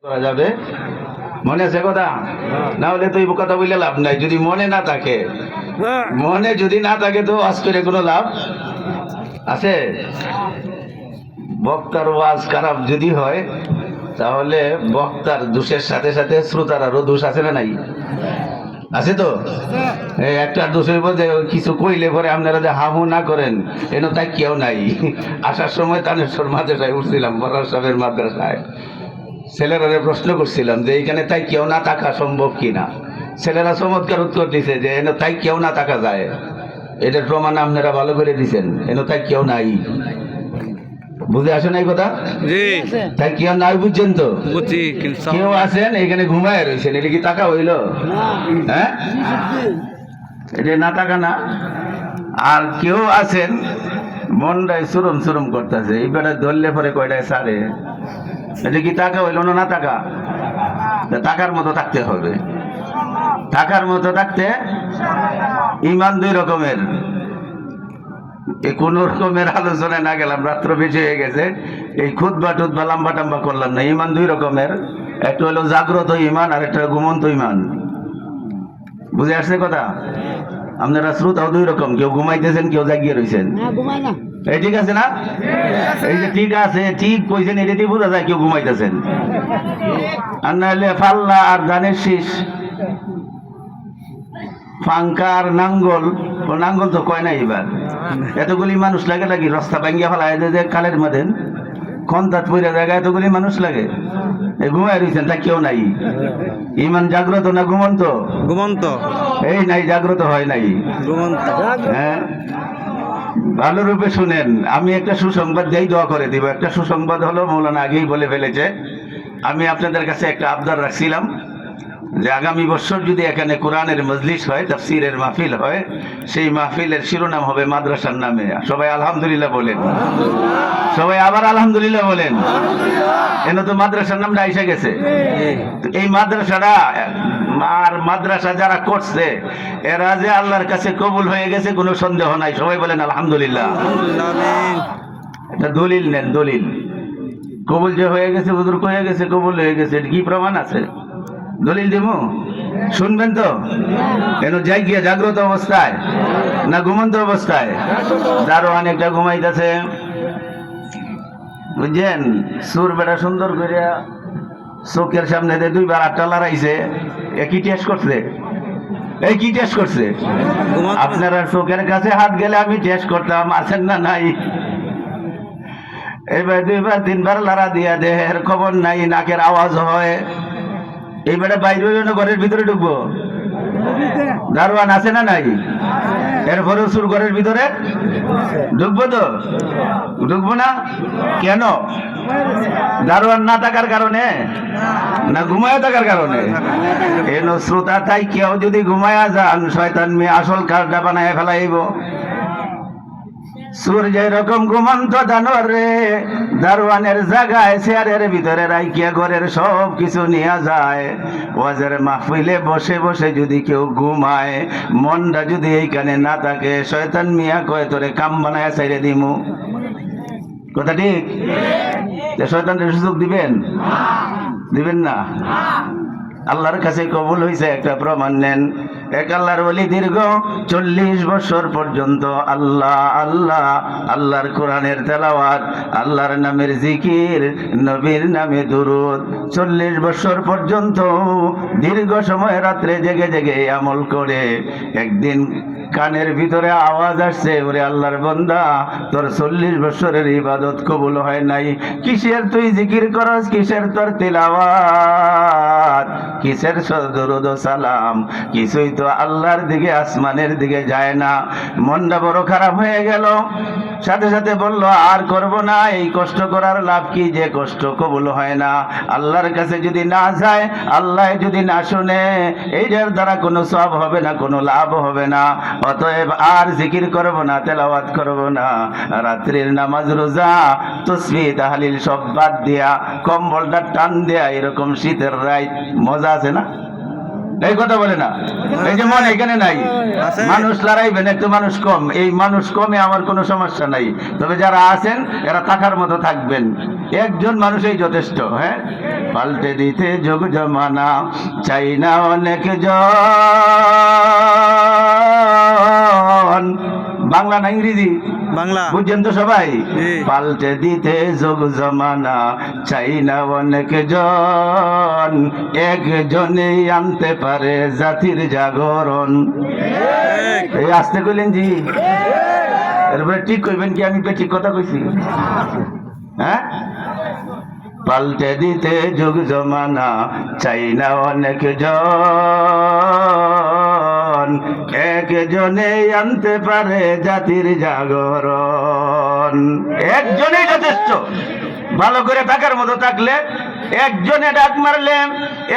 করা যাবে। মনে আছে কথা? না হলে তো এই কথা বললে লাভ নাই। যদি মনে না থাকে, মনে যদি না থাকে তো ওয়াজ করে কোনো লাভ আছে? বক্তার ওয়াজ খারাপ যদি হয় তাহলে বক্তার দোষের সাথে সাথে শ্রোতারারও দোষ আছে না নাই? আছে তো। এই একটা দোষ হইব যে কিছু কইলে পরে আপনারা যে হামু না করেন, এন তাই কেউ নাই। আসার সময় তানেশ্বর মাদ্রাসায় উঠছিলাম, বড় সাহেবের মাদ্রাসায়। ছেলেরা প্রশ্ন করছিলাম যে এইখানে তাই কেউ না থাকা সম্ভব কিনা। ছেলেরা চমৎকার উত্তর দিছে যে এনে তাই কেউ না থাকা যায়। এটার প্রমাণ আপনারা ভালো করে দিচ্ছেন, এন তাই কেউ নাই। বুঝে আসে নাই কথা? তাই কেউ নাই, বুঝছেন তো? কেউ আছেন এখানে ঘুমায় রয়েছেন, এটা কি টাকা হইল? হ্যাঁ, এটা না টাকা না। আর কেউ আছেন মনটাই সুরম সুরম করতেছে, এই বেটা ধরলে পরে কয়টায় সারে। এটা কি টাকা হইল না? না টাকা। টাকার মতো থাকতে হবে। টাকার মতো থাকতে ইমান দুই রকমের। এই কোন রকমের আলোচনায় না গেলাম, রাত্র বেশি হয়ে গেছে। এই খুতবা টুতবা লম্বা টাম্বা করলাম না। ইমান দুই রকমের, একটা হলো জাগ্রত ইমান আর একটা ঘুমন্ত ইমান। বুঝে আসছে কথা? আপনারা শ্রোতাও দুই রকম, কেউ ঘুমাইতেছেন, কেউ জাগিয়ে রয়েছেন। এই ঠিক আছে না? এই যে ঠিক আছে, ঠিক কইছেন, এটাতেই বোঝা যায় কেউ ঘুমাইতেছেন। আর নাহলে ফাল্লা আর ধানের শীষ, ফাঙ্কা আর নাঙ্গল। নাঙ্গল তো কয় না এবার। এতগুলি মানুষ লাগে নাকি? রাস্তা ভাঙ্গিয়া ফেলায় যে কালের মধ্যে খন্তাত পইরা জায়গায় এতগুলি মানুষ লাগে। এই ঘুমায় রয়েছেন, তা কেউ নাই। ইমান জাগ্রত না ঘুমন্ত? ঘুমন্ত। এই নাই, জাগ্রত হয় নাই, ঘুমন্ত। হ্যাঁ, ভালো রূপে শুনেন। আমি একটা সুসংবাদ দিয়েই দোয়া করে দিব। একটা সুসংবাদ হলো, মৌলানা আগেই বলে ফেলেছে, আমি আপনাদের কাছে একটা আবদার রাখছিলাম যে আগামী বছর যদি এখানে কোরআনের মজলিস হয়, তাফসীরের মাহফিল হয়, সেই মাহফিলের শিরোনাম হবে মাদ্রাসার নামে। সবাই আলহামদুলিল্লাহ বলেন। সবাই আবার আলহামদুলিল্লাহ বলেন। এন তো মাদ্রাসার নামটা এসে গেছে। এই মাদ্রাসাটা আর মাদ্রাসা যারা করছে এরা যে আল্লাহর কাছে কবুল হয়ে গেছে কোনো সন্দেহ নাই। সবাই বলেন আলহামদুলিল্লাহ। এটা দলিল নেন, দলিল। কবুল যে হয়ে গেছে, বুজুর্গ হয়ে গেছে, কবুল হয়ে গেছে, কি প্রমাণ আছে? দলিল দিব, শুনবেন তো? কেন যাই গিয়া জাগ্রত অবস্থায় না ঘুমন্ত অবস্থায়? দারোয়ান একটা ঘুমাইতেছে, বুঝছেন? সুর বেড়া সুন্দর করে চোখের সামনে দিয়ে দুইবার আটটা লড়াইছে। একই টেস্ট করছে। এই কি টেস্ট করছে? আপনারা চোখের কাছে হাত গেলে আমি টেস্ট করতাম, আছেন না নাই? এবার দুইবার তিনবার লড়া দিয়া দেহের খবর নাই, নাকের আওয়াজ হয়। এইবারে বাইরে ঘরের ভিতরে ঢুকবো। দারোয়ান আছে না নাই? এরপরেও সুর ঘরের ভিতরে ঢুকবো তো? ঢুকবো না কেন? দারোয়ান না থাকার কারণে না ঘুমায়া থাকার কারণে? এন শ্রোতা তাই কেউ যদি ঘুমায়া যান, শয়তান মেয়ে আসল কার্ডটা বানায় ফেলাইব। সূর্য এরকম ঘুমন্ত দানর রে, দারোয়ানের জায়গায় চেয়ারের ভিতরে রাইকিয়া ঘরের সব কিছু নিয়ে যায়। ওয়াজের মাহফিলে বসে বসে যদি কেউ ঘুমায়, মনটা যদি এইখানে না থাকে, শয়তান মিয়া কয় তোরে কাম বানায় ছাইরে দিমু। কথা ঠিক? শয়তানের সুযোগ দিবেন? দিবেন না। আল্লাহর কাছে কবুল হয়েছে একটা প্রমাণ নেন। এক আল্লাহর ওলি দীর্ঘ 40 বছর পর্যন্ত আল্লাহ আল্লাহ আল্লাহর কোরআনের তেলাওয়াত, আল্লাহর নামের জিকির, নবীর নামে দুরূদ 40 বছর পর্যন্ত দীর্ঘ সময় রাত্রে জেগে জেগে আমল করে একদিন কানের ভিতরে আওয়াজ আসছে, ওরে আল্লাহর বান্দা, তোর 40 বছরের ইবাদত কবুল হয় নাই। কিসের তুই জিকির করস? কিসের তোর তিলাওয়াত? কিসের দরুদ ও সালাম? কিছুই তো আল্লাহর দিকে, আসমানের দিকে যায় না। মনটা বড় খারাপ হয়ে গেল। সাথে সাথে বলল, আর করব না। এই কষ্ট করার লাভ কি? যে কষ্ট কবুল হয় না, আল্লাহর কাছে যদি না যায়, আল্লাহ যদি না শুনে, এইটার দ্বারা কোনো সওয়াব হবে না, কোনো লাভ হবে না। অতএব আর জিকির করব না, তেলাওয়াত করব না। রাত্রির নামাজ, রোজা, তাসবিহ, তাহলিল সব বাদ দিয়া, কম্বলটা টান দেয়া, এরকম শীতের রাত মজা আছে না? এই কথা বলে না, এই যে মন এখানে নাই, মানুষ লড়াইবেন, একটু মানুষ কম, এই মানুষ কমে আমার কোনো সমস্যা নাই, তবে যারা আছেন এরা থাকার মতো থাকবেন, একজন মানুষই যথেষ্ট। হ্যাঁ, পাল্টে দিতে যোগ জমানা, চাই না অনেক জন। বাংলা না ইংরেজি? বাংলা। বুঝছেন তো সবাই? জি। পাল্টে দিতে যোগ জমানা, চাই না অনেক জন, একজনেই আনতে পারে জাতির জাগরণ। এই আসতে কইলেন জি, এরপরে ঠিক কইবেন কি আমি ঠিক কথা কইছি? হ্যাঁ, পাল্টে দিতে যুগ জমানা, চাই না অনেক জন, একজনেই আনতে পারে জাতির জাগরণ। একজনেই যথেষ্ট। ভালো করে থাকার মতো থাকলে, একজনে ডাক মারলে,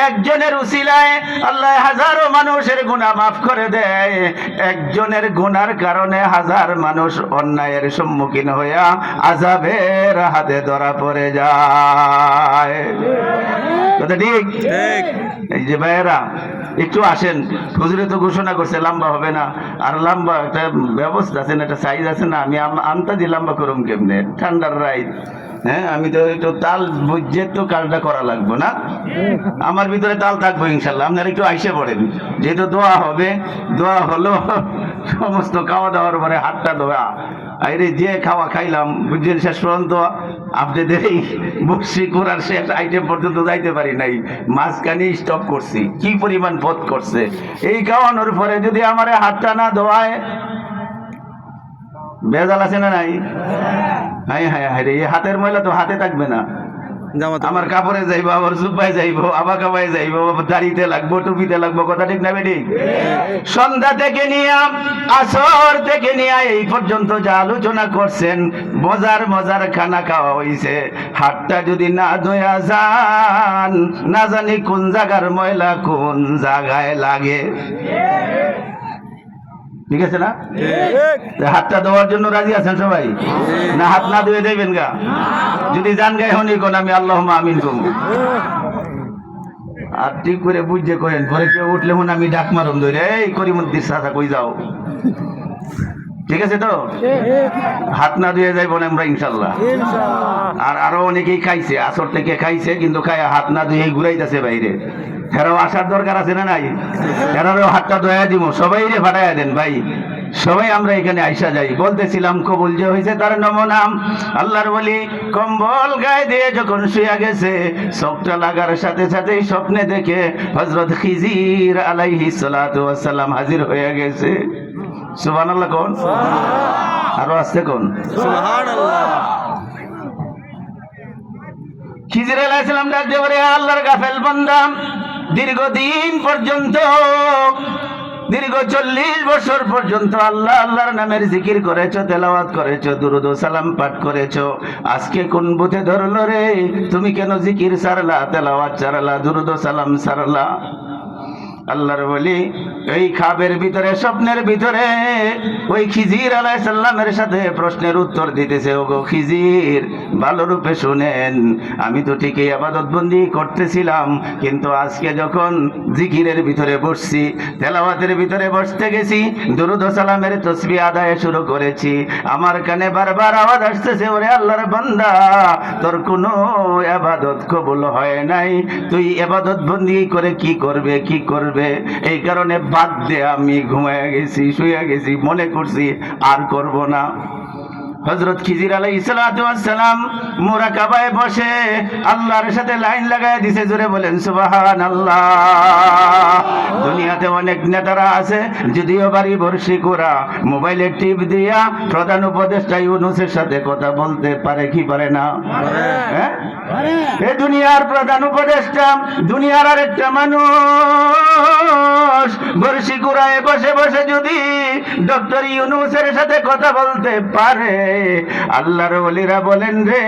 একজনের উসিলায় আল্লাহ হাজারো মানুষের গুনাহ মাফ করে দেয়। একজনের গুনার কারণে হাজার মানুষ অন্যায়ের সম্মুখীন হইয়া আযাবের হাতে ধরা পড়ে যায়। কথা ঠিক? এই যে ভাইয়েরা একটু আসেন, হুজুরে তো ঘোষণা করছে লম্বা হবে না, আর লম্বা একটা ব্যবস্থা আছে না, একটা সাইজ আছে না, আমি আন্তাজি লম্বা করুম কেমনে, ঠান্ডার রাইত। হ্যাঁ, আমি তো একটু তাল বুঝে তো কাজটা করা লাগবো না, আমার ভিতরে তাল থাকবো ইনশাল্লাহ। আপনারা একটু আইসে পড়েন, যেহেতু দোয়া হবে, দোয়া হলো সমস্ত খাওয়া দাওয়ার পরে হাতটা ধোয়া, আরে যে খাওয়া খাইলাম বুঝছেন, শেষ পর্যন্ত আপনাদের এই বসি করার শেষ আইটেম পর্যন্ত যাইতে পারি নাই, মাঝখানে স্টপ করছি। কি পরিমাণ বোধ করছে এই খাওয়ানোর পরে যদি আমার হাতটা না ধোয়ায়, বেজাল আছে না নাই? হ্যাঁ হ্যাঁ হ্যাঁ, এই হাতের ময়লা তো হাতে থাকবে না, আমার কাপড়ে যাইবো, আবার জুব্বায় যাইবো, আবা কাবায় যাইবো, দাড়িতে লাগবো, টুপিতে লাগবো। কথা ঠিক না বেঠিক? সন্ধ্যা থেকে নিয়ে আসর থেকে নিয়ে এই পর্যন্ত যা আলোচনা করছেন, মজার মজার খানা খাওয়া হইছে, হাতটা যদি না ধোয়া যান, না জানি কোন জায়গার ময়লা কোন জায়গায় লাগে। ঠিক আছে না? হাতটা ধোয়ার জন্য রাজি আছেন সবাই? না হাত না ধুয়ে দেবেন গা? যদি জান গায়ে হনি কোন আমি আল্লাহুম্মা আমিন কম। আর ঠিক করে বুঝে করেন, পরে কেউ উঠলে মনে আমি ডাক মারুম ধরে, এই করিমুদ্দিন সাথা কই যাও। ঠিক আছে তো? হাত না ধুয়ে যাইব না আমরা ইনশাল্লাহ। আর আরো অনেকেই খাইছে, আসর থেকে খাইছে, কিন্তু খায় হাত না ধুয়ে ঘুরাইতেছে বাইরে। হেরাও আসার দরকার আছে না নাই? হেরারও হাতটা ধোয়া দিব, সবাই রে ফাটাইয়া দেন ভাই, সবাই আমরা এখানে আইসা যাই। বলতেছিলাম কবুল যে হয়েছে তার নমনাম, আল্লাহর বলি কম্বল গায়ে দিয়ে যখন শুয়ে গেছে, চোখটা লাগার সাথে সাথেই স্বপ্নে দেখে হযরত খিজির আলাইহিস সালাতু ওয়াস সালাম হাজির হয়ে গেছে। সুবহানাল্লাহ কোন? আরো আসতে কোন? সুবহানাল্লাহ। খিজির আলাইহিস সালাম ডাক দিয়ে বলে, আল্লাহর গাফেল বান্দা, দীর্ঘদিন পর্যন্ত, দীর্ঘ 40 বছর পর্যন্ত আল্লাহ আল্লাহর নামের জিকির করেছো, তেলাওয়াত করেছো, দুরূদ ও সালাম পাঠ করেছো, আজকে কোন বুথে ধরলো রে? তুমি কেন জিকির ছাড়লা, তেলাওয়াত ছাড়লা, দুরূদ ও সালাম ছাড়লা? আল্লাহর বলি এই খাবের ভিতরে, স্বপ্নের ভিতরে ওই খিজির আলাইহিস সালামের সাথে প্রশ্নের উত্তর দিতেছে। ওগো খিজির, ভালো রূপে শুনেন, আমি তো ঠিকই ইবাদত বন্দি করতেছিলাম, কিন্তু আজকে যখন জিকিরের ভিতরে বসছি, তেলাওয়াতের ভিতরে বসতে গেছি, দুরূদ ও সালামের তাসবিহ আদায় শুরু করেছি, আমার কানে বারবার আওয়াজ আসতেছে, ওরে আল্লাহর বান্দা, তোর কোনো ইবাদত কবুল হয় নাই, তুই ইবাদত বন্দি করে কি করবে, কি করবে? এই কারণে বাদ দে, আমি ঘুমায় গেছি, শুয়ে গেছি, মনে করছি আর করব না। হযরত খিজির আলাইহিস সালাতু ওয়াস সালাম মুরাকাবায় বসে আল্লাহর সাথে লাইন লাগায় দিছে। জোরে বলেন সুবহানাল্লাহ। দুনিয়াতে অনেক নেতারা আছে, যদিও বাড়ি বর্ষি করা, মোবাইলে টিপ দিয়া প্রধান উপদেষ্টা ইউনূসের সাথে কথা বলতে পারে কি পারে না? হ্যাঁ, এ দুনিয়ার প্রধান উপদেষ্টা, দুনিয়ার আরেকটা মানুষ বর্ষি কুড়ায় বসে বসে যদি ডক্টর ইউনূসের সাথে কথা বলতে পারে, আল্লাহর ওলিরা বলেন রে,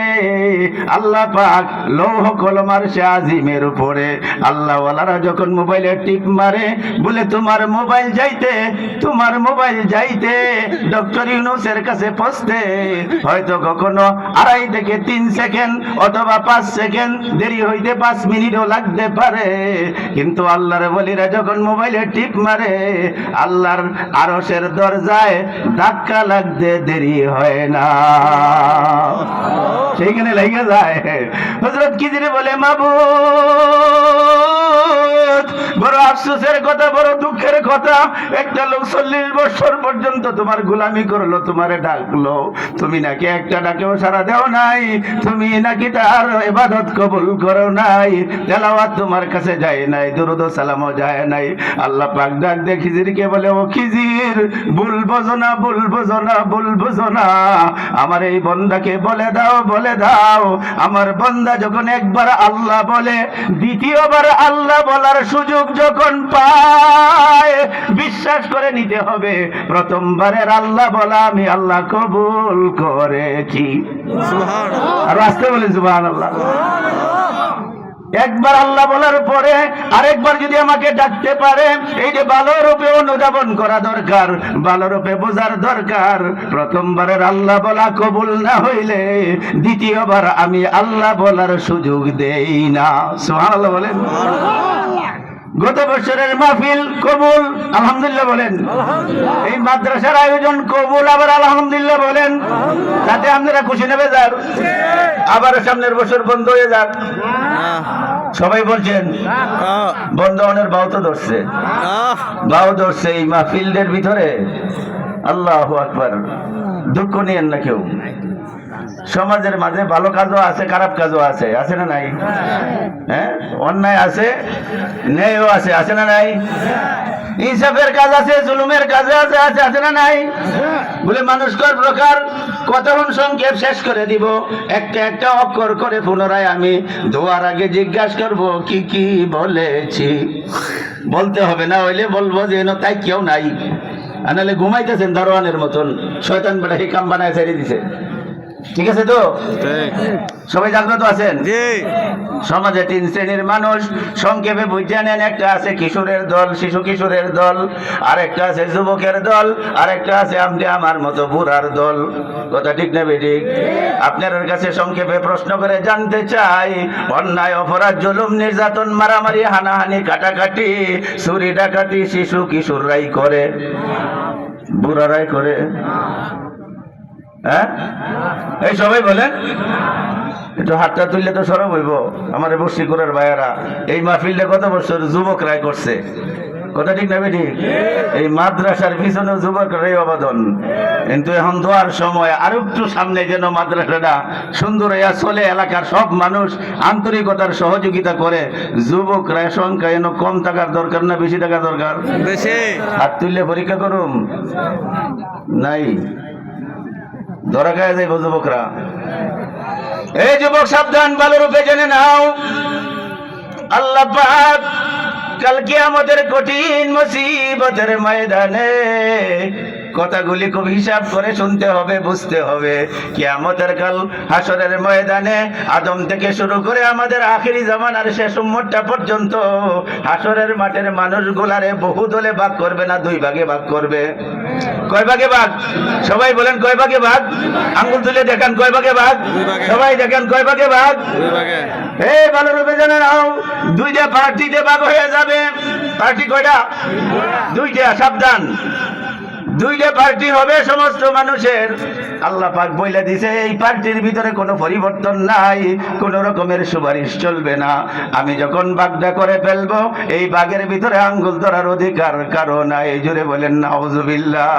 আল্লাহ পাক লৌহ কলম আরশে আজিমের উপরে আল্লাহ ওয়ালারা যখন মোবাইলে টিপ মারে, বলে তোমার মোবাইল যাইতে ডক্টর ইউনূসের কাছে পৌঁছতে হয়তো কখনো 2.5 থেকে 3 সেকেন্ড অথবা 5 সেকেন্ড দেরি হইতে 5 মিনিটও লাগতে পারে, কিন্তু আল্লাহর ওলিরা যখন মোবাইলে টিপ মারে আল্লাহর আরশের দরজায় ধাক্কা লাগতে দেরি হয় না, সেইখানে লেগে যায়। হযরত খিজির বলে, মাবুদ, বড় আফসোসের কথা, বড় দুঃখের কথা, একটা লোক 40 বছর পর্যন্ত তোমার গোলামি করলো, তোমারে ডাকলো, তুমি নাকি একটা ডাকেও সাড়া দাও নাই, তুমি নাকি তার ইবাদত কবুল করো নাই, তেলাওয়াত তোমার কাছে যায় নাই, দুরূদ ও সালামও যায় নাই। আল্লাহ পাক ডাক দিয়ে খিজিরকে বলে, ও খিজির, ভুল বোঝো না, আমার এই বন্দাকে বলে দাও, আমার বন্দা যখন একবার আল্লাহ বলে, দ্বিতীয়বার আল্লাহ বলার সুযোগ যখন পায়, বিশ্বাস করে নিতে হবে প্রথমবারের আল্লাহ বলা আমি আল্লাহ কবুল করেছি। সুবহানাল্লাহ। আর আসতে বলেন সুবহানাল্লাহ। একবার আল্লাহ বলার পরে আরেকবার যদি আমাকে ডাকতে পারে, এই যে ভালো রূপে অনুধাবন করা দরকার, ভালো রূপে বোঝার দরকার। প্রথমবারের আল্লাহ বলা কবুল না হইলে দ্বিতীয়বার আমি আল্লাহ বলার সুযোগ দেই না। সুবহানাল্লাহ বলেন। গত বছরের মাহফিল কবুল, আলহামদুলিল্লাহ বলেন। এই মাদ্রাসার আয়োজন কবুল, আবার আলহামদুলিল্লাহ বলেন। তাতে আপনারা খুশি নেবে যার, আবার সামনের বছর বন্ধ হয়ে যাক। সবাই বলছেন বন্ধ হওয়ার বাউ তো ধরছে, এই মাহফিলের ভিতরে। আল্লাহু আকবার। দুঃখ নিয়েন না কেউ, সমাজের মাঝে ভালো কাজও আছে, খারাপ কাজও আছে, আছে না নাই? হ্যাঁ, অন্যায় আছে, ন্যায়ও আছে, আছে না নাই? ইনসাফের কাজ আছে, জুলুমের কাজ আছে, আছে না নাই? বলে মানুষ কর প্রকার। কতক্ষণ সংক্ষেপ শেষ করে দিব, একটা অক্ষর করে পুনরায় আমি দোয়ার আগে জিজ্ঞাসা করব কি কি বলেছি। বলতে হবে না, হইলে বলবো যে তাই কেউ নাই, আনালে ঘুমাইতেছেন দারোয়ানের মতন, শয়তান বেটা হিকাম বানায় ছেড়ে দিছে। ঠিক আছে তো? সবাই জাগ্রত আছেন? সমাজে 3 শ্রেণীর মানুষ সংক্ষেপে বুঝে নেন। একটা আছে কিশোরের দল, শিশু কিশোরের দল, আর একটা আছে যুবকের দল, আর একটা আছে আপনি আমার মতো বুড়ার দল। কথা ঠিক না বেঠিক? আপনার কাছে সংক্ষেপে প্রশ্ন করে জানতে চাই, অন্যায় অপরাধ জুলুম নির্যাতন মারামারি হানাহানি কাটাকাটি চুরি ডাকাতি শিশু কিশোররাই করে, বুড়ারাই করে? হ্যাঁ, এই সবাই বলেন। একটু হাতটা তুললে তো সরব হইব। আমার বসি করার ভাইয়ারা, এই মাহফিলটা কত বছর যুবকরাই করছে। কথা ঠিক না বেঠিক? এই মাদ্রাসার পিছনে যুবকরাই অবদান। কিন্তু এখন দোয়ার সময় আরো একটু সামনে যেন মাদ্রাসাটা সুন্দর হইয়া চলে, এলাকার সব মানুষ আন্তরিকতার সহযোগিতা করে। যুবকরা সংখ্যা যেন কম থাকার দরকার না বেশি থাকার দরকার? বেশি। হাত তুললে পরীক্ষা করুম নাই, ধরা খায় যাইব যুবকরা। এই যুবক সাবধান, ভালো রূপে জেনে নাও, আল্লাহ পাক কাল কিয়ামতের কঠিন মুসিবতের ময়দানে কথাগুলি খুব হিসাব করে শুনতে হবে, বুঝতে হবে। কিয়ামতের কাল হাসরের ময়দানে আদম থেকে শুরু করে আমাদের আখিরি জামানার শেষ উম্মতটা পর্যন্ত হাসরের মাঠের মানুষগুলারে বহু দলে ভাগ করবে না, 2 ভাগে ভাগ করবে। কয় ভাগে ভাগ? সবাই বলেন কয় ভাগে ভাগ? আঙ্গুল তুলে দেখান কয় ভাগে ভাগ? সবাই দেখেন কয় ভাগে ভাগ? 2 ভাগে। এই ভালো রূপে জানেন, 2টা পার্টিতে ভাগ হয়ে যাবে। পার্টি কয়টা? 2টা। সাবধান, 2টা পার্টি হবে সমস্ত মানুষের। আল্লাহ পাক বলে দিছে এই পার্টির ভিতরে কোনো পরিবর্তন নাই, কোনো রকমের সুপারিশ চলবে না। আমি যখন ভাগটা করে ফেলবো, এই ভাগের ভিতরে আঙ্গুল ধরার অধিকার কারো নাই। জোরে বলেন নাউজুবিল্লাহ।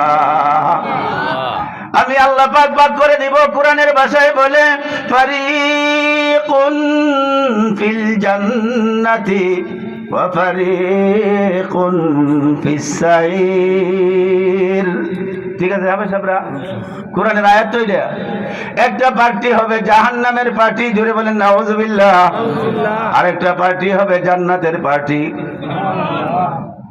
আমি আল্লাহ পাক ভাগ করে দিব। কোরআনের ভাষায় বলে, ফারিকুন ফিল জান্নাতি ওয়া ফারিকুন ফিস সাইর। ঠিক আছে সাহেবরা, কোরআনের আয়াত তো এটা। একটা পার্টি হবে জাহান্নামের পার্টি, জোরে বলেন নাউজুবিল্লাহ। আরেকটা পার্টি হবে জান্নাতের পার্টি।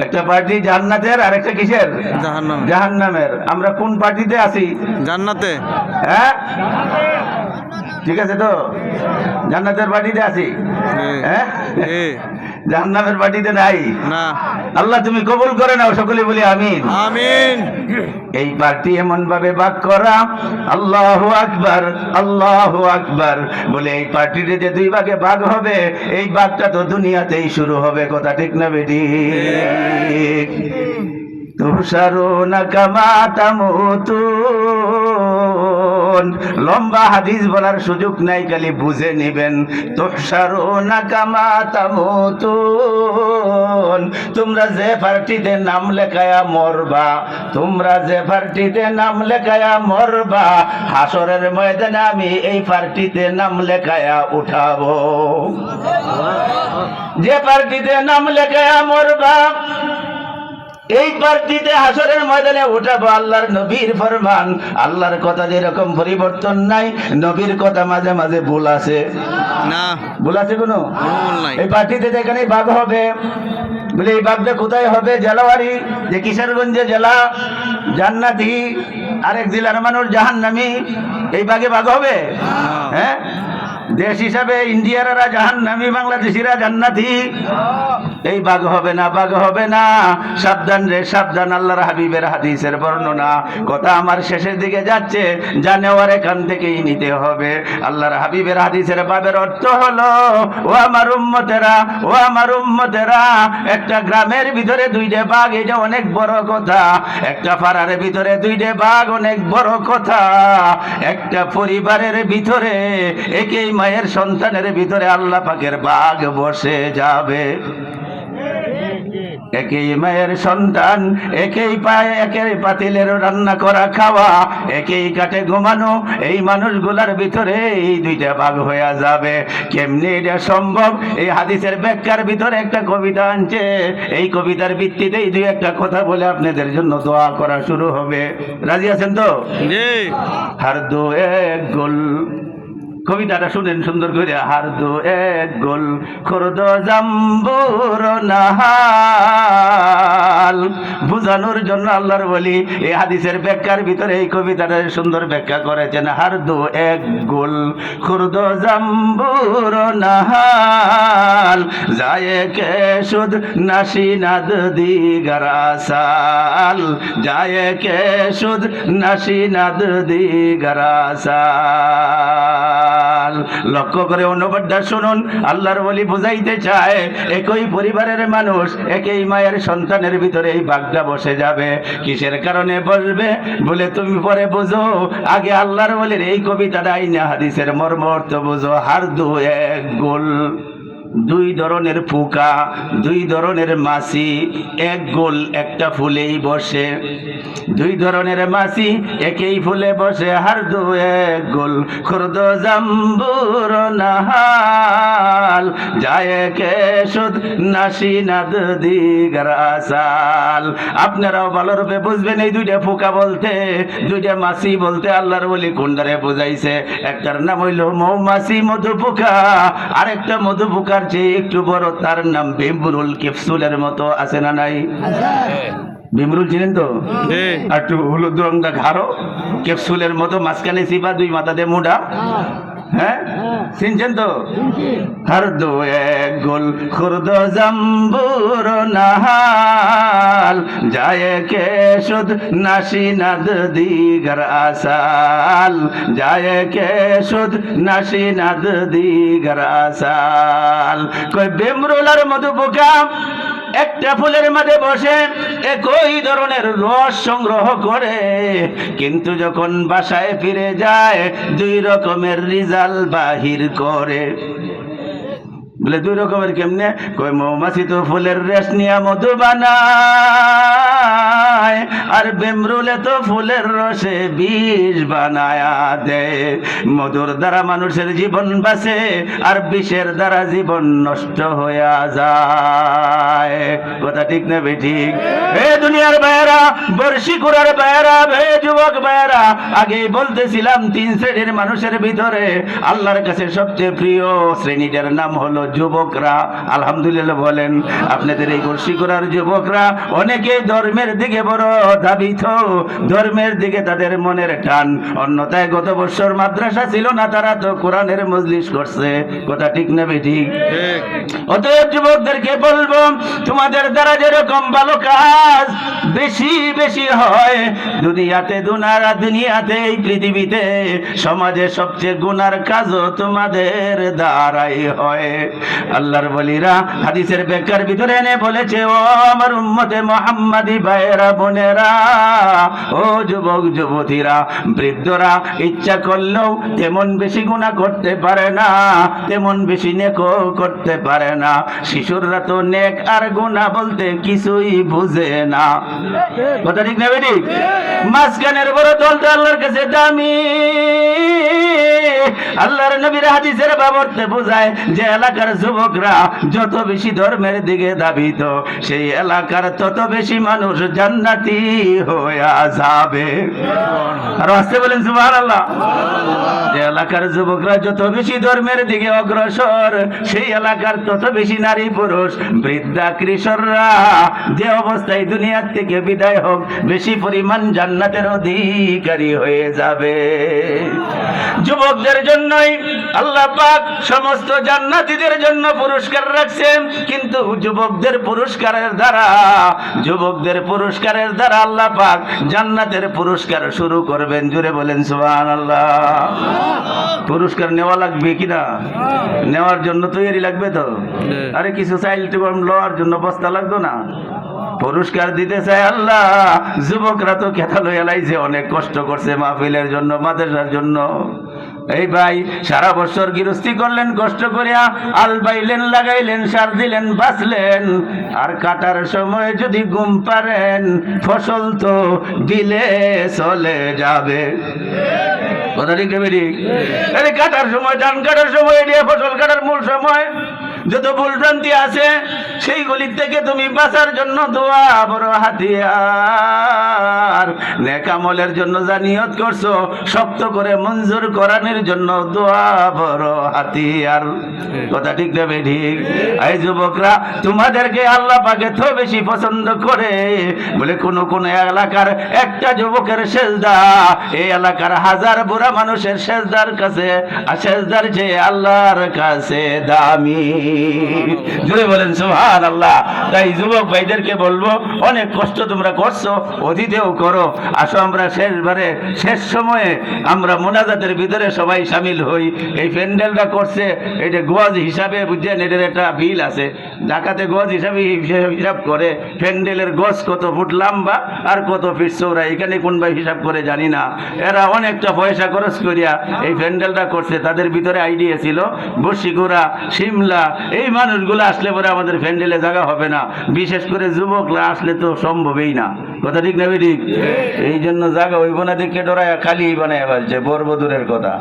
একটা পার্টি জান্নাতের আর একটা কিসের? জাহান্নাম। জাহান্নামের। আমরা কোন পার্টিতে আছি? জান্নাতে। হ্যাঁ, ঠিক আছে তো, জান্নাতের পার্টিতে আছি। হ্যাঁ, জাহান্নামের পার্টিতে নাই না। আল্লাহ তুমি কবুল করে নাও, সকলে বলি আমিন। আমিন। এই পার্টি এমন ভাবে ভাগ করা, আল্লাহু আকবার, আল্লাহু আকবার বলে এই পার্টিতে যে দুই ভাগে ভাগ হবে, এই ভাগটা তো দুনিয়াতেই শুরু হবে। কথা ঠিক না বেটি? তুহশারুনা কামা তামুতুন। লম্বা হাদিস বলার সুযোগ নাই, খালি বুঝে নিবেন। তুহশারুনা কামা তামুতুন। তোমরা যে পার্টিতে নাম লেখায়া মরবা, তোমরা যে পার্টিতে নাম লেখায়া মরবা, হাসরের ময়দানে আমি এই পার্টিতে নাম লেখায়া উঠাবো। যে পার্টিতে নাম লেখায়া মরবা, এই পার্টিতে হাসরের ময়দানে উঠাবো। আল্লাহর নবীর ফরমান, আল্লাহর কথা যেরকম পরিবর্তন নাই, নবীর কথা মাঝে মাঝে ভুল আছে না। ভুল আছে কোনো? ভুল নাই। এই পার্টিতে এখানে ভাগ হবে বলে, এই ভাগটা কোথায় হবে? জেলাওয়ারি, যে কিশোরগঞ্জে জেলা জান্নাতি, আরেক জেলার মানুষ জাহান্নামী, এই ভাগে ভাগ হবে? হ্যাঁ, দেশ হিসাবে ইন্ডিয়ারা জাহান্নামী, বাংলাদেশিরা জান্নাতি। এই ভাগ হবে না, ভাগ হবে না। সাবধান রে সাবধান, আল্লাহর হাবিবের হাদিসের বর্ণনা। কথা আমার শেষের দিকে যাচ্ছে, যা নেওয়ার এখান থেকেই নিতে হবে। আল্লাহর হাবিবের হাদিসের ভাবের অর্থ হলো, ও আমার উম্মতেরা, ও আমার উম্মতেরা, একটা গ্রামের ভিতরে দুইটা ভাগ, এটা অনেক বড় কথা। একটা পাড়ার ভিতরে দুইটা ভাগ, অনেক বড় কথা। একটা পরিবারের ভিতরে, একই মায়ের সন্তানের ভিতরে আল্লাহ পাকের ভাগ বসে যাবে। একই মায়ের সন্তান, একই পায়ে একই পাতিলের রান্না করা খাওয়া, একই কাটে ঘুমানো, এই মানুষগুলার ভিতরে এই দুইটা ভাগ হয়ে যাবে। কেমনি এটা সম্ভব? এই হাদিসের ব্যাখ্যার ভিতরে একটা কবিতা আনছে। এই কবিতার ভিত্তিতে এই দুই একটা কথা বলে আপনাদের জন্য দোয়া করা শুরু হবে। রাজি আছেন তো? জি। হার দো এক গোল, কবিতাটা শুনেন সুন্দর করে। হার দো এক গোল খোরদ জাম্বুর নাহাল। বুঝানোর জন্য আল্লাহর বলি এই হাদিসের ব্যাখ্যার ভিতরে এই কবিতাটা সুন্দর ব্যাখ্যা করেছেন। হার দো এক গোল খোরদ জাম্বুর নাহাল, যায় কে সুদ নাসি নাদ দিগার আসাল, যায় কে সুদ নাসি নাদ দিগার আসাল। লক্ষ্য করে অনুবাদটা শুনুন। আল্লাহর ওলি বুঝাইতে চায়, একই পরিবারের মানুষ, একই মায়ের সন্তানের ভিতরে এই ভাগটা বসে যাবে। কিসের কারণে বসবে বলে তুমি পরে বুঝো, আগে আল্লাহর ওলির এই কবিতাটা আইনা হাদিসের মর্ম অর্থ বুঝো। হার দু এক গোল, দুই ধরনের পোকা, দুই ধরনের মাছি এক গোল একটা ফুলেই বসে। দুই ধরনের মাছি একই ফুলে বসে। হার দু এক গোল খোরদ জাম্বুর নাহাল, যায় কে সুদ নাসি নাদ দিগার আসাল। আপনারাও ভালোরূপে বুঝবেন এই দুইটা পোকা বলতে, দুইটা মাছি বলতে আল্লাহর বলি কোনটারে বুঝাইছে। একটার নাম হইল মৌমাছি, মধু পোকা। আরেকটা মধু পোকার চেয়ে একটু বড়, তার নাম ভিমরুল, ক্যাপসুলের মতো। আছে না নাই? ভিমরুল চিনেন তো? আর একটু হলুদ রংটা ঘাড়ো, ক্যাপসুলের মতো, মাঝখানে চিপা, দুই মাথাতে মুড়া। হ্যাঁ, চিনছেন তো? হার দো এক গোল খুরদ জাম্বুর নাহাল, যায় কে সুদ নাসি নাদ দিগার আসাল, যায় কে সুদ নাসি নাদ দিগার আসাল। কই ভিমরুল আর মধু পোকা একটা ফুলের মাঝে বসে একই ধরনের রস সংগ্রহ করে, কিন্তু যখন বাসায় ফিরে যায় দুই রকমের রিজাল্ট বাহির করে। বলে দুই রকমের কেমনে? কই মৌমাছি তো ফুলের রেশ নিয়ে মধু বানায়, আর ভিমরুলে তো ফুলের রসে বিষ বানায়া দেয়। মধুর দ্বারা মানুষের জীবন বাঁচে, আর বিষের দ্বারা জীবন নষ্ট হয়ে যায়। কথা ঠিক না বেঠিক? হে দুনিয়ার ভাইয়েরা, বর্ষি কুড়ার ভাইয়েরা, হে যুবক ভাইয়েরা, আগেই বলতেছিলাম 3 শ্রেণীর মানুষের ভিতরে আল্লাহর কাছে সবচেয়ে প্রিয় শ্রেণীটার নাম হলো যুবকরা। আলহামদুলিল্লাহ বলেন। আপনাদের এই বর্ষি কুড়ার যুবকরা অনেকে ধর্মের দিকে বড় ধাবিত, ধর্মের দিকে তাদের মনের টান। অন্যথায় গত বছর মাদ্রাসা ছিল না, তারা তো কোরআনের মজলিস করছে। কথা ঠিক না বেঠিক? অতএব যুবকদেরকে বলবো, তোমাদের দ্বারা যেরকম ভালো কাজ বেশি বেশি হয় দুনিয়াতে এই পৃথিবীতে সমাজে সবচেয়ে গুনার কাজও তোমাদের দ্বারাই হয়। আল্লাহর বলিরা হাদিসের ব্যাখ্যার ভিতরে এনে বলেছে, ও আমার উম্মতে মুহাম্মাদি ভাইয়েরা, বোনেরা, ও যুবক যুবতীরা, বৃদ্ধরা ইচ্ছা করলেও তেমন বেশি গুনাহ করতে পারে না, তেমন বেশি নেকও করতে পারে না। শিশুরা তো নেক আর গুনাহ বলতে কিছুই বুঝে না। কথা ঠিক না বেঠিক? মাঝখানের বড় দলটা আল্লাহর কাছে দামি। আল্লাহর নবীর হাদিসের বাবরতে বোঝায় যে এলাকার যুবকরা যত বেশি ধর্মের দিকে ধাবিত, সেই এলাকার তত বেশি মানুষ জান্নাতি হয়ে যাবে। আর আসতে বলেন সুবহানাল্লাহ। যে এলাকার যুবকরা যত বেশি ধর্মের দিকে অগ্রসর, সেই এলাকার তত বেশি নারী পুরুষ বৃদ্ধা কিশোররা যে অবস্থায় দুনিয়ার থেকে বিদায় হোক, বেশি পরিমাণ জান্নাতের অধিকারী হয়ে যাবে। যুবকদের জন্যই আল্লাহ পাক সমস্ত জান্নাতীদের জন্য পুরস্কার রাখছেন, কিন্তু যুবকদের পুরস্কারের দ্বারা আল্লাহ পাক জান্নাতের পুরস্কার শুরু করবেন। জুড়ে বলেন সুবহানাল্লাহ। পুরস্কার নেওয়া লাগবে কিনা? নেওয়ার জন্য তৈরি লাগবে তো? আরে কিছু চাইল লওয়ার জন্য বস্তা লাগতো না? পুরস্কার দিতে চায় আল্লাহ। যুবকরা তো খেতা লইয়া লাইছে, অনেক কষ্ট করছে মাহফিলের জন্য, মাদ্রাসার জন্য। এই ভাই সারা বছর গৃহস্থী করলেন, কষ্ট করিয়া আল বাইলেন, লাগাইলেন, সার দিলেন, বাঁচলেন, আর কাটার সময় যদি ঘুম পারেন, ফসল তো দিলে চলে যাবে। কথা ঠিক না বেঠিক? আরে কাটার সময়, ধান কাটার সময়, এদিকে ফসল কাটার মূল সময়, যত ভুল ভ্রান্তি আছে সেইগুলির থেকে তুমি বাঁচার জন্য দোয়া বড় হাতিয়ার। নেক আমলের জন্য যা নিয়ত করছো শক্ত করে মঞ্জুর করানোর জন্য দোয়া বড় হাতিয়ার। কথা ঠিক না বেঠিক? এই যুবকরা, তোমাদেরকে আল্লাহ পাক এত বেশি পছন্দ করে বলে কোন এলাকার একটা যুবকের সেজদা এই এলাকার হাজার বুড়া মানুষের সেজদার কাছে, আর সেজদার চেয়ে আল্লাহর কাছে দামি। জুড়ে বলেন সুবহানাল্লাহ। তাই যুবক ভাইদেরকে বলবো, অনেক কষ্ট তোমরা করছো, অতীতেও করো। আসো আমরা শেষ সময়ে আমরা মোনাজাতের ভিতরে সবাই সামিল হই। এই প্যান্ডেলটা করছে, এটা গজ হিসাবে, বুঝছেন, এটার একটা বিল আছে। ঢাকাতে গজ হিসাবে হিসাব করে প্যান্ডেলের গজ কত ফুট লম্বা আর কত ফিট চৌড়া, এখানে কোন ভাই হিসাব করে জানি না। এরা অনেকটা পয়সা খরচ করিয়া এই প্যান্ডেলটা করছে। তাদের ভিতরে আইডিয়া ছিল বর্ষিকুড়া, শিমলা, এই মানুষগুলো আসলে পরে আমাদের প্যান্ডেলে জায়গা হবে না, বিশেষ করে যুবকরা আসলে তো সম্ভবই না। কথা ঠিক না বেঠিক? এই জন্য জায়গা হইব না দেখে ডরায় খালি বানায় বলছে, বড়বদূরের কথা।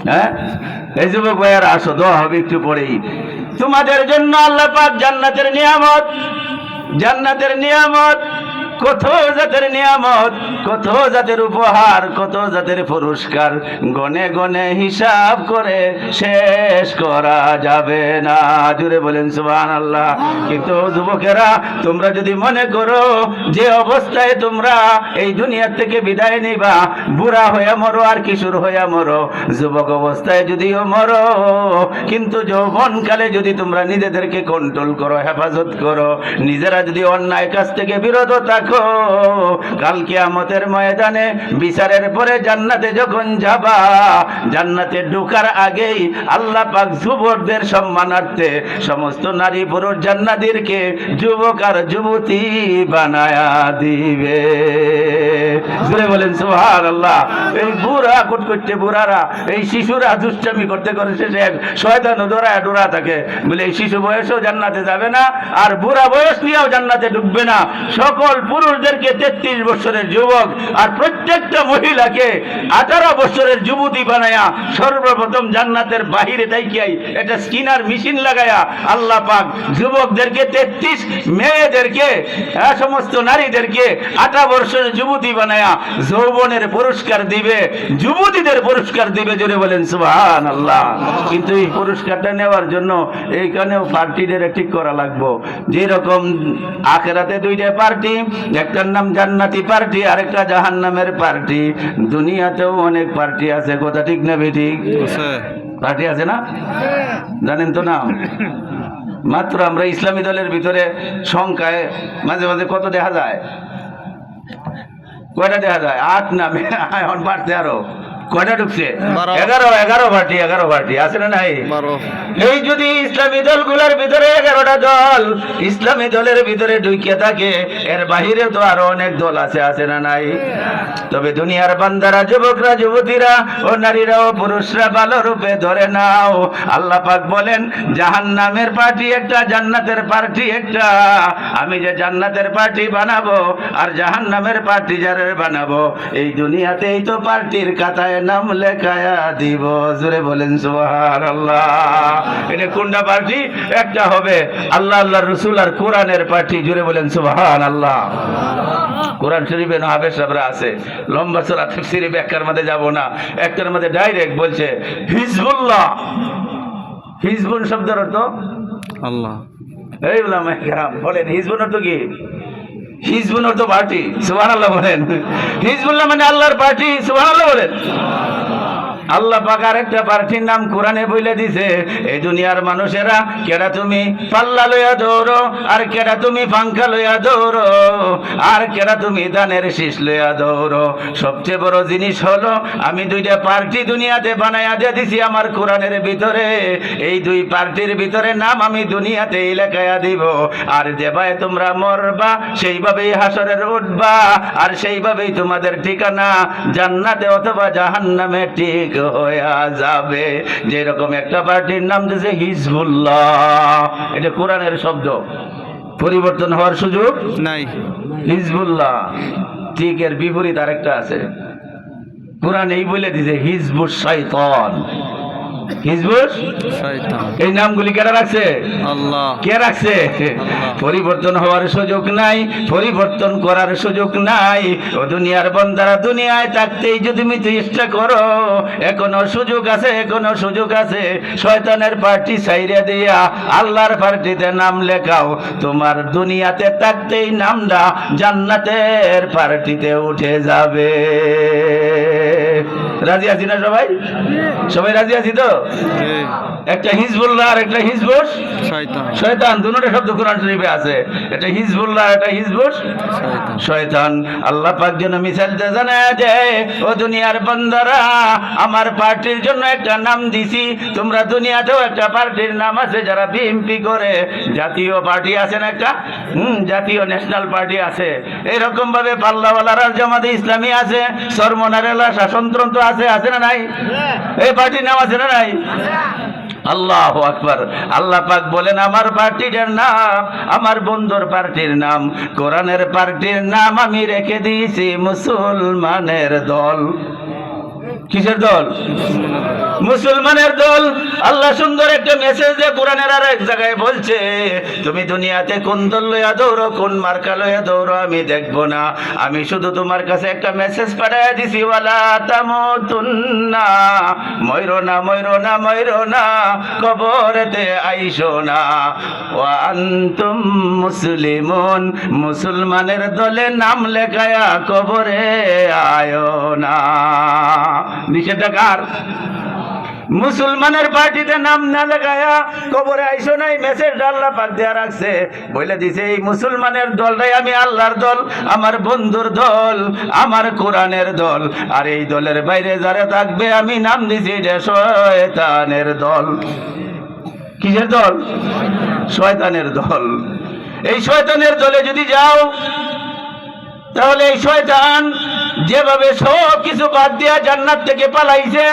হ্যাঁ, এই যুবক ভাইয়ার আসো, দোয়া হবে একটু পরেই। তোমাদের জন্য আল্লাহ পাক জান্নাতের নিয়ামত, কত জাতের নিয়ামত, কত জাতের উপহার, কত জাতের পুরস্কার, গনে গনে হিসাব করে শেষ করা যাবে না। জুড়ে বলেন সুবহানাল্লাহ। কিন্তু যুবকেরা, তোমরা যদি মনে করো যে অবস্থায় তোমরা এই দুনিয়ার থেকে বিদায় নিবা, বুড়া হইয়া মরো আর কিশোর হইয়া মরো, যুবক অবস্থায় যদিও মরো, কিন্তু যৌবনকালে যদি তোমরা নিজেদেরকে কন্ট্রোল করো, হেফাজত করো, নিজেরা যদি অন্যায় কাজ থেকে বিরত থাকো, কাল কিয়ামতের ময়দানে বিচারের পরে জান্নাতে যখন যাবা, জান্নাতে ঢোকার আগেই আল্লাহ পাক যুবকদের সম্মানার্থে সমস্ত নারী পুরুষ জান্নাতীদেরকে যুবক আর যুবতী বানায়া দিবে। জোরে বলেন সুবহানাল্লাহ। এই বুড়া করতে বুড়ারা, এই শিশুরা দুষ্টামি করতে করে শেষে শয়তান ডোরা থাকে বলে এই শিশু বয়সেও জান্নাতে যাবে না, আর বুড়া বয়স নিয়েও জান্নাতে ঢুকবে না। সকল পুরুষদেরকে 33 বছরের যুবক আর প্রত্যেকটা মহিলাকে 18 বছরের যুবতী বানায়া সর্বপ্রথম জান্নাতের বাহিরে তাইকিয়াই এটা স্কিনার মেশিন লাগায়া আল্লাহ পাক যুবকদেরকে 33 মেয়েদেরকে সমস্ত নারীদেরকে 18 বছরের যুবতী বানায়া যৌবনের পুরস্কার দিবে, যুবতীদের পুরস্কার দিবে। জোরে বলেন সুবহানাল্লাহ। কিন্তু এই পুরস্কারটা নেওয়ার জন্য এইখানেও পার্টিদের ঠিক করা লাগবে। যেরকম আখিরাতে দুইটা পার্টি, একটার নাম জান্নাতি পার্টি আর একটা জাহান্নামের পার্টি। দুনিয়াতেও অনেক পার্টি আছে, কথা ঠিক না বেঠিক? পার্টি আছে না? জানেন তো না? মাত্র আমরা ইসলামী দলের ভিতরে সংখ্যায় মাঝে মাঝে কত দেখা যায়? কয়টা দেখা যায়? 8 নামে এখন বাড়তে আরো কয়টা ঢুকছে? 11 পার্টি আছে না নাই? এই যদি ইসলামী দলগুলোর ভিতরে 11টা দল ইসলামী দলের ভিতরে ঢুকিয়ে থাকে, এর বাহিরে তো আরো অনেক দল আছে না নাই? তবে দুনিয়ার বান্দারা, যুবকরা, যুবতীরা ও নারীরা ও পুরুষরা ভালো রূপে ধরে নাও। আল্লাহ পাক বলেন জাহান্নামের পার্টি একটা, জান্নাতের পার্টি একটা। আমি যে জান্নাতের পার্টি বানাবো আর জাহান্নামের পার্টি যারা বানাবো, এই দুনিয়াতেই তো পার্টির খাতায় নাম লেখায়া দিব। জোরে বলেন সুবহানাল্লাহ। এটা কোনটা পার্টি? একটা হবে আল্লাহ, আল্লাহর রাসূল আর কোরআনের পার্টি। জোরে বলেন সুবহানাল্লাহ। কোরআন শরীফে হাফেজ সাহেবরা আছে, লম্বা চড়া তাফসীরে ব্যাখ্যার মধ্যে যাব না, একটার মধ্যে ডাইরেক্ট বলছে হিজবুল্লাহ। হিজবুল শব্দের অর্থ আল্লাহ। এই উলামায়ে কেরাম বলেন হিজবুল অর্থ কি? হিজবুল অর্থ পার্টি। সুবহানাল্লাহ বলেন। হিজবুল্লাহ মানে আল্লাহর পার্টি। সুবহানাল্লাহ বলেন। আল্লাহ পাক আরেকটা পার্টির নাম কোরআনে বলে দিছে, এই দুনিয়ার মানুষেরা কেডা তুমি পাল্লা লইয়া দৌড়ো, আর কেডা তুমি পাঙ্খা লইয়া দৌড়ো, আর কেডা তুমি ধানের শীষ লইয়া দৌড়ো। সবচেয়ে বড় জিনিস হলো আমি দুইটা পার্টি দুনিয়াতে বানায়া দিয়ে দিছি আমার কোরআনের ভিতরে। এই দুই পার্টির ভিতরে নাম আমি দুনিয়াতে লেখায়া দিব। আর যেভাবে তোমরা মরবা সেইভাবেই হাসরের উঠবা, আর সেইভাবেই তোমাদের ঠিকানা জান্নাতে অথবা জাহান্নামে ঠিক হয়ে যাবে। যেরকম একটা পার্টির নাম দিয়েছে হিজবুল্লাহ, এটা কোরআনের শব্দ, পরিবর্তন হওয়ার সুযোগ নাই। হিজবুল্লাহ ঠিক এর বিপরীত আরেকটা আছে। কোরআন এই বলে দিয়েছে হিজবুশ শয়তান। হিজবুল শয়তান। এই নামগুলি কেন রাখছে? আল্লাহ। কে রাখছে? পরিবর্তন হওয়ার সুযোগ নাই, পরিবর্তন করার সুযোগ নাই। ও দুনিয়ার বান্দারা, দুনিয়ায় থাকতেই যদি তুমি চেষ্টা করো, এখনো সুযোগ আছে, এখনো সুযোগ আছে। শয়তানের পার্টি ছাইরে দিয়া আল্লাহর পার্টিতে নাম লেখাও, তোমার দুনিয়াতে থাকতেই নামটা জান্নাতের পার্টিতে উঠে যাবে। রাজি আছি না সবাই? সবাই রাজি আছি তো? একটা হিজবুল্লাহ আর একটা হিজবুশ শয়তান, দুটোটা শব্দ কোরআন শরীফে আছে। এটা হিজবুল্লাহ, এটা হিজবুশ শয়তান। আল্লাহ পাক যেন মিসাল দিয়ে জানায় দেয়, ও দুনিয়ার বান্দারা, আমার পার্টির জন্য একটা নাম দিছি। তোমরা দুনিয়াতেও একটা পার্টির নাম আছে, যারা বিএনপি করে। জাতীয় পার্টি আছে না একটা, জাতীয় ন্যাশনাল পার্টি আছে। এরকম ভাবে পাল্লাওয়ালারা জামাতে ইসলামী আছে, সরমনারেলা শাসনতন্ত্র আছে, আছে না নাই? এই পার্টির নাম আছে না নাই? আল্লাহু আকবার। আল্লাহ পাক বলেন আমার পার্টির নাম, আমার বন্ধুর পার্টির নাম, কোরআনের পার্টির নাম আমি রেখে দিয়েছি মুসলমানের দল। কিসের দল? মুসলমানের দল। আল্লাহ সুন্দর একটা মেসেজ দিয়ে কোরআনের আর এক জায়গায় বলছে, তুমি দুনিয়াতে কোন দল লইয়া দৌড়ো, কোন মার্কা লইয়া দৌড়ো আমি দেখবো না। আমি শুধু তোমার কাছে একটা মেসেজ পাঠাইয়া দিছি, ওয়ালা তামুতুন্না, ময়রো না, ময়রো না, ময়রো না, কবরেতে আইসো না, ওয়া আনতুম মুসলিমুন, মুসলমানের দলে নাম লেখায়া কবরে আয়ো না। নিষেধাজ্ঞার মুসলমানের পার্টিতে নাম না লাগায়া কবরে আইসো নাই, মেসেজ আল্লাহ পাক দেয়া রাখছে। বলে দিছে এই মুসলমানের দলটাই আমি আল্লাহর দল, আমার বন্ধুর দল, আমার কোরআনের দল। আর এই দলের বাইরে যারা থাকবে আমি নাম দিছি এটা শয়তানের দল। কিসের দল? শয়তানের দল। এই শয়তানের দলে যদি যাও, তাহলে এই শয়তান যেভাবে সব কিছু বাদ দিয়া জান্নাত থেকে পালাইছে,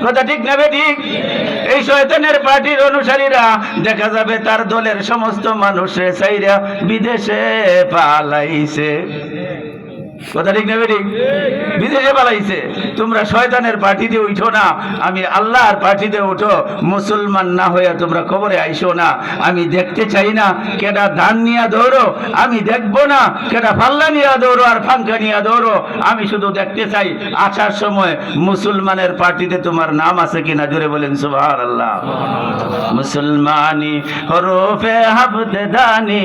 কথা ঠিক না ঠিক? এই শয়তানের পার্টির অনুসারীরা দেখা যাবে তার দলের সমস্ত মানুষে চাইরা বিদেশে পালাইছে। কথা ঠিক না ঠিক? বিদেশে পালাইছে। তোমরা শয়তানের পার্টিতে উঠো না, আমি আল্লাহর পার্টিতে উঠো। মুসলমান না হয়ে তোমরা কবরে আইসো না। আমি দেখতে চাই না কেডা ধান নিয়ে দৌড়ো, আমি দেখবো না কেডা পাল্লা নিয়ে দৌড়ো আর ফাঙ্কা নিয়ে দৌড়ো। আমি শুধু দেখতে চাই আসার সময় মুসলমানের পার্টিতে তোমার নাম আছে কিনা। জোরে বলেন সুবহানাল্লাহ। মুসলমানি হরফে হাফতে দানি,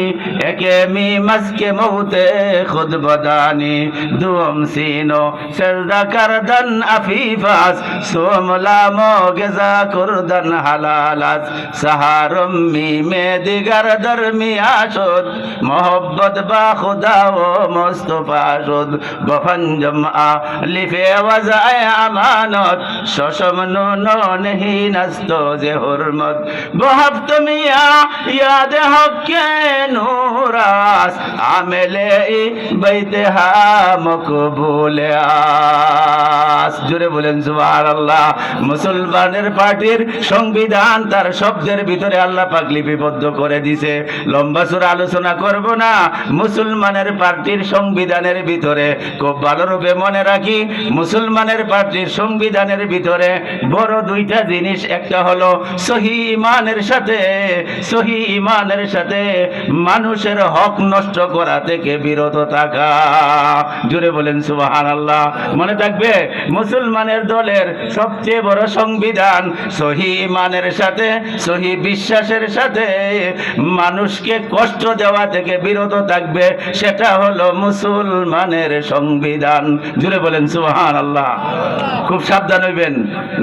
একে মি মস্কে মৌতে খুদ বদানি, দুম সিনো সেজদা করদন আফিফাস, সোমলামো গেজা কুরদন হালালাস, সাহারম মি মে দিগার দরমিয়া শুদ, মোহব্বত বা খুদা ও মুস্তফা শুদ, বফঞ্জম আলিফে ওয়াজায়ে আমানত, শশম নুন নেহি নস্তো যে হুরমত, বহফত মিয়া ইয়াদ হকে নূরাস, আমেলে ই বাইতেহা মকবুলে আস। জোরে বলেন সুবহানাল্লাহ। মুসলমানের পার্টির সংবিধান তার শব্দের ভিতরে আল্লাহ পাক লিপিবদ্ধ করে দিছে। লম্বা চূড়া আলোচনা করব না। মুসলমানের পার্টির সংবিধানের ভিতরে খুব ভালোরূপে মনে রাখি, মুসলমানের পার্টির সংবিধানের ভিতরে বড় দুইটা জিনিস। একটা হলো সহি ইমানের সাথে মানুষের হক নষ্ট করা থেকে বিরত থাকা। জোরে বলেন সুবহানাল্লাহ। মনে থাকবে, মুসলমানের দলের সবচেয়ে বড় সংবিধান সহি ইমানের সাথে, সহি বিশ্বাসের সাথে মানুষকে কষ্ট দেওয়া থেকে বিরত থাকবে। সেটা হলো মুসলমানের সংবিধান। জোরে বলেন সুবহানাল্লাহ। খুব সাবধান হইবেন।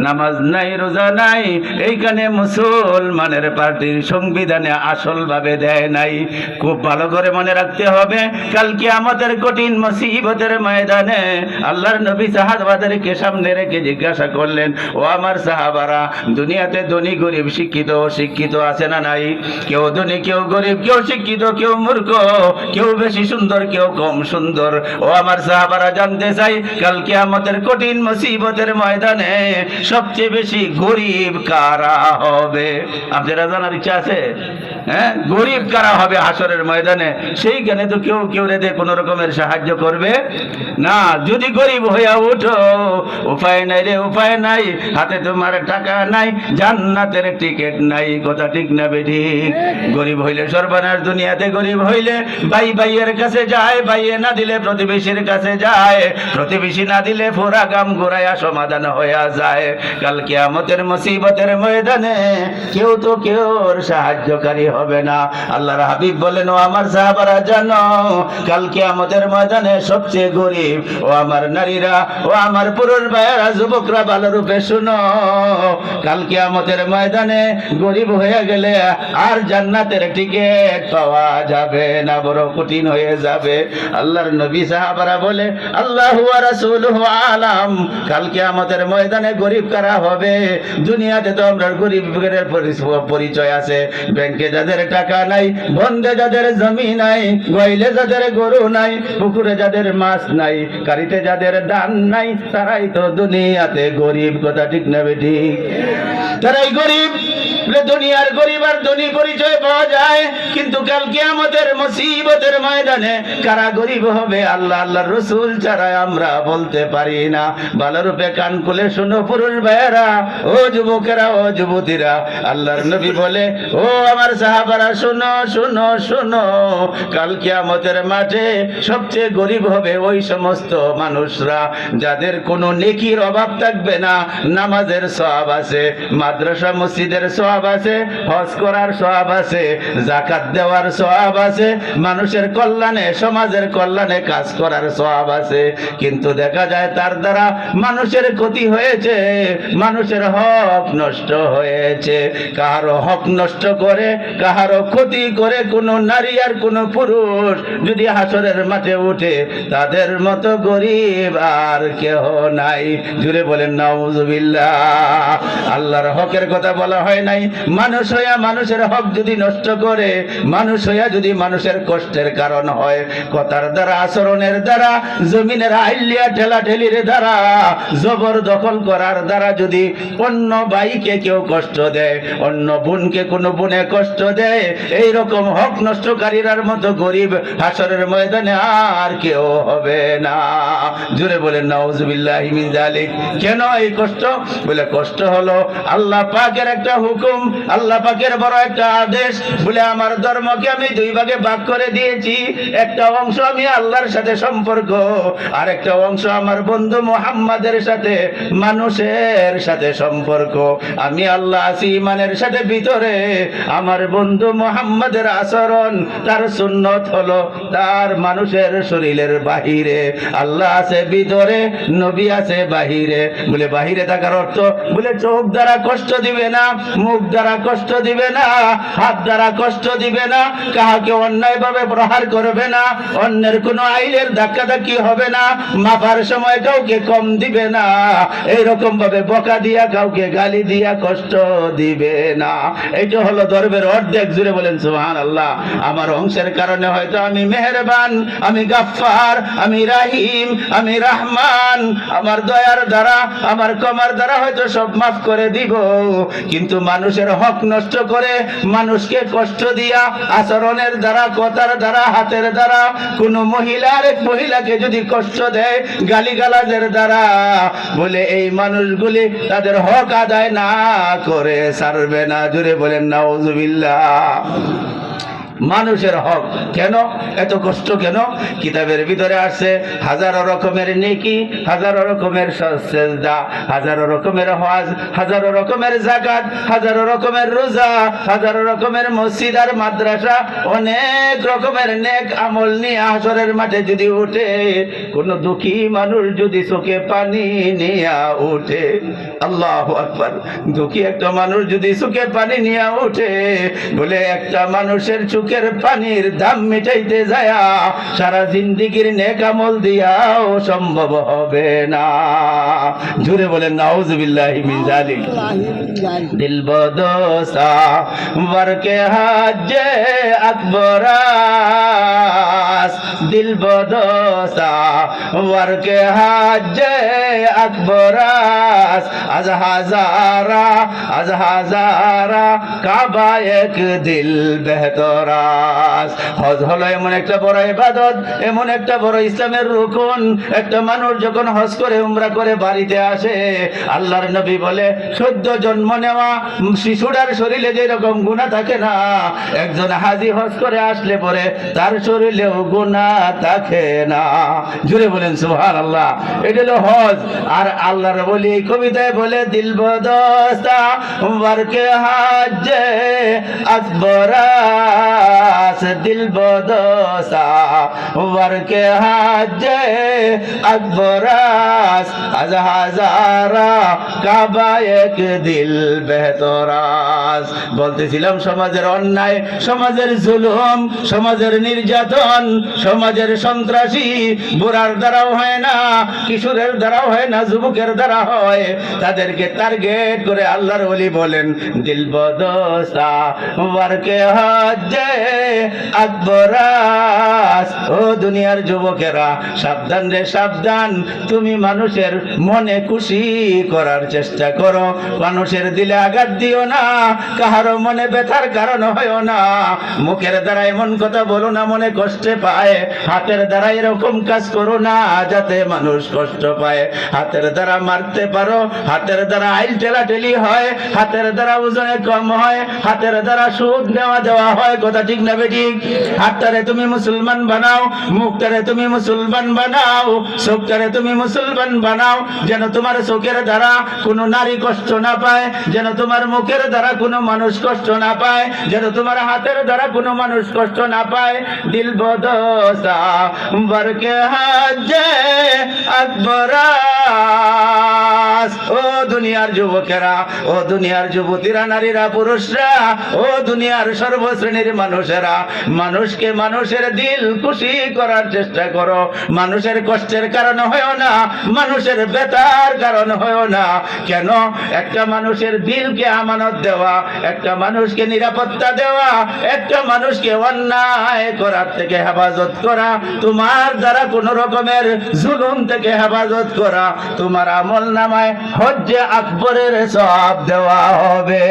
নামাজ নাই, রোজা নাই, এইখানে মুসলমানের পার্টির সংবিধানে আসল ভাবে দেয় নাই। খুব ভালো করে মনে রাখতে হবে। কালকে আমাদের কঠিন মুসিবতের ময়দানে আল্লাহর নবী সাহাবাদেরকে সামনে রেখে জিজ্ঞাসা করলেন, ও আমার সাহাবারা, দুনিয়াতে ধনী গরিব শিক্ষিত অশিক্ষিত আছে না নাই? কেউ ধনী, কেউ গরিব, কেউ শিক্ষিত, কেউ মূর্খ, কেউ বেশি সুন্দর, কেউ কম সুন্দর। ও আমার সাহাবারা, জানতে চাই কালকে আমাদের কঠিন মুসিবতের ময়দানে সবচেয়ে বেশি গরিব কারা হবে? আপনারা জানার ইচ্ছা আছে? হ্যাঁ, গরিব কারা হবে হাসরের ময়দানে? সেইখানে তো কেউ কেউ রেদে কোনো রকমের সাহায্য করবে না। যদি গরিব হইয়া উঠো, উপায় নাই রে, উপায় নাই। হাতে তোমার টাকা নাই, জান্নাতের টিকিট নাই। কথা ঠিক না বেঠিক? গরিব হইলে সর্বনাশ। দুনিয়াতে গরিব হইলে ভাই ভাইয়ের কাছে যায়, ভাইয়ে না দিলে প্রতিবেশীর কাছে যায়, প্রতিবেশী না দিলে ফোরা গাম ঘুরাইয়া সমাধান হইয়া যায়। কাল কিয়ামতের মুসিবতের ময়দানে কেউ তো কেউর সাহায্যকারী হবে না। আল্লাহর হাবিব বলেন, ও আমার সাহাবারা, জানো কাল কিয়ামতের ময়দানে সবচেয়ে গরিব ও আমার নারীরা, ও আমার পুরুষ ভাইয়েরা, যুবকরা, ভালো রূপে শুনো। কাল কিয়ামতের ময়দানে গরিব হয়ে গেলে আর জান্নাতের টিকিট পাওয়া যাবে না, বড় কঠিন হয়ে যাবে। আল্লাহর নবী সাহাবারা বলে, আল্লাহু ওয়া রাসূলুহু আলাম, কাল কিয়ামতের ময়দানে গরিব কারা হবে? দুনিয়াতে তো আমরা গরিবের পরিচয় আছে। ব্যাংকে যাদের টাকা নাই, বন্ধে যাদের জমি নাই, গইলে যাদের গরু নাই, পুকুরে যাদের মাছ নাই, কারিতে যাদের দান নাই, তারাই তো দুনিয়াতে গরিব। কথা ঠিক না বেঠিক? তারাই গরিব। দুনিয়ার গরিব আর ধনী পরিচয় পাওয়া যায়, কিন্তু কাল কিয়ামতের মুসিবতের ময়দানে কারা গরিব হবে আল্লাহ আল্লাহর রাসূল ছাড়া আমরা বলতে পারি না। ভালোরূপে কান খুলে শোনো পুরুষ ভাইয়েরা, ও যুবকেরা, ও যুবতীরা। আল্লাহর নবী বলে, ও আমার সাহাবারা, শোনো শোনো শোনো, কাল কিয়ামতের মাঠে সবচেয়ে গরিব হবে ওই সমস্ত মানুষরা যাদের কোনো নেকির অভাব থাকবে না। নামাজের সওয়াব আছে, মাদ্রাসা মসজিদের সওয়াব আছে, হজ করার সওয়াব আছে, যাকাত দেওয়ার সওয়াব আছে, মানুষের কল্যাণে, সমাজের কল্যাণে কাজ করার সওয়াব আছে। কিন্তু দেখা যায় তার দ্বারা মানুষের ক্ষতি হয়েছে, মানুষের হক নষ্ট হয়েছে। কারো হক নষ্ট করে, কাহারও ক্ষতি করে কোনো নারী আর কোনো পুরুষ যদি হাসরের মাঠে উঠে, তাদের মতো গরিব আর কেহ নাই। জুড়ে বলেন নাউজুবিল্লাহ। আল্লাহর হকের কথা বলা হয় নাই। মানুষ হইয়া মানুষের হক যদি নষ্ট করে, মানুষ হইয়া যদি মানুষের কষ্টের কারণ হয়, কথার দ্বারা, আচরণের দ্বারা, জমিনের আইলিয়া ঠেলাঠেলির দ্বারা, জবরদখল করার দ্বারা যদি অন্য ভাইকে কেউ কষ্ট দেয়, অন্য বোনকে কোনো বোনে কষ্ট দেয়, এইরকম হক নষ্টকারীর মতো গরিব হাসরের ময়দানে আর কেউ হবে না। জুড়ে বলেন নাউজুবিল্লাহি মিন যালিক। কেন এই কষ্ট? বলে কষ্ট হলো আল্লাহ পাকের একটা হুকুম, আল্লাহ পাকের বড় একটা আদেশ। বলে আমার ধর্মকে আমি দুই ভাগে ভাগ করে দিয়েছি। একটা অংশ আমি আল্লাহর সাথে সম্পর্ক, আর একটা অংশ আমার বন্ধু মুহাম্মাদের সাথে, মানুষের সাথে সম্পর্ক। আমি আল্লাহ আছি ইমানের সাথে ভিতরে, আমার বন্ধু মুহাম্মাদের আচরণ, তার সুন্নত হলো তার মানুষের শরীরের বাহিরে। আল্লাহ আছে ভিতরে, নবী আছে বাহিরে। বলে বাহিরে থাকার অর্থ, বলে চোখ দ্বারা কষ্ট দিবে না, মুখ দ্বারা কষ্ট দিবে না, হাত দ্বারা কষ্ট দিবে না, কাহাকে অন্যায় ভাবে প্রহার করবে না, অন্যের কোনো আইলের ধাক্কাধাক্কি হবে না, মাপার সময় কাউকে কম দিবে না, এইরকম ভাবে বকা দিয়া কাউকে গালি দিয়া কষ্ট দিবে না। এইটা হলো ধর্মের অর্ধেক। জুড়ে বলেন সুবহানাল্লাহ। আমার অংশের কারণে হয়তো আমি মেহেরবান, আমি গাফফার, আমি রাহিম, আমি রহমান, আমার দয়ার দ্বারা, আমার ক্ষমার দ্বারা হয়তো সব মাফ করে দিব, কিন্তু মানুষের হক নষ্ট করে, মানুষকে কষ্ট দিয়া, আচরণের দ্বারা, কথার দ্বারা, হাতের দ্বারা, কোন মহিলা আরেক মহিলাকে যদি কষ্ট দেয় গালিগালাজের দ্বারা, বলে এই মানুষগুলি তাদের হক আদায় না করে ছাড়বে না। জুড়ে বলেন নাউজুবিল্লাহ। মানুষের হক কেন এত কষ্ট? কেন? কিতাবের ভিতরে আসছে হাজারো রকমের নেকি, হাজারো রকমের সেজদা, হাজারো রকমের হজ, হাজারো রকমের যাকাত, হাজারো রকমের রোজা, হাজারো রকমের মসজিদ আর মাদ্রাসা, অনেক রকমের নেক আমল নিয়ে হাসরের মাঠে যদি উঠে, কোন দুঃখী মানুষ যদি চোখে পানি নিয়ে উঠে, আল্লাহু আকবার, দুঃখী একটা মানুষ যদি চোখে পানি নিয়ে উঠে, বলে একটা মানুষের চোখের পানির দাম মিটাইতে যায় সারা জিন্দেগীর নেক আমল দিয়াও সম্ভব হবে না। জুড়ে বলেন নাউজুবিল্লাহি মিন যালিক। দিল বদোসা বরকে হাজে আকবরাস, দিল বদোসা বরকে হাজে আকবরাস, আজ হাজারা কাবা এক দিল বেহতরাস। হজ হলো এমন একটা বড় ইবাদত, এমন একটা বড় ইসলামের রুকন। একটা মানুষ যখন হজ করে, উমরা করে বাড়িতে আসে, আল্লাহর নবী বলে 14 জন্ম নেওয়া শিশুটার শরীরে যেরকম গুনাহ থাকে না, একজন হাজী হজ করে আসলে পরে তার শরীরেও গুনাহ থাকে না। জুড়ে বলেন সুবহানাল্লাহ। এটা হলো হজ। আর আল্লাহর বলি এই কবিতায় বলে, দিল বদোস্তা বরকে হাজে আকবরাস, দিল বদোসা বরকে হাজে আকবরাস, আজ হাজারা কাবা এক দিল বেহতরাস। বলতেছিলাম সমাজের অন্যায়, সমাজের জুলুম, সমাজের নির্যাতন, সমাজের সন্ত্রাসী বুড়ার দ্বারাও হয় না, কিশোরের দ্বারাও হয় না, যুবকের দ্বারা হয়। তাদেরকে টার্গেট করে আল্লাহর ওলি বলেন, দিল বদোসা বরকে হাজে আকবরাস। ও দুনিয়ার যুবকেরা, সাবধান রে সাবধান, তুমি মানুষের মনে খুশি করার চেষ্টা করো, মানুষের দিলে আঘাত দিও না, কাহারো মনে ব্যথার কারণ হয়ও না। মুখের দ্বারা এমন কথা বলো না মনে কষ্টে পায়, হাতের দ্বারা এরকম কাজ করো না যাতে মানুষ কষ্ট পায়। হাতের দ্বারা মারতে পারো, হাতের দ্বারা আইল ঠেলাঠেলি হয়, হাতের দ্বারা ওজনে কম হয়, হাতের দ্বারা সুদ নেওয়া দেওয়া হয়। কথা ঠিক না বেঠিক? হাতটারে তুমি মুসলমান বানাও, মুখটারে তুমি মুসলমান বানাও, চোখটারে তুমি মুসলমান বানাও, যেন তোমার চোখের দ্বারা কোনো নারী কষ্ট না পায়, যেন তোমার মুখের দ্বারা কোনো মানুষ কষ্ট না পায়, যেন তোমার হাতের দ্বারা কোনো মানুষ কষ্ট না পায়। দিল বদোসা দোসা বরকে হাজে আকবর ও দুনিয়ার যুবকেরা, ও দুনিয়ার যুবতীরা, নারীরা, পুরুষরা, ও দুনিয়ার সর্বশ্রেণীর মানুষেরা, মানুষকে মানুষের দিল খুশি করার চেষ্টা করো। মানুষের কষ্টের কারণ হয়েও না, মানুষের ব্যথার কারণ হয়েও না। কেন? একটা মানুষের দিলকে আমানত দেওয়া, একটা মানুষকে নিরাপত্তা দেওয়া, একটা মানুষকে অন্যায় করার থেকে হেফাজত করা, তোমার দ্বারা কোন রকমের জুলুম থেকে হেফাজত করা, তোমার আমল নামায় হজ্জে আকবরের সওয়াব দেওয়া হবে।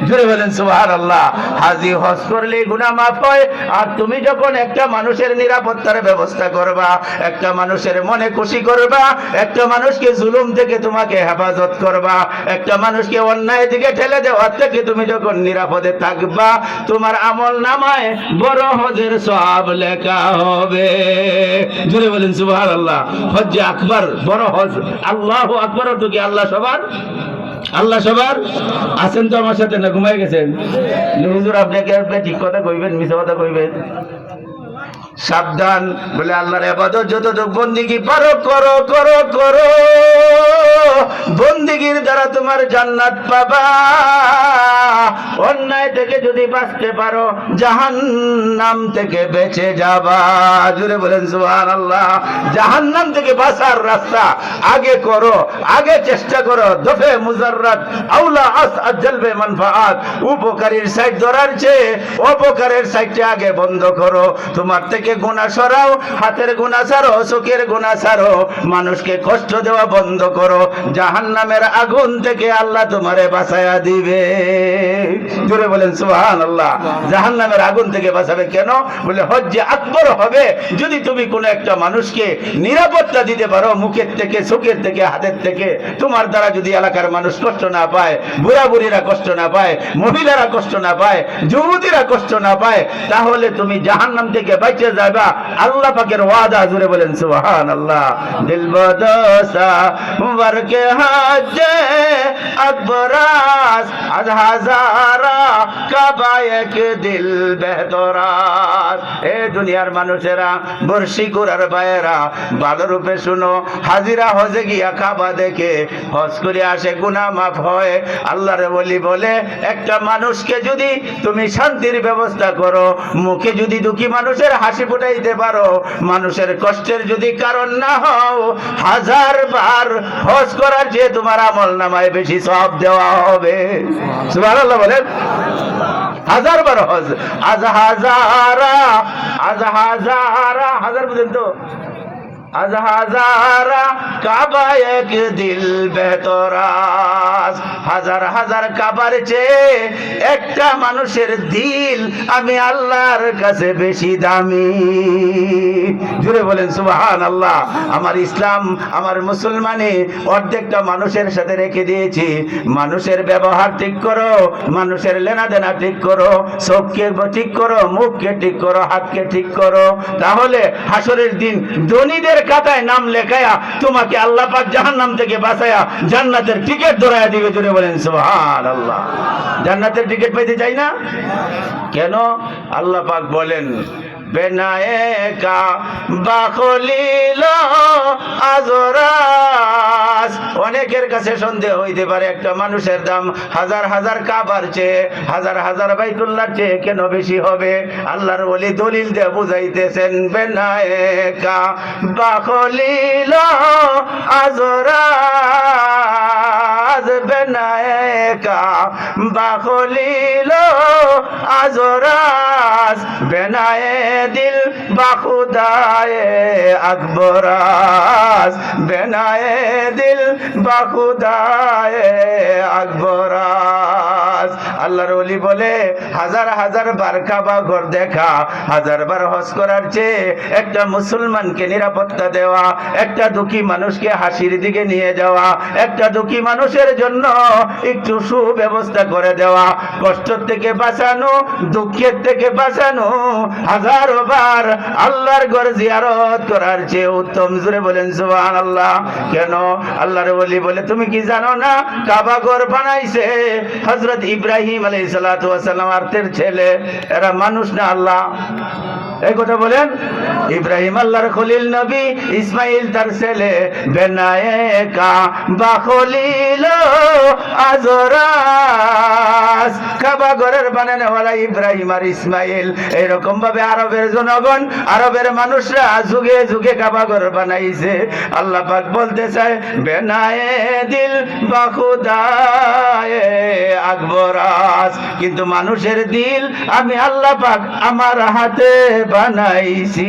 জোরে বলেন সুবহানাল্লাহ। হাজি হজ করলে গুনাহ মাফ হয়। আর তুমি যখন একটা মানুষের নিরাপত্তার ব্যবস্থা করবা, একটা মানুষের মনে খুশি করবা, একটা মানুষকে জুলুম থেকে তোমাকে হেফাজত করবা, একটা মানুষকে অন্যায় দিকে ঠেলে দেওয়ার থেকে তুমি যখন নিরাপদে থাকবা, তোমার আমল নামায় বড় হজের সওয়াব লেখা হবে। জোরে বলেন সুবহানাল্লাহ। হজ্জে আকবার, বড় হজ। আল্লাহু আকবার তো কি আল্লাহ সবার? আল্লাহ সবার? আছেন তো আমার সাথে না ঘুমাই গেছেন? হুজুর আপনাকে ঠিক কথা কইবেন, মিছা কথা কইবেন? সাবধান। বলে আল্লাহর ইবাদত যতটুকু বন্দেগী পারো করো করো করো, বন্দেগীর দ্বারা তোমার জান্নাত পাবা। অন্যায় থেকে যদি বাঁচতে পারো, জাহান্নাম থেকে বেঁচে যাবা। জোরে বলেন সুবহানাল্লাহ। জাহান্নাম থেকে বাঁচার রাস্তা আগে করো, আগে চেষ্টা করো। দফে মুজাররাত আউলা আস আজলবে মানফাআত। উপকারীর সাইড ধরার চেয়ে অপকারের সাইডটা আগে বন্ধ করো। তোমার থেকে গুনাহ সরাও, হাতের গুনাহ ছাড়ো, চোখের গুনাহ ছাড়ো, মানুষকে কষ্ট দেওয়া বন্ধ করো। জাহান্নামের আগুন থেকে আল্লাহ তোমারে বাঁচায়া দিবে। জোরে বলেন সুবহানাল্লাহ। জাহান্নামের আগুন থেকে বাঁচাবে কেন? বলে হজ্জে আকবর হবে যদি তুমি কোনো একটা মানুষকে নিরাপত্তা দিতে পারো, মুখের থেকে, চোখের থেকে, হাতের থেকে। তোমার দ্বারা যদি এলাকার মানুষ কষ্ট না পায়, বুড়া বুড়িরা কষ্ট না পায়, মহিলারা কষ্ট না পায়, যুবতীরা কষ্ট না পায়, তাহলে তুমি জাহান্নাম থেকে বাঁচে যাবা। আল্লাহ পাকের ওয়াদা। জোরে বলেন সুবহানাল্লাহ। দিল বদসা বরকে হাজে আকবরাস আজ হাজারা কাবা এক দিল বেহতরাস। এ দুনিয়ার মানুষেরা, বর্ষি কুরার ভাইয়েরা, ভালো রূপে শুনো। হাজিরা হজে গিয়া কাবা দেখে হজ করে আসে, গুনাহ মাফ হয়। আল্লাহর ওলি বলে একটা মানুষকে যদি তুমি শান্তির ব্যবস্থা করো, মুখে যদি দুঃখী মানুষের হাসি ফুটাইতে পারো, মানুষের কষ্টের যদি কারণ না হও, 1000 বার হজ করার চেয়ে তোমার আমল নামায় বেশি সওয়াব দেওয়া হবে। সুবহানাল্লাহ বলেন। 1000 বার হজ। আজ হাজারা, আজ হাজারা, হাজার বুঝেন তো? আজ হাজারা কাবা এক দিল বেহতরাস। হাজার হাজার কাবার চেয়ে একটা মানুষের দিল আমি আল্লাহর কাছে বেশি দামি। জুড়ে বলেন সুবহানাল্লাহ। আমার ইসলাম, আমার মুসলমানে অর্ধেকটা মানুষের সাথে রেখে দিয়েছি। মানুষের ব্যবহার ঠিক করো, মানুষের লেনাদেনা ঠিক করো, চোখকে ঠিক করো, মুখকে ঠিক করো, হাতকে ঠিক করো। তাহলে হাসরের দিন ধনীদের খাতায় নাম লেখায়া তোমাকে আল্লাহ পাক জাহান্নাম থেকে বাঁচায়া জান্নাতের টিকিট ধরায়া দিবে। জোরে বলেন সুবহানাল্লাহ। জান্নাতের টিকিট পেতে চাই না কেন? আল্লাহ পাক বলেন বেনায়ে কা বাখলিল আজরাস। অনেকের কাছে সন্দেহ হইতে পারে একটা মানুষের দাম 1000 কাবার চেয়ে, 1000 বাইতুল্লাহর চেয়ে কেন বেশি হবে? আল্লাহর ওলি দলিল দিয়ে বুঝাইতেছেন বেনায়ে কা বাখলিল আজরাস, বেনায়ে কা বাখলিল আজরাস, বেনায়ে দিল বাখুদায়ে আকবরাস, বেনায়ে দিল বাখুদায়ে আকবরাস। আল্লাহর ওলি বলে 1000 বার কাবা ঘর দেখা, 1000 বার হজ করার চেয়ে একটা মুসলমানকে নিরাপত্তা দেওয়া, একটা দুঃখী মানুষকে হাসির দিকে নিয়ে যাওয়া, একটা দুঃখী মানুষের জন্য একটু সুব্যবস্থা করে দেওয়া, কষ্ট থেকে বাঁচানো, দুঃখের থেকে বাঁচানো 1000 বার আল্লাহর ঘর জিয়ারত করার চেয়ে উত্তম। জোরে বলেন সুবহানাল্লাহ। কেন? আল্লাহর ওলি বলে তুমি কি জানো না কাবা ঘর বানাইছে হযরত ইব্রাহিম আলাইহিস সালাতু ওয়াস সালাম আর তার ছেলে। এরা মানুষ না আল্লাহ? এই কথা বলেন। ইব্রাহিম আল্লাহর খলিল নবী, ইসমাইল তার ছেলে, বেনায়ে কাবা খলিল আজরাস, কাবা ঘরের বানানোওয়ালা ইব্রাহিম আর ইসমাইল। এরকম ভাবে আরবের জনগণ, আরবের মানুষরা যুগে যুগে কাবা ঘর বানাইছে। আল্লাহ পাক বলতে চায় বেনায়ে দিল বাখুদায়ে আকবরাস, কিন্তু মানুষের দিল আমি আল্লাহ পাক আমার হাতে বানাইছি।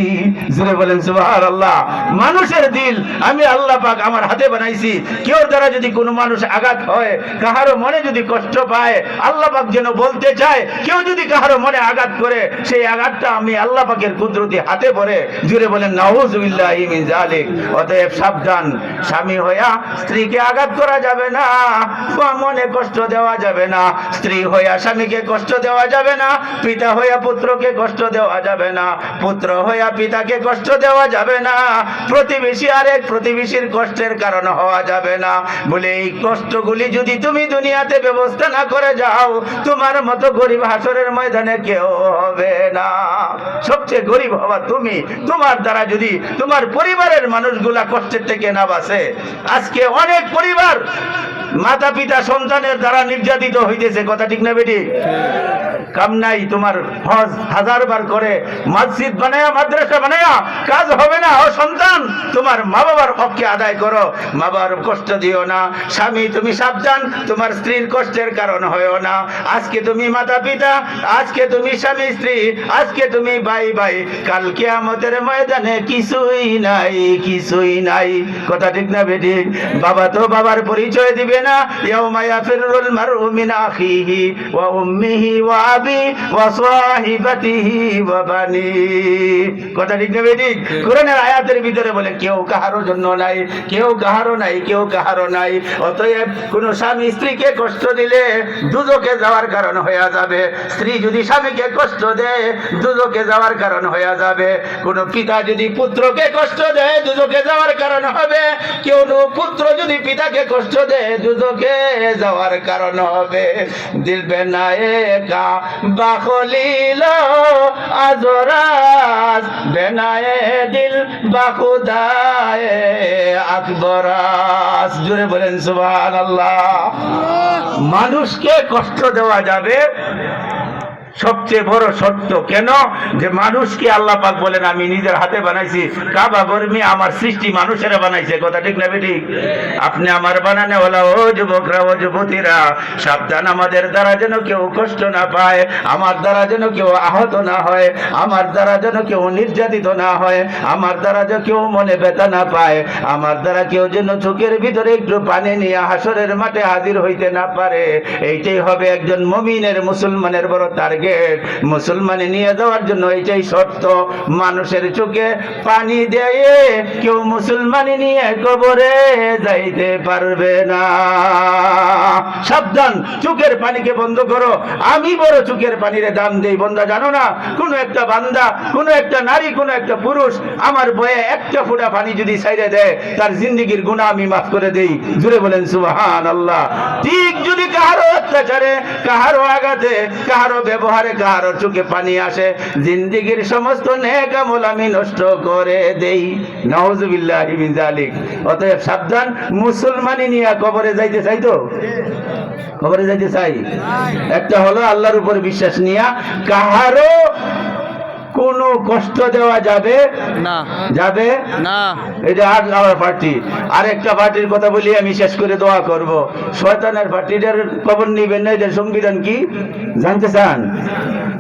জোরে বলেন সুবহানাল্লাহ। মানুষের দিল আমি আল্লাহ পাক আমার হাতে বানাইছি। কেউ দ্বারা যদি কোনো মানুষ আঘাত হয়, কাহারো মনে যদি কষ্ট পায়, আল্লাহ পাক যেন বলতে চায় কেউ যদি কাহারো মনে আঘাত করে, সেই আঘাতটা আমি আল্লাহ পাকের কুদরতি হাতে পড়ে। জোরে বলেন নাউযুবিল্লাহি মিন যালিক। অতএব সাবধান, স্বামী হইয়া স্ত্রীকে আঘাত করা যাবে না, মনে কষ্ট দেওয়া যাবে না। স্ত্রী হইয়া স্বামীকে কষ্ট দেওয়া যাবে না, পিতা হইয়া পুত্রকে কষ্ট দেওয়া যাবে না, পুত্র হইয়া পিতাকে কষ্ট দেওয়া যাবে না, প্রতিবেশী আরেক প্রতিবেশীর কষ্টের কারণ হওয়া যাবে না। বলে এই কষ্টগুলি যদি তুমি দুনিয়াতে ব্যবস্থা না করে যাও, তোমার মতো গরিব হাসরের ময়দানে কেউ হবে না। সবচেয়ে গরিব হওয়া তুমি। তোমার দ্বারা যদি তোমার পরিবারের মানুষগুলা কষ্টের থেকে না বাঁচে। আজকে অনেক পরিবার মাতা পিতা সন্তানের দ্বারা নির্যাতিত হইতেছে, কথা ঠিক না বেটি? কাম নাই, তোমার হজ হাজার বার করে মসজিদ বানায়া মাদ্রাসা বানায়া কাজ হবে না। ও সন্তান, তোমার মা বাবার হককে আদায় করো, মা বাবার কষ্ট দিও না। স্বামী তুমি সাবধান, তোমার স্ত্রীর কষ্টের কারণ হয়েও না। আজকে তুমি মাতা পিতা, আজকে তুমি স্বামী স্ত্রী, আজকে তুমি ভাই ভাই, কাল কিয়ামতের ময়দানে কিছুই নাই, কিছুই নাই। কথা ঠিক না বেটি? বাবা তো বাবার পরিচয় দিবে না। ইয়াউমা ইয়াফিরুল মারউ মিন আখিহি ওয়া উম্মিহি ওয়া আবি ওয়া সাহিবাতিহি ওয়া বানি। কথা ঠিক না বেটি? কোরআনের আয়াতের ভিতরে বলে কেউ কাহারো জন্য নাই, কেউ কাহারো নাই, কেউ কাহারো নাই। অতএব কোন স্বামী স্ত্রীকে কষ্ট দিলে দুজকে যাওয়ার কারণ হয়ে যাবে। স্ত্রী যদি স্বামীকে কষ্ট দেয়, দুজকে যাওয়ার কারণ হয়ে যাবে। কোন পিতা যদি পুত্রকে কষ্ট দেয়, দুজকে যাওয়ার কারণ হবে। কেউ পুত্র যদি পিতাকে কষ্ট দেয়, দুজকে যাওয়ার কারণ হবে। দিল বেনায়ে কাবা খলিল আজরাস, বেনায়ে দিল বাখুদায়ে আকবরাস। জোরে বলেন সুবহানাল্লাহ। মানুষকে কষ্ট দেওয়া যাবে সবচেয়ে বড় সত্য। কেন? যে মানুষকে আল্লাহ পাক বলেন আমি নিজের হাতে বানাইছি। কাবা বর্মি আমার সৃষ্টি মানুষেরা বানাইছে। কথা ঠিক না বেটি? আপনি আমার বানানো হলো। ও যুবকরা, ও যুবতীরা, সাবধান, আমাদের দ্বারা যেন কেউ কষ্ট না পায়, আমার দ্বারা যেন কেউ আহত না হয়, আমার দ্বারা যেন কেউ নির্যাতিত না হয়, আমার দ্বারা যেন কেউ মনে ব্যথা না পায়, আমার দ্বারা কেউ যেন চোখের ভিতরে একটু পানি নিয়ে হাসরের মাঠে হাজির হইতে না পারে। এইটাই হবে একজন মুমিনের, মুসলমানের বড় টার্গেট। মুসলমানে নিয়ে যাওয়ার জন্য এইটাই শর্ত। মানুষের চোখে পানি দিয়ে কেউ মুসলমানি নিয়ে কবরে যাইতে পারবে না। সাবধান, চোখের পানিকে বন্ধ করো। আমি বড় চোখের পানিরে দাম দেই, বন্ধা জানো না? কোন একটা বান্দা, কোন একটা নারী, কোন একটা পুরুষ আমার বয়ে একটা ফোঁটা পানি যদি ছাইড়ে দেয়, তার জিন্দেগীর গুনাহ আমি মাফ করে দেই। জুড়ে বলেন সুবহানাল্লাহ। ঠিক যদি কাহারো অত্যাচারে, কাহারো আঘাতে, কাহারো ব্যবহারে, কাহারো চোখে পানি আসে, জিন্দেগীর সমস্ত নেক আমল আমি নষ্ট করে দেই। নাউযুবিল্লাহি মিন যালিক। অতএব সাবধান, মুসলমানি নিয়ে কবরে যাইতে চাই তো? কবরে যাইতে চাই? একটা হলো আল্লাহর উপর বিশ্বাস নিয়া কাহারো কোনো কষ্ট দেওয়া যাবে না, যাবে না। এটা আমার পার্টি। আর একটা পার্টির কথা বলি, আমি শেষ করে দোয়া করব। শয়তানের পার্টিটার খবর নিবেন না। এদের সংবিধান কি জানতে চান?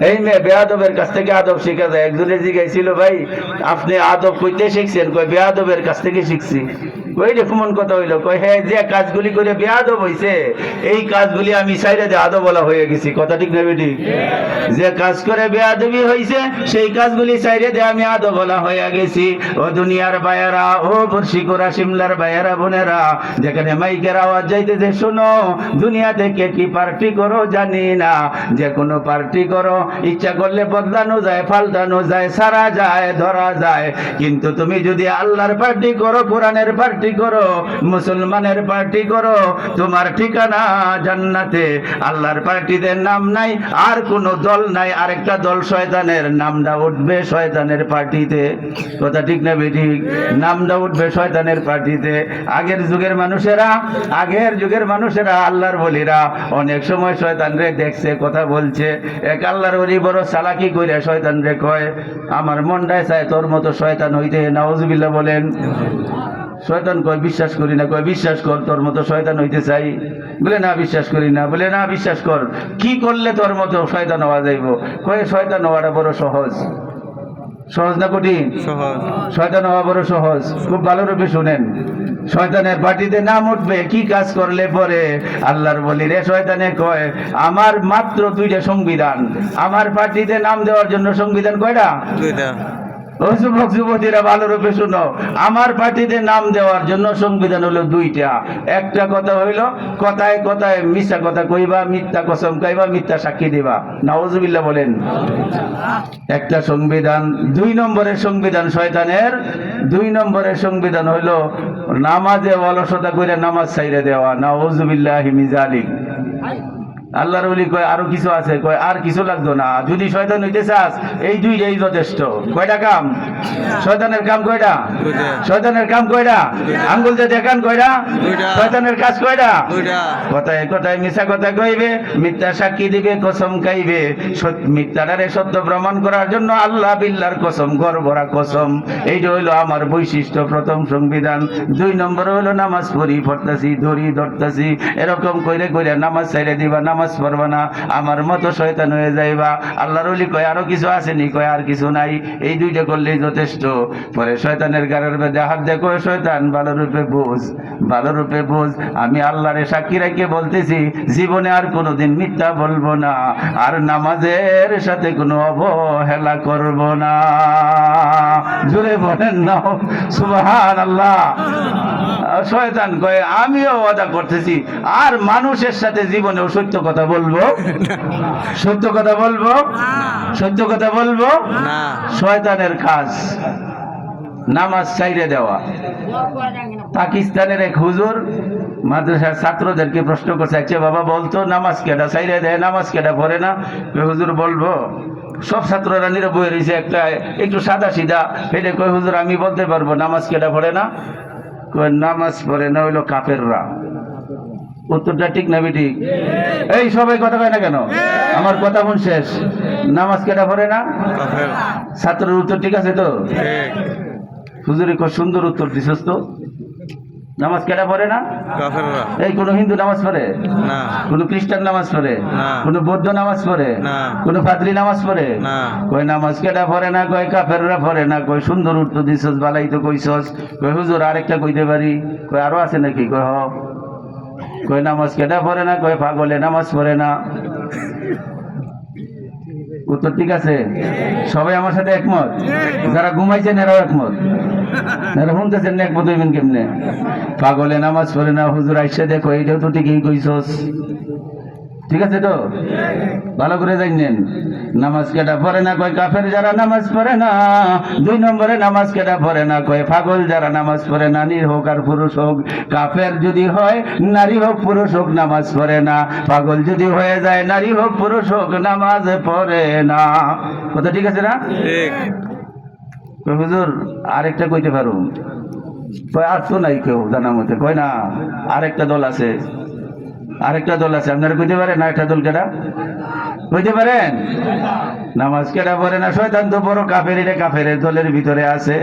এই মেয়ে বেয়াদবের কাছ থেকে আদব শিখা যায়। একজনে জিজ্ঞাসিল, ভাই আপনি আদব কইতে শিখছেন? কই বেয়াদবের কাছ থেকে শিখছি। ওই যে কেমন কথা হইলো? কই হ্যাঁ, যে কাজগুলি করে বেয়াদব হইছে, এই কাজগুলি আমি সাইডে দিয়ে আদব বলা হয়ে গেছি। কথা ঠিক না বেটি? যে কাজ করে বেয়াদবি হইছে, সেই কাজগুলি সাইডে দিয়ে আমি আদব বলা হয়ে গেছি। ও দুনিয়ার বায়েরা, ও বর্ষিকরা, শিমলার বায়েরা, বোনেরা, যেখানে মাইকের আওয়াজ যাইতেছে, শোনো, দুনিয়া থেকে কি পার্টি করো জানি না, যে কোনো পার্টি করো, ইচ্ছা করলে বদলানো যায়, পাল্টানো যায়, সারা যায়, ধরা যায়, কিন্তু তুমি যদি আল্লাহর পার্টি করো, কোরআনের পার্টি পার্টি করো, মুসলমানের পার্টি করো, তোমার ঠিকানা জান্নাতে। আল্লাহর পার্টিতে নাম নাই, আর কোনো দল নাই, আরেকটা দল শয়তানের, নামটা উঠবে শয়তানের পার্টিতে। কথা ঠিক না বেঠিক? নামটা উঠবে শয়তানের পার্টিতে। আগের যুগের মানুষেরা আল্লাহর বলিরা অনেক সময় শয়তান রে দেখছে, কথা বলছে। এক আল্লাহর বলি বড় চালাকি কইরা শয়তান রে কয়, আমার মনটায় চায় তোর মতো শয়তান হইতে। নাউজুবিল্লাহ বলেন। শয়তান কয় বিশ্বাস করি না। কয় বিশ্বাস কর, তোর মতো শয়তান হইতে চাই। বলে না বিশ্বাস করি না। বলে না বিশ্বাস কর, কি করলে তোর মতো শয়তান হওয়া যাইব? কয় শয়তান হওয়াটা বড় সহজ। সহজ না কঠিন? সহজ। শয়তান হওয়া বড় সহজ। খুব ভালোরূপে শুনেন, শয়তানের পার্টিতে নাম উঠবে কি কাজ করলে পরে? আল্লাহর বলি রে শয়তানে কয়, আমার মাত্র 2টা সংবিধান। আমার পার্টিতে নাম দেওয়ার জন্য সংবিধান কয়টা? 2টা। ও যুবক যুবতীরা ভালোরূপে শুনো, আমার পার্টিতে নাম দেওয়ার জন্য সংবিধান হলো 2টা। একটা কথা হইল, কথায় কথায় মিথ্যা কথা কইবা, মিথ্যা কসম খাইবা, মিথ্যা সাক্ষী দিবা। নাউজুবিল্লাহ বলেন। একটা সংবিধান। 2 নম্বরের সংবিধান শয়তানের, 2 নম্বরের সংবিধান হইল নামাজে অলসতা কইরা নামাজ ছাইড়া দেওয়া। নাউজুবিল্লাহি মিন যালিক। আল্লাহর ওলি কয় আরো কিছু আছে। কয় আর কিছু লাগতো না, যদি শয়তান হইতে চাস এই 2টাই যথেষ্ট। কয়টা কাম? শয়তানের কাম কয়টা? শয়তানের কাম কয়টা? আঙ্গুল দিয়ে দেখান কয়টা? শয়তানের কাজ কয়টা? কথায় কথায় মিথ্যা কথা কইবে, মিথ্যা সাক্ষী দিবে, কসম খাইবে। মিথ্যাটারে সত্য প্রমাণ করার জন্য আল্লাহ বিল্লাহর কসম, গর্বরা কসম। এইটা হইলো আমার বৈশিষ্ট্য, প্রথম সংবিধান। 2 নম্বর হইলো নামাজ পড়তাছি, ধরতাছি, এরকম কইরে কইরে নামাজ ছাইড়া দিবা, নামাজ পড়বা না, আমার মতো শয়তান হয়ে যাইবা। আল্লাহর ওলি কয় আরো কিছু আসেনি? কয় আর কিছু নাই, এই 2টা করলেই যথেষ্ট। পরে শয়তানের গাড়ির মধ্যে হাত দিয়ে কয়, শয়তান ভালোরূপে বুঝ, ভালোরূপে বুঝ, আমি আল্লাহরে সাক্ষী রেখে বলতেছি, জীবনে আর কোনোদিন মিথ্যা বলবো না, আর নামাজের সাথে কোনো অবহেলা করব না। জোরে বলেন না সুবহানাল্লাহ। শয়তান কয় আমিও ওয়াদা করতেছি, আর মানুষের সাথে জীবনেও সত্য কথা বলবো, সত্য কথা বলবো, সত্য কথা বলবো না। শয়তানের কাজ নামাজ ছাইড়ে দেওয়া। পাকিস্তানের এক হুজুর মাদ্রাসার ছাত্রদেরকে প্রশ্ন করছে, আচ্ছা বাবা বলতো নামাজ কেডা ছাইড়ে দেয়, নামাজ কেডা পড়ে না? হুজুর বলবো। সব ছাত্ররা নীরব হয়ে রয়েছে, একটা একটু সাদা সিধা হেঁটে কয়, হুজুর আমি বলতে পারবো নামাজ কেডা পড়ে না? কয় নামাজ পড়ে না হইলো কাফেররা। উত্তরটা ঠিক না বেঠিক? এই সবাই কথা কয় না কেন? আমার কথা মন শেষ। নামাজ কেডা পড়ে না? কাফের। ছাত্রের উত্তর ঠিক আছে তো? ঠিক। হুজুরে কয় সুন্দর উত্তর দিছস তো। নামাজ কেডা পড়ে না? কাফেররা। এই কোন হিন্দু নামাজ পড়ে না। কোন খ্রিস্টান নামাজ পড়ে না। কোন বৌদ্ধ নামাজ পড়ে না। কোন পাদ্রী নামাজ পড়ে না। কয় নামাজ কেডা পড়ে না? কয় কাফেররা পড়ে না। কয় সুন্দর উত্তর দিছস, বালাই তো কইছস। কয় হুজুর আরেকটা কইতে পারি? কয় আরো আছে নাকি? কয় হ। কয় নামাজ কেডা পড়ে না? কয় পাগলে নামাজ পড়ে না। উত্তর ঠিক আছে? সবাই আমার সাথে একমত? যারা ঘুমাইছেন এরাও একমত? এরা শুনতেছেন না একমত হইবেন কেমনে? পাগলে নামাজ পড়ে না, হুজুর আইসা দেখো এইটাও তো ঠিকই কইছস। ঠিক আছে তো? ভালো করে জানেন নামাজ কেডা পড়ে না? কয় কাফের যারা নামাজ পড়ে না। 2 নম্বরে নামাজ কেডা পড়ে না? কয় পাগল যারা নামাজ পড়ে, নারী হোক আর পুরুষ হোক। কাফের যদি হয় নারী হোক পুরুষ হোক নামাজ পড়ে না, পাগল যদি হয়ে যায় নারী হোক পুরুষ হোক নামাজ পড়ে না। কথা ঠিক আছে না? ঠিক। কয় হুজুর আরেকটা কইতে পারো? কয় আর তো নাই কেউ জানা মতে। কয় না, আরেকটা দল আছে, আরেকটা দল আছে। আপনারা কইতে পারেন না একটা দল কেডা? কইতে পারেন? নামাজ কেডা পড়ে না? শয়তান তো বড় কাফের, এটা কাফের দলের ভিতরে আছে।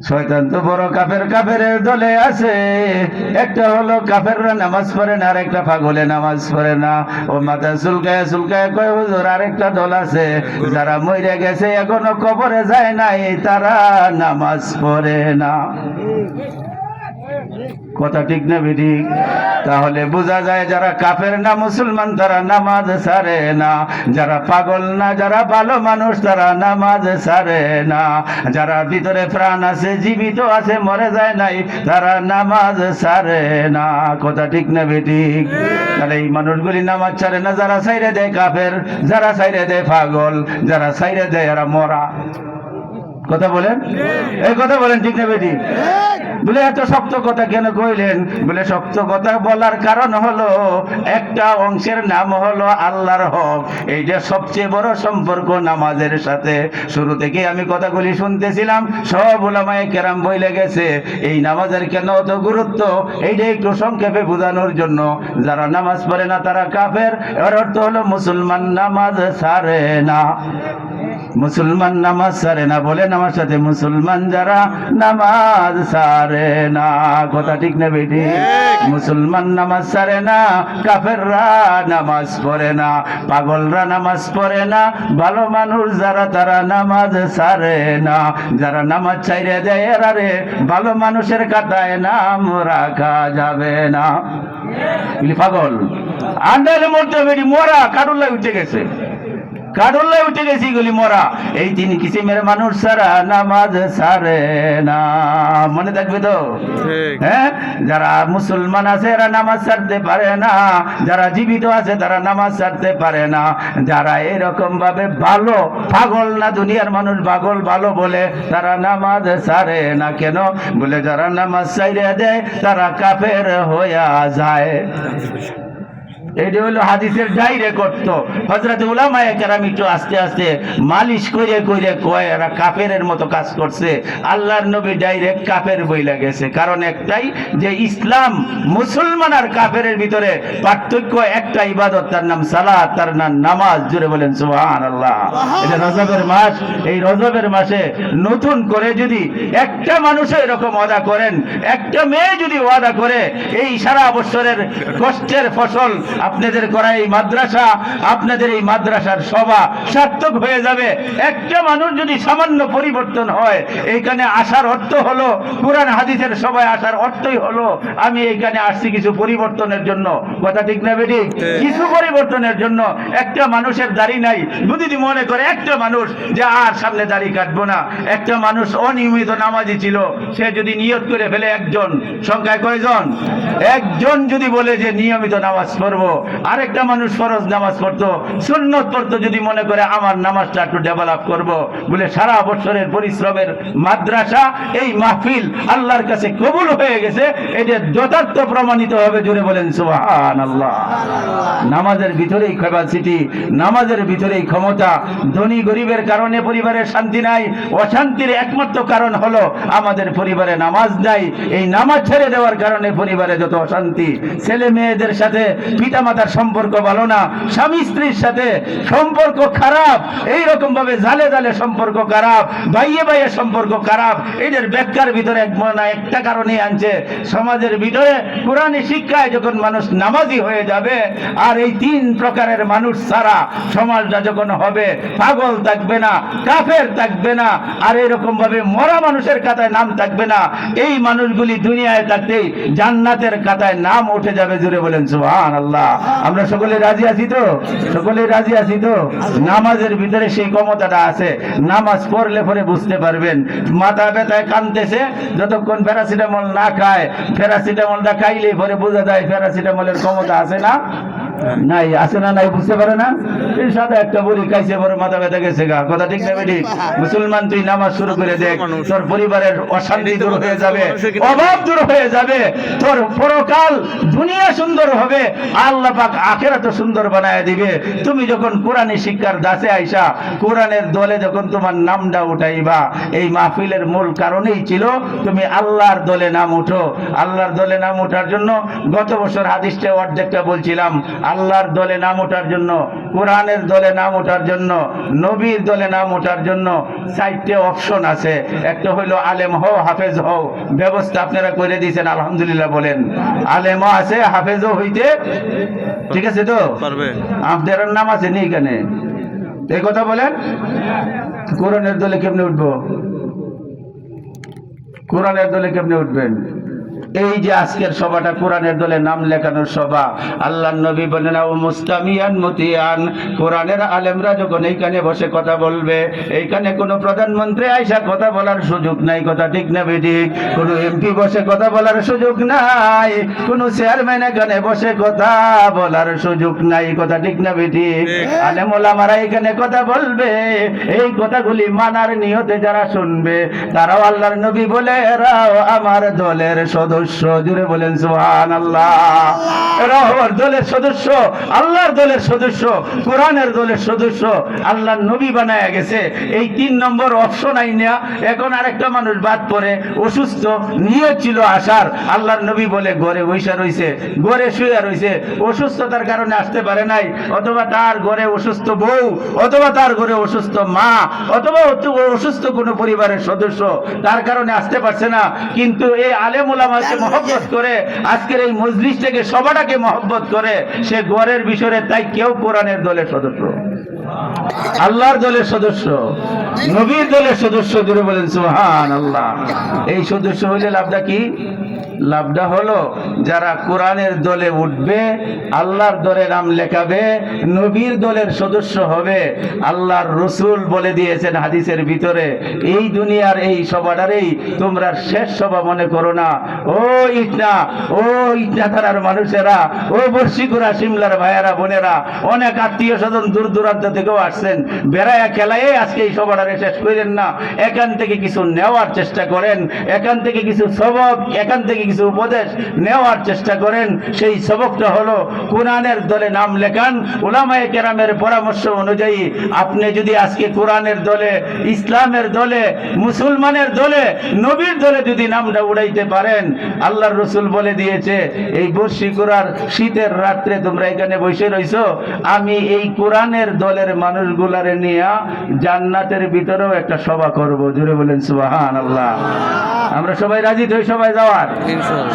শয়তান তো বড় কাফের দলে আছে। একটা হলো কাফেররা নামাজ পড়ে না, আর একটা পাগলে নামাজ পড়ে না। ও মাথা চুলকায় চুলকায় কয় হুজুর আরেকটা দল আছে, যারা মরে গেছে এখনো কবরে যায় নাই, তারা নামাজ পড়ে না। কথা ঠিক না বেঠিক? তাহলে বোঝা যায় যারা কাফের না মুসলমান তারা নামাজ ছাড়ে না, যারা পাগল না, যারা ভালো মানুষ তারা নামাজ ছাড়ে না, যারা ভিতরে প্রাণ আছে, জীবিত আছে, মরে যায় নাই, তারা নামাজ ছাড়ে না। কথা ঠিক না বেঠিক? তাহলে এই মানুষগুলি নামাজ ছাড়ে না। যারা ছাইরে দেয় কাফের, যারা ছাইরে দেয় পাগল, যারা ছাইরে দেয় এরা মরা। কথা বলেন, এই কথা বলেন, ঠিক না বেটি? বলে এত শক্ত কথা কেন কইলেন? বলে শক্ত কথা বলার কারণ হলো একটা অংশের নাম হলো আল্লাহর হক। এইটা সবচেয়ে বড় সম্পর্ক নামাজের সাথে। শুরু থেকে আমি কথাগুলি শুনতেছিলাম, সব উলামায়ে কেরাম বলে গেছে এই নামাজের কেন অত গুরুত্ব, এইটা একটু সংক্ষেপে বোঝানোর জন্য। যারা নামাজ পড়ে না তারা কাফের, এর অর্থ হলো মুসলমান নামাজ ছাড়ে না। মুসলমান নামাজ ছাড়ে না, বলেন আমার সাথে, মুসলমান যারা নামাজ ছাড়ে না। কথা ঠিক না বেটি? মুসলমান নামাজ ছাড়ে না, কাফেররা নামাজ পড়ে না, পাগলরা নামাজ পড়ে না, ভালো মানুষ যারা তারা নামাজ ছাড়ে না। যারা নামাজ ছাইড়ে দেয় এরারে ভালো মানুষের খাতায় নাম রাখা যাবে না। পাগল আন্ডারে মরতে বেরি মরা কারুল্লাহ উঠে গেছে, কারুল্লাহ উঠে গেছি গুলি মরা। এই তিন কিসিমের মানুষ ছাড়া নামাজ ছাড়ে না। মনে থাকবে তো? হ্যাঁ, যারা মুসলমান আছে এরা নামাজ ছাড়তে পারে না, যারা জীবিত আছে তারা নামাজ ছাড়তে পারে না। যারা এরকম ভাবে ভালো, পাগল না দুনিয়ার মানুষ পাগল ভালো বলে, তারা নামাজ ছাড়ে না। কেন? বলে যারা নামাজ ছাইড়ে দেয় তারা কাফের হইয়া যায়। এটা হলো হাদিসের ডাইরেক্ট অর্থ। হযরত উলামায়ে কেরাম একটু আস্তে আস্তে মালিশ করে করে কয় এরা কাফেরের মতো কাজ করছে। আল্লাহর নবী ডাইরেক্ট কাফের বইলা গেছে। কারণ একটাই, যে ইসলাম মুসলমান আর কাফেরের ভিতরে পার্থক্য একটা, ইবাদত, তার নাম সালাত, তার নাম নামাজ। জোরে বলেন সুবহানাল্লাহ। এটা রজবের মাস, এই রজবের মাসে নতুন করে যদি একটা মানুষও এরকম ওয়াদা করেন, একটা মেয়ে যদি ওয়াদা করে, এই সারা বছরের কষ্টের ফসল আপনাদের করা এই মাদ্রাসা, আপনাদের এই মাদ্রাসার সভা সার্থক হয়ে যাবে। একটা মানুষ যদি সামান্য পরিবর্তন হয়, এইখানে আসার অর্থ হলো, কুরআন হাদিসের সভায় আসার অর্থই হলো আমি এইখানে আসছি কিছু পরিবর্তনের জন্য। কথা ঠিক না বেটি? কিছু পরিবর্তনের জন্য। একটা মানুষের দাড়ি নাই, যদি মনে করে একটা মানুষ যে আর সামনে দাড়ি কাটবো না, একটা মানুষ অনিয়মিত নামাজি ছিল, সে যদি নিয়ত করে ফেলে, একজন, সংখ্যায় কয়জন? একজন যদি বলে যে নিয়মিত নামাজ পড়বো, আরেকটা মানুষ ফরজ নামাজ পড়তো, সুন্নত পড়তো, যদি মনে করে আমার নামাজটা একটু ডেভেলপ করব, বলে সারা বছরের পরিশ্রমের মাদ্রাসা, এই মাহফিল আল্লাহর কাছে কবুল হয়ে গেছে, এটা যথার্থ প্রমাণিত হবে। জোরে বলেন সুবহানাল্লাহ। নামাজের ভিতরেই ক্যাপাসিটি, নামাজের ভিতরেই ক্ষমতা। ধনী গরিবের কারণে পরিবারের শান্তি নাই, অশান্তির একমাত্র কারণ হলো আমাদের পরিবারে নামাজ নাই। এই নামাজ ছেড়ে দেওয়ার কারণে পরিবারে যত অশান্তি, ছেলে মেয়েদের সাথে পিতা মাতার সম্পর্ক ভালো না, স্বামী স্ত্রীর সাথে সম্পর্ক খারাপ, এই রকম ভাবে জালে জালে সম্পর্ক খারাপ, ভাইয়ে ভাইয়ের সম্পর্ক খারাপ। এদের ব্যাখ্যার ভিতরে একটা কারণে আনছে, সমাজের ভিতরে কোরআনী শিক্ষায় যখন মানুষ নামাজি হয়ে যাবে, আর এই তিন প্রকারের মানুষ ছাড়া সমাজটা যখন হবে, পাগল থাকবে না, কাফের থাকবে না, আর এরকম ভাবে মরা মানুষের খাতায় নাম থাকবে না, এই মানুষগুলি দুনিয়ায় থাকতেই জান্নাতের খাতায় নাম উঠে যাবে। জুড়ে বলেন সুবহানাল্লাহ। আমরা সকলে রাজি আছি তো? সকলে রাজি আছি তো? নামাজের ভিতরে সেই ক্ষমতাটা আছে। নামাজ পড়লে পরে বুঝতে পারবেন। মাথা ব্যথায় কাঁদতেছে, যতক্ষণ প্যারাসিটামল না খায়, প্যারাসিটামলটা খাইলেই পরে বোঝা যায় প্যারাসিটামলের ক্ষমতা আছে না নাই, আছে না নাই, বুঝতে পারে না। এই সাথে একটা বড়ি খাইছে, পরে মাথা ব্যথা গেছে গা। কথা ঠিক না বেটি? মুসলমান, তুই নামাজ শুরু করে দেখ, তোর পরিবারের অশান্তি দূর হয়ে যাবে, অভাব দূর হয়ে যাবে, তোর পরকাল দুনিয়া সুন্দর হবে, আল্লাহ পাক আখিরাত সুন্দর বানায় দিবে। তুমি যখন কোরআনী শিক্ষার দাসে আইসা কোরআনের দলে যখন তোমার নামটা উঠাইবা, এই মাহফিলের মূল কারণেই ছিল তুমি আল্লাহর দলে নাম উঠো। আল্লাহর দলে নাম ওঠার জন্য গত বছর হাদিসটা অর্ধেকটা বলছিলাম, আল্লাহর দলে নাম ওঠার জন্য, কোরআনের দলে নাম ওঠার জন্য, নবীর দলে নাম ওঠার জন্য 4টে অপশন আছে। একটা হইলো আলেম হও, হাফেজ হও, ব্যবস্থা আপনারা করে দিয়েছেন, আলহামদুলিল্লাহ বলেন। আলেমও আছে, হাফেজও হইতে, ঠিক আছে তো? আপনার নাম আছে নি এখানে? এই কথা বলেন। কোরআনের দলে কেমনে উঠবো? কোরআনের দলে কেমনে উঠবেন? এই যে আজকের সভাটা কোরআনের দলে নাম লেখানোর সভা, আল্লাহর নবী বলেন ও মুস্তামিয়ান মুতিয়ান, কোরআনের আলেমরা যখন এইখানে বসে কথা বলবে, এইখানে কোনো প্রধানমন্ত্রী আইসা কথা বলার সুযোগ নাই, কথা ঠিক না বেঠিক? কোনো এমপি বসে কথা বলার সুযোগ নাই, কোনো চেয়ারম্যান এখানে বসে কথা বলার সুযোগ নাই, কথা ঠিক না বেঠিক? আলেম ওলামারা এখানে কথা বলবে, এই কথাগুলি মানার নিয়তে যারা শুনবে তারাও আল্লাহর নবী বলে এরাও আমার দলের সদস্য। জুড়ে বলেন সুবহানাল্লাহ। এরাও আমার দলের সদস্য, আল্লাহর দলের সদস্য, কোরআনের দলের সদস্য। আল্লাহর নবী বানায়া গেছে। এই 3 নম্বর অপশন আইনা এখন আরেকটা মানুষ বাদ পড়ে, অসুস্থ, নিয়ত ছিল আসার, আল্লাহর নবী বলে ঘরে বৈশা রইছে, ঘরে শুয়ে রইছে, অসুস্থতার কারণে আসতে পারে নাই, অথবা তার ঘরে অসুস্থ বউ, অথবা তার ঘরে অসুস্থ মা, অথবা অসুস্থ কোনো পরিবারের সদস্য, তার কারণে আসতে পারছে না। কিন্তু এই আলেম ওলামাকে মহব্বত করে, আজকের এই মজলিসটাকে, সভাটাকে মহব্বত করে, সে ঘরের বিষয়ে তাই কেউ কোরআনের দলের সদস্য, আল্লাহর দলের সদস্য, নবীর দলের সদস্য। জুড়ে বলেন সুবহানাল্লাহ। এই সদস্য হইলে লাভটা কি? লাভটা হলো যারা কোরআনের দলে উঠবে, আল্লাহর দলে নাম লেখাবে, নবীর দলের সদস্য হবে। আল্লাহর রসুল বলে দিয়েছেন হাদিসের ভিতরে, এই দুনিয়ার এই সভাটারেই তোমরা শেষ সভা মনে করো না। ও ইটনা, ও ইটনা থানার মানুষেরা, ও বর্ষিকুড়া সিমলার ভাইয়েরা বোনেরা, অনেক আত্মীয় স্বজন দূর দূরান্ত থেকেও আসছেন, বেড়ায়া খেলায় আজকে এই সভাটারে শেষ করেন না। এখান থেকে কিছু নেওয়ার চেষ্টা করেন, এখান থেকে কিছু সবক, এখান থেকে কিছু উপদেশ নেওয়ার চেষ্টা করেন। সেই সবকটা হলো কোরআনের দলে নাম লেখান। উলামায়ে কেরামের পরামর্শ অনুযায়ী আপনি যদি আজকে কোরআনের দলে, ইসলামের দলে, মুসলমানের দলে, নবীর দলে যদি নামটা উড়াইতে পারেন, আল্লাহর রসুল বলে দিয়েছে এই বর্ষিকুড়ার শীতের রাত্রে তোমরা এখানে বসে রইছো, আমি এই কোরআনের দলের মানুষগুলারে নিয়ে জান্নাতের ভিতরেও একটা সভা করব। জুড়ে বলেন সুবহানাল্লাহ। আমরা সবাই রাজি তো সবাই যাওয়ার?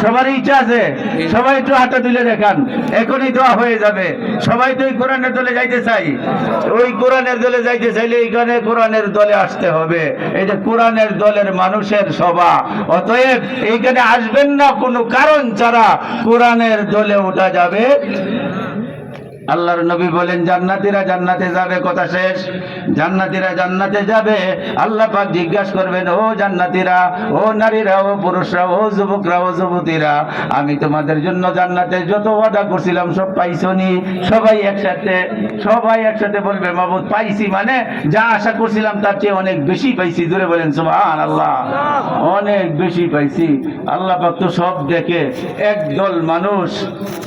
সবার ইচ্ছা আছে? সবাই একটু হাতটা তুলে দেখান, এখনই দোয়া হয়ে যাবে। সবাই তো ওই কোরআনের দলে যাইতে চাই, ওই কোরআনের দলে যাইতে চাইলে এইখানে কোরআনের দলে আসতে হবে। এটা কোরআনের দলের মানুষের সভা, অতএব এইখানে আসবেন না কোনো কারণ ছাড়া, কোরআনের দলে ওঠা যাবে। আল্লাহর নবী বলেন জান্নাতীরা জান্নাতে যাবে, কথা শেষ। জান্নাতীরা জান্নাতে যাবে। আল্লাহ পাক জিজ্ঞাসা করবেন, ও জান্নাতীরা, ও নারীরা, ও পুরুষরা, ও যুবকরা, ও যুবতীরা, আমি তোমাদের জন্য জান্নাতে যত ওয়াদা করছিলাম সব পাইছনি? সবাই একসাথে বলবে মাবুদ পাইছি, মানে যা আশা করছিলাম তার চেয়ে অনেক বেশি পাইছি। জোরে বলেন সুবহানাল্লাহ। অনেক বেশি পাইছি। আল্লাহ পাক তো সব দেখে। একদল মানুষ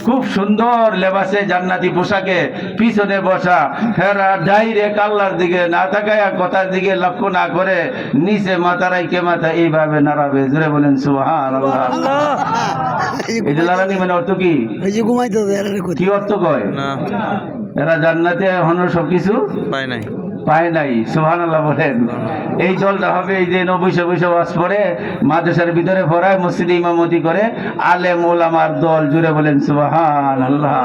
খুব সুন্দর লেবাসে, জান্নাতি পোশাকে, পিছনে বসা, হেরা ডাইরেক্ট আল্লাহর দিকে না তাকায়া, কথার দিকে লক্ষ্য না করে, নিচে মাথা রাইকে মাথা এইভাবে নাড়াবে। জোরে বলেন সুবহানাল্লাহ। এই যে লালানি মানে অর্থ কি? কি অর্থ কয়? এরা জান্নাতে এখনো সবকিছু পায় নাই। সুবহানাল্লাহ বলেন। এই দলটা হবে এই যে 90 ওয়াজ পড়ে, মাদ্রাসার ভিতরে পড়ায়, মসজিদে ইমামতি করে, আলেম ওলামার দল। জুড়ে বলেন সুবহানাল্লাহ।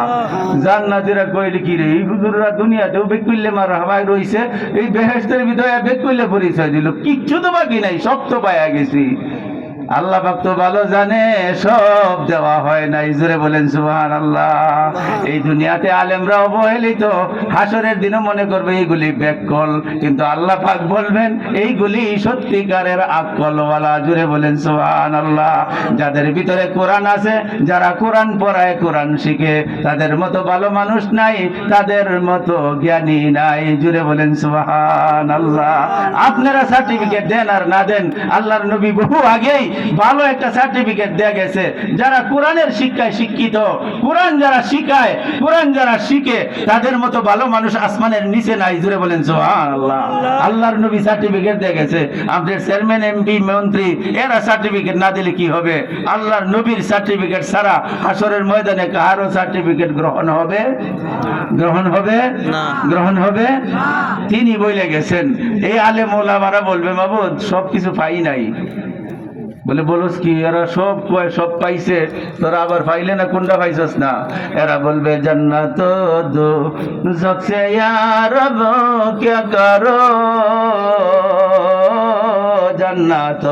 জান্নাতীরা কইলে কি রে, এই হুজুররা দুনিয়াতেও বেক করলে মার হাওয়ায় রইছে, এই বেহেশতের ভিতরে বেক করলে পরিচয় দিল, কিচ্ছু তো বাকি নাই, সব তো পায়া গেছি। আল্লাহ পাক তো ভালো জানে সব দেওয়া হয় নাই। জোরে বলেন সুবহানাল্লাহ। এই দুনিয়াতে আলেমরা অবহেলিত, হাসরের দিনও মনে করবে এইগুলি ব্যাককল, কিন্তু আল্লাহ পাক বলবেন এইগুলি সত্যিকারের আকলওয়ালা। জোরে বলেন সুবহানাল্লাহ। যাদের ভিতরে কোরআন আছে, যারা কোরআন পড়ায়, কোরআন শিখে, তাদের মতো ভালো মানুষ নাই, তাদের মতো জ্ঞানী নাই। জোরে বলেন সুবহানাল্লাহ। আপনারা সার্টিফিকেট দেন আর না দেন, আল্লাহর নবী বহু আগেই ভালো একটা সার্টিফিকেট দেয়া গেছে। যারা কোরআনের শিক্ষায় শিক্ষিত, কোরআন যারা শিখায়, কোরআন যারা শিখে, তাদের মতো ভালো মানুষ আসমানের নিচে নাই। জুড়ে বলেন সুবহানাল্লাহ। আল্লাহর নবী সার্টিফিকেট দিয়ে গেছে। আমাদের চেয়ারম্যান, এমপি, মন্ত্রী, এরা সার্টিফিকেট না দিলে কি হবে? আল্লাহর নবীর সার্টিফিকেট ছাড়া হাসরের ময়দানে কারো সার্টিফিকেট গ্রহণ হবে? গ্রহণ হবে? গ্রহণ হবে? তিনি বলে গেছেন। এই আলেম ওলামারা বলবে মাবুদ সবকিছু পাই নাই। বলে বলস কি, এরা সব কয় সব পাইছে, তোরা আবার পাইলে না, কোনটা পাইছস না? এরা বলবে জান্নাত দো জখসে ইয়া রব ক্যা করো, जन्नत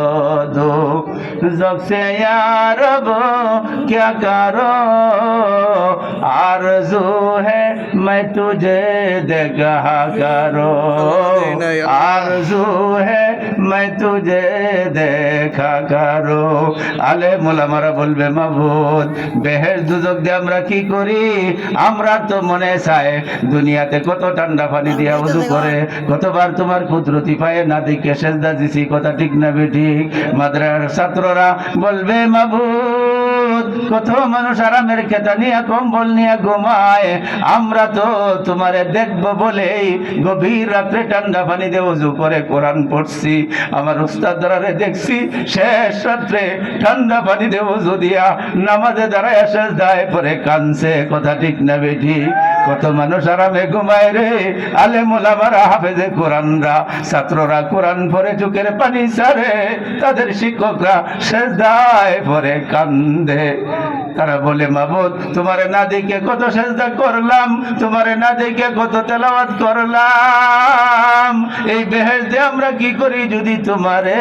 दो जब से या रब क्या करो आरज़ू है मैं तुझे देखा करो आरज़ू है मैं तुझे দেখা করো আলে মোলামারা বলবে মাবুদ বেহেশত দুজক দিয়ে আমরা কি করি আমরা তো মনে চায় দুনিয়াতে কত ঠান্ডা পানি দিয়া ওযু করে কতবার তোমার কুদরতি পায়ে না দেখে সেজদা দিছি কথা ঠিক না বেঠিক মাদ্রাসার ছাত্ররা বলবে মাবুদ কত মানুষ আরামের খেতা নিয়ে কম্বল নিয়ে ঘুমায় আমরা তো তোমারে দেখবো বলেই গভীর রাত্রে ঠান্ডা পানি দিয়ে ওযু করে কোরআন পড়ছি আমার উস্তাদরা দেখছি শেষ রাত্রে ঠান্ডা পানি দিয়ে ওযু দিয়া নামাজে দাঁড়ায় সেজদায় পড়ে কাঁদছে কথা ঠিক না বেঠি কত মানুষ আরামে ঘুমায় রে আলেম ওলামারা হাফেজে কোরআনরা ছাত্ররা কোরআন পড়ে চোখের পানি ছাড়ে তাদের শিক্ষকরা সেজদায় পড়ে কান্দে তারা বলে মাবুদ তোমারে না দেখে কত সেজদা করলাম তোমারে না দেখে কত তেলাওয়াত করলাম এই বেহেশতে আমরা কি করি যদি তোমারে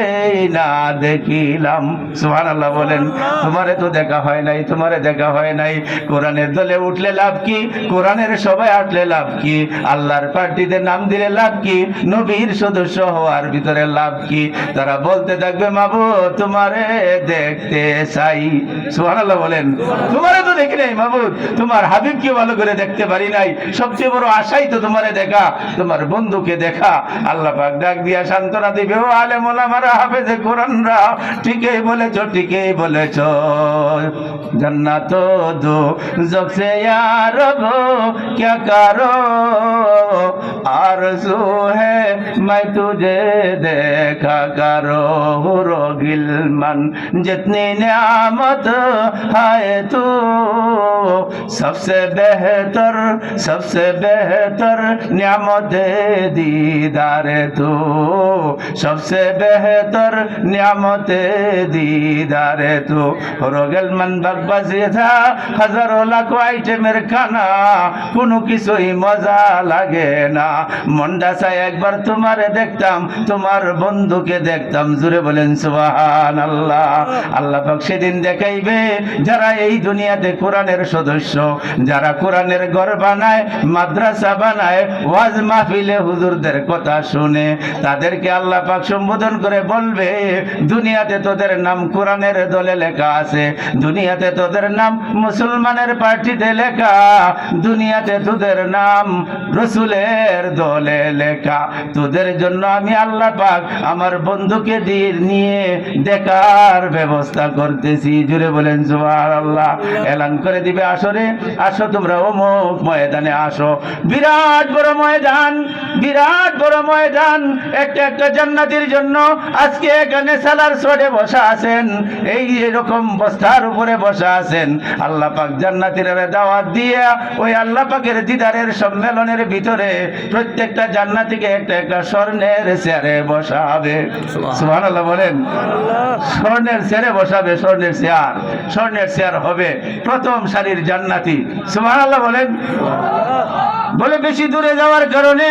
না দেখিলাম সুবহানাল্লাহ বলেন তোমারে তো দেখা হয় নাই তোমারে দেখা হয় নাই কোরআনের দলে উঠলে লাভ কি কোরআনের সবাই আটলে লাভ কি আল্লাহর পার্টিতে নাম দিলে লাভ কি নবীর সদস্য হওয়ার ভিতরে লাভ কি তারা বলতে থাকবে মাবুদ তোমারে দেখতে চাই সুবহানাল্লাহ বলেন তোমারে তো দেখি নাই মাবুদ তোমার হাবিবকে ভালো করে দেখতে পারি নাই সবচেয়ে বড় আশাই তো তোমারে দেখা তোমার বন্ধুকে দেখা আল্লাহ পাক ডাক দিয়া সান্ত্বনা দিবে ও আলেম ওলামারা হাফেজে কোরআনরা ঠিকই বলেছো ঠিকই বলেছো জান্নাত দো জব সে ইয়া রব क्या करो आरज़ू है मैं तुझे देखा करो रोगिल मन जितनी नियामत है तू सबसे बेहतर नियामत दीदार तू सबसे बेहतर नियामत दीदार तू रोगिल मन बकबसी था हजारों लाखों आइटमेर खाना কোনো কিছুই মজা লাগে না মনটা চাই একবার তোমারে দেখতাম তোমার বন্ধুকে দেখতাম জুড়ে বলেন সুবহানাল্লাহ আল্লাহ পাক সেদিন দেখাইবে যারা এই দুনিয়াতে কোরআনের সদস্য যারা কোরআনের ঘর বানায় মাদ্রাসা বানায় ওয়াজ মাহফিলে হুজুরদের কথা শুনে তাদেরকে আল্লাহ পাক সম্বোধন করে বলবে দুনিয়াতে তোদের নাম কোরআনের দলে লেখা আছে দুনিয়াতে তোদের নাম মুসলমানের পার্টিতে লেখা দুনিয়াতে তোদের নাম রসুলের দলে লেখা তোদের জন্য আমি আল্লাহ পাক আমার বন্ধুকে নিয়ে দেখার ব্যবস্থা করতেছি জুড়ে বলেন সুবহানাল্লাহ এলান করে দিবে আসরে আসো তোমরা অমুক ময়দানে আসো বিরাট বড় ময়দান একটা জান্নাতের জন্য আজকে এখানে সালার সোডে বসা আছেন এই এরকম বস্তার উপরে বসা আছেন আল্লাহ পাক জান্নাতীরা দাওয়াত দিয়ে ওই আল্লাহ পাকের দিদারের সম্মেলনের ভিতরে প্রত্যেকটা জান্নাতীকে একটা স্বর্ণের চেয়ারে বসাবে সুবহানাল্লাহ বলেন স্বর্ণের চেয়ারে বসাবে স্বর্ণের চেয়ার হবে প্রথম সারির জান্নাতী সুবহানাল্লাহ বলেন বলে বেশি দূরে যাওয়ার কারণে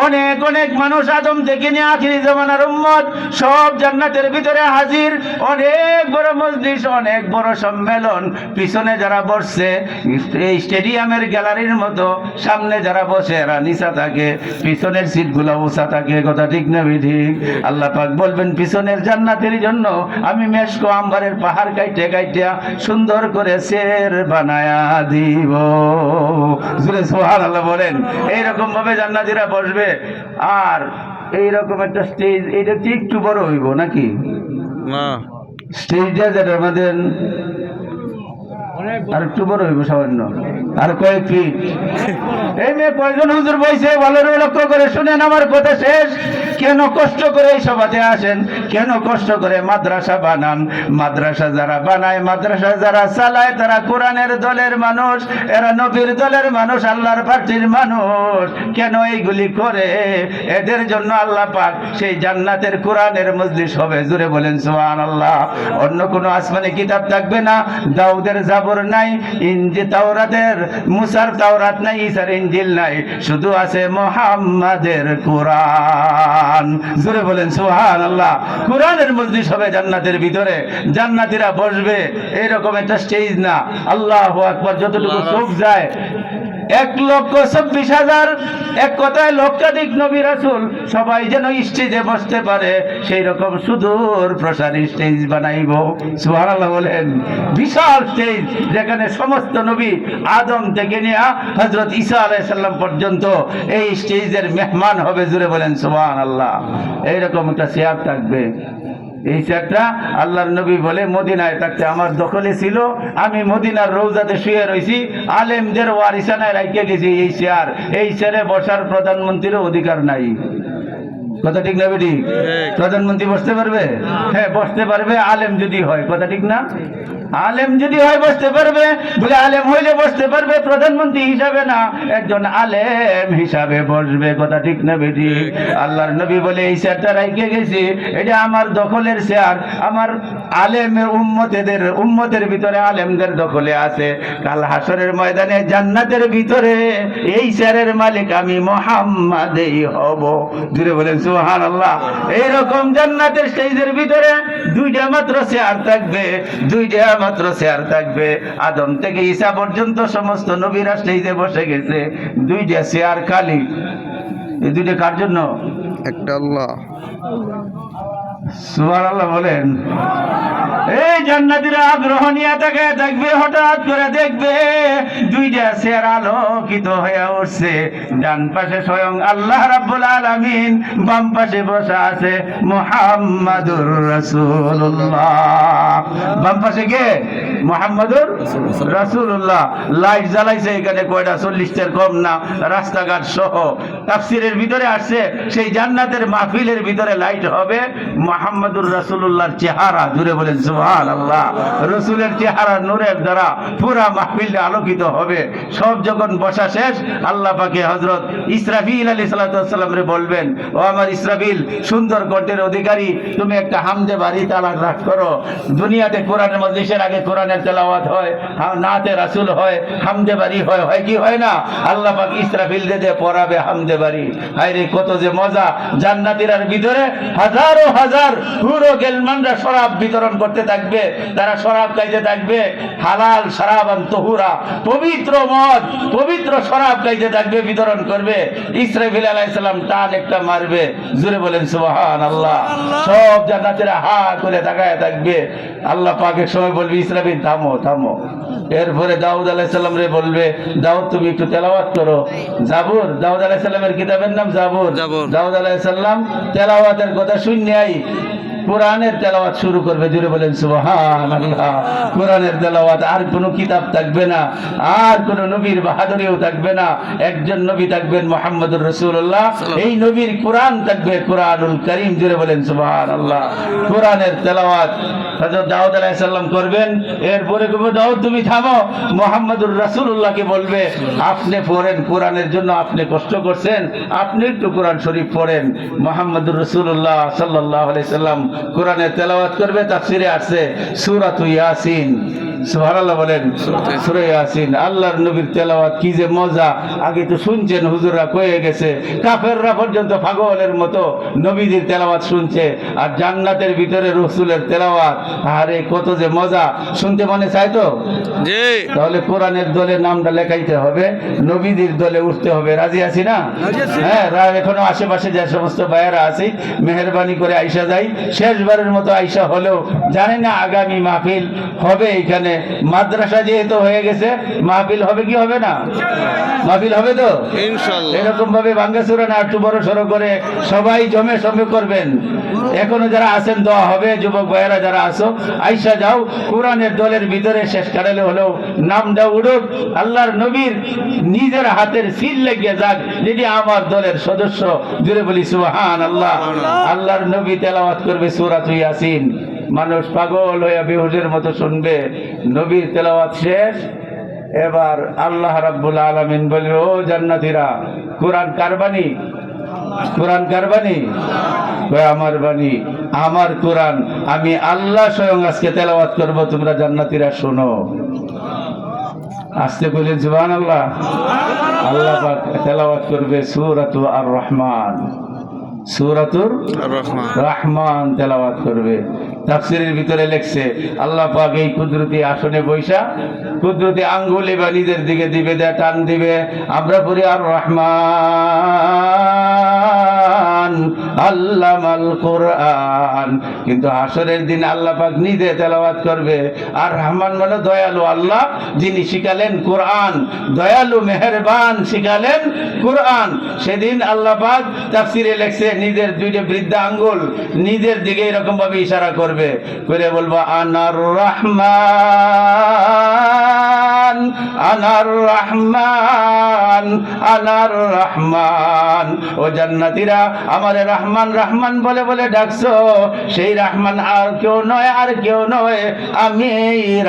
অনেক মানুষ আদম থেকে নিয়ে আখিরি জামানার উম্মত সব জান্নাতের ভিতরে হাজির অনেক বড় মজলিস অনেক বড় সম্মেলন পিছনে যারা বসছে এই স্টেডিয়ামের গ্যালারির মতো সামনে যারা বসে এরা নিচা থাকে পিছনের সিটগুলো উঁচা থাকে কথা ঠিক না ঠিক আল্লাহ পাক বলবেন পিছনের জান্নাতের জন্য আমি মেশকো আম্বারের পাহাড় কাইটে সুন্দর করে চেয়ার বানায়া দিব সুবহানাল্লাহ বলেন এইরকম ভাবে জান্নাতীরা বসবে আর এইরকম একটা স্টেজ এটা কি একটু বড় হইব নাকি না স্টেজটা যেটা আমাদের আর একটু বড় হইব সামান্য আর কয়েক ফিট এই মেয়ে কয়জন হুজুর বইছে ভালো লক্ষ্য করে শুনেন আমার কথা শেষ কেন কষ্ট করে এই সভাতে আসেন কেন কষ্ট করে মাদ্রাসা বানান মাদ্রাসা যারা বানায় মাদ্রাসা যারা চালায় তারা কোরআনের দলের মানুষ এরা নবীর দলের মানুষ আল্লাহর পার্টির মানুষ কেন এইগুলি করে এদের জন্য আল্লাহ পাক সেই জান্নাতের কোরআনের মজলিস হবে জুড়ে বলেন সুবহানাল্লাহ অন্য কোনো আসমানি কিতাব থাকবে না দাউদের জাবর নাই ইনজিল তাওরাতের মুসার তাওরাত নাই, ঈসার ইনজিল নাই, শুধু আছে মুহাম্মাদের কোরআন। জোরে বলেন সুবহানাল্লাহ। কোরআনের মজলিস হবে জান্নাতের ভিতরে, জান্নাতীরা বসবে, এরকম একটা স্টেজ না। আল্লাহু আকবার। যতটুকু চোখ যায় 1,26,000, এক কথায় লক্ষাধিক নবী রাসূল সবাই যেন স্টেজে বসতে পারে, সেই রকম সুদূর প্রসারী স্টেজ বানাইব। সুবহানাল্লাহ বলেন। বিশাল স্টেজ, যেখানে সমস্ত নবী আদম থেকে নিয়ে হযরত ঈসা আলাইহিস সালাম পর্যন্ত এই স্টেজের মেহমান হবে। জুড়ে বলেন সুবহানাল্লাহ। এইরকম একটা চেয়ার থাকবে। এই চেয়ারটা আল্লাহর নবী বলে মদিনায় থাকতে আমার দখলে ছিল, আমি মদিনার রওজাতে শুয়ে রয়েছি, আলেমদের ওয়ারিসানায় রাখিয়ে গেছি এই চেয়ার। এই চেয়ারে বসার প্রধানমন্ত্রীরও অধিকার নাই। কথা ঠিক না বেটি? প্রধানমন্ত্রী বসতে পারবে? হ্যাঁ বসতে পারবে, আলেম যদি হয়। কথা ঠিক না? আলেম যদি হয় বসতে পারবে, বলে আলেম হইলে বসতে পারবে, প্রধানমন্ত্রী হিসাবে না, একজন আলেম হিসাবে বসবে। কথা ঠিক না বেটি? আল্লাহর নবী বলে এই চেয়ারটা রাইখে গেছি, এটা আমার দখলের চেয়ার, আমার আলেমের উম্মতের ভিতরে আলেমদের দখলে আছে। কাল হাসরের ময়দানে জান্নাতের ভিতরে এই চেয়ারের মালিক আমি মুহাম্মাদই হব। জুড়ে বলেন সুবহানাল্লাহ। এইরকম জান্নাতের স্টেজের ভিতরে দুইটা মাত্র চেয়ার থাকবে, দুইটা মাত্র চেয়ার থাকবে। আদম থেকে ঈসা পর্যন্ত সমস্ত নবীরা স্টেজে বসে গেছে, দুইটা চেয়ার খালি। এই দুইটা কার জন্য? একটা আল্লাহ। সুবহানাল্লাহ বলেন। এই জান্নাতীরা আগ্রহ নিয়ে তাকায় থাকবে, হঠাৎ করে দেখবে দুইটা চেয়ার আলোকিত হয়ে উঠছে। ডান পাশে স্বয়ং আল্লাহ রাব্বুল আলামিন, বাম পাশে বসা আছে মুহাম্মাদুর রাসূলুল্লাহ। বাম পাশে কে? মুহাম্মাদুর রাসূলুল্লাহ। লাইট জ্বালাইছে এখানে কয়টা? 40টার কম না, রাস্তাঘাট সহ। তাফসীরের ভিতরে আসছে সেই জান্নাতের মাহফিলের ভিতরে লাইট হবে মুহাম্মাদুর রাসূলুল্লাহর চেহারা। জুড়ে বলেন সুবহানাল্লাহ। রাসূলের চেহারা নূরের দ্বারা পুরা মাহফিল আলোকিত হবে। সব যখন বসা শেষ, আল্লাহ পাকে হযরত ইসরাফিল আলাইহিস সালাতু ওয়াস সালাম রে বলবেন, ও আমার ইসরাফিল, সুন্দর কণ্ঠের অধিকারী, তুমি একটা হামদে বাড়ি তালাক রাখ করো। দুনিয়াতে কোরআনের মজলিসের আগে কোরআনের তেলাওয়াত হয়, নাতে রাসূল হয়, হামদে বাড়ি হয়, হয় কি হয় না? আল্লাহ পাক ইসরাফিল দে পড়াবে হামদে বাড়ি। হায় রে কত যে মজা! জান্নাতীরার ভিতরে হাজারো হাজার পুরো গেলমানরা শরাব বিতরণ করতে থাকবে, তারা শরাব খাইতে থাকবে, হালাল শরাবান তহুরা, পবিত্র মদ, পবিত্র শরাব খাইতে থাকবে, বিতরণ করবে। ইসরাফিল আলাইহিস সালাম টান একটা মারবে। জোরে বলেন সুবহানাল্লাহ। সব জান্নাতীরা হা করে তাকায় থাকবে। আল্লাহ পাক এক সময় বলবে, ইসরাফিল থামো থামো। এরপরে দাউদ আলাইহিস সালাম রে বলবে, দাউদ তুমি একটু তেলাওয়াত করো জাবুর। দাউদ আলাইহিস সালামের কিতাবের নাম জাবুর। দাউদ আলাইহিস সালাম তেলাওয়াতের কথা শুনলেই কোরআনের তেলাওয়াত শুরু করবে। জুড়ে বলেন সুবহানাল্লাহ। কোরআনের তেলাওয়াত, আর কোনো কিতাব থাকবে না, আর কোনো নবীর বাহাদুরিও থাকবে না। একজন নবী থাকবেন মুহাম্মদুর রাসূলুল্লাহ, এই নবীর কোরআন থাকবে কোরআনুল কারীম। জুড়ে বলেন সুবহানাল্লাহ। কোরআনের তেলাওয়াত হযরত দাউদ আলাইহিস সালাম করবেন। এরপরে কবে, দাউদ তুমি থামো। মুহাম্মদুর রাসূলুল্লাহকে বলবে, আপনি পড়েন, কোরআনের জন্য আপনি কষ্ট করছেন, আপনি একটু কোরআন শরীফ পড়েন। মুহাম্মদুর রাসূলুল্লাহ সাল্লাল্লাহু আলাইহি সাল্লাম কোরআনের তেলাওয়াত করবে। তাফসীরে আছে সূরাতুল ইয়াসিন। সুবহানাল্লাহ বলেন। সূরা ইয়াসিন, আল্লাহর নবীর তেলাওয়াত কি যে মজা! আগে তো শুনছেন, হুজুররা কয়ে গেছে, কাফেররা পর্যন্ত পাগলের মতো নবীদের তেলাওয়াত শুনছে, আর জান্নাতের ভিতরে রাসূলের তেলাওয়াত, আরে কত যে মজা! শুনতে মনে চায় তো? জি। তাহলে কোরআনের দলে নামটা লেখাইতে হবে, নবীদের দলে উঠতে হবে। রাজি আছি না? হ্যাঁ, এখনো আশেপাশে যে সমস্ত ভাইয়েরা আছে, মেহেরবানি করে আইসা যাই। শেষবারের মতো আইসা হলেও জানি না আগামী মাহফিল হবে এখানে। মাদ্রাসা যেহেতু হয়ে গেছে, মাহফিল হবে কি হবে না? মাহফিল হবে তো ইনশাআল্লাহ। এরকম ভাবে ভাঙ্গাচুরা না, একটু বড় সড়ো করে সবাই জমে সমে করবেন। এখনো যারা আছেন দোয়া হবে, যুবক ভাইয়েরা যারা আছো আইসা যাও, কোরআনের দলের ভিতরে শেষ কাটালে হলেও নামটা উঠুক, আল্লাহর নবীর নিজের হাতের সিল লেগে যাক, যেটি আমার দলের সদস্য। জুড়ে বলি সুবহানাল্লাহ। আল্লাহর নবী তেলাওয়াত করবে সূরাতুল ইয়াসিন, মানুষ পাগল হয়ে বেহুশের মতো শুনবে। নবীর তেলাওয়াত শেষ, এবার আল্লাহ রাব্বুল আলামিন বলবে, ও জান্নাতীরা, কোরআন কার বাণী? কোরআন কার বাণী? আমার বাণী, আমার কোরআন। আমি আল্লাহ স্বয়ং আজকে তেলাওয়াত করব, তোমরা জান্নাতীরা শোনো। আস্তে বলেন সুবহানাল্লাহ। আল্লাহ পাক তেলাওয়াত করবে সূরাতুল আর রহমান, সূরাতুর রহমান। রহমান তেলাওয়াত করবে। তাফসীরের ভিতরে লেখছে আল্লাহ পাক এই কুদরতি আসনে বৈশা কুদরতি আঙ্গুল এবার নিজের দিকে দিবে, দেয়া টান দিবে। আমরা পড়ি আর রহমান আল্লামাল কোরআন, কিন্তু হাসরের দিন আল্লাহ পাক নিজে তেলাওয়াত করবে। আর রহমান মানে দয়ালু আল্লাহ, যিনি শিখালেন কোরআন, দয়ালু মেহেরবান শিখালেন কোরআন। সেদিন আল্লাহ পাক তাফসীরে লেখছে নিজের দুইটা বৃদ্ধা আঙ্গুল নিজের দিকে এরকম ভাবে ইশারা করবে, করে বলবো আনার রহমান আনার রহমান আনার রহমান। ও জান্নাতীরা আমারে রহমান রহমান বলে বলে ডাকছো, সেই রহমান আর কেউ নয়, আর কেউ নয়, আমি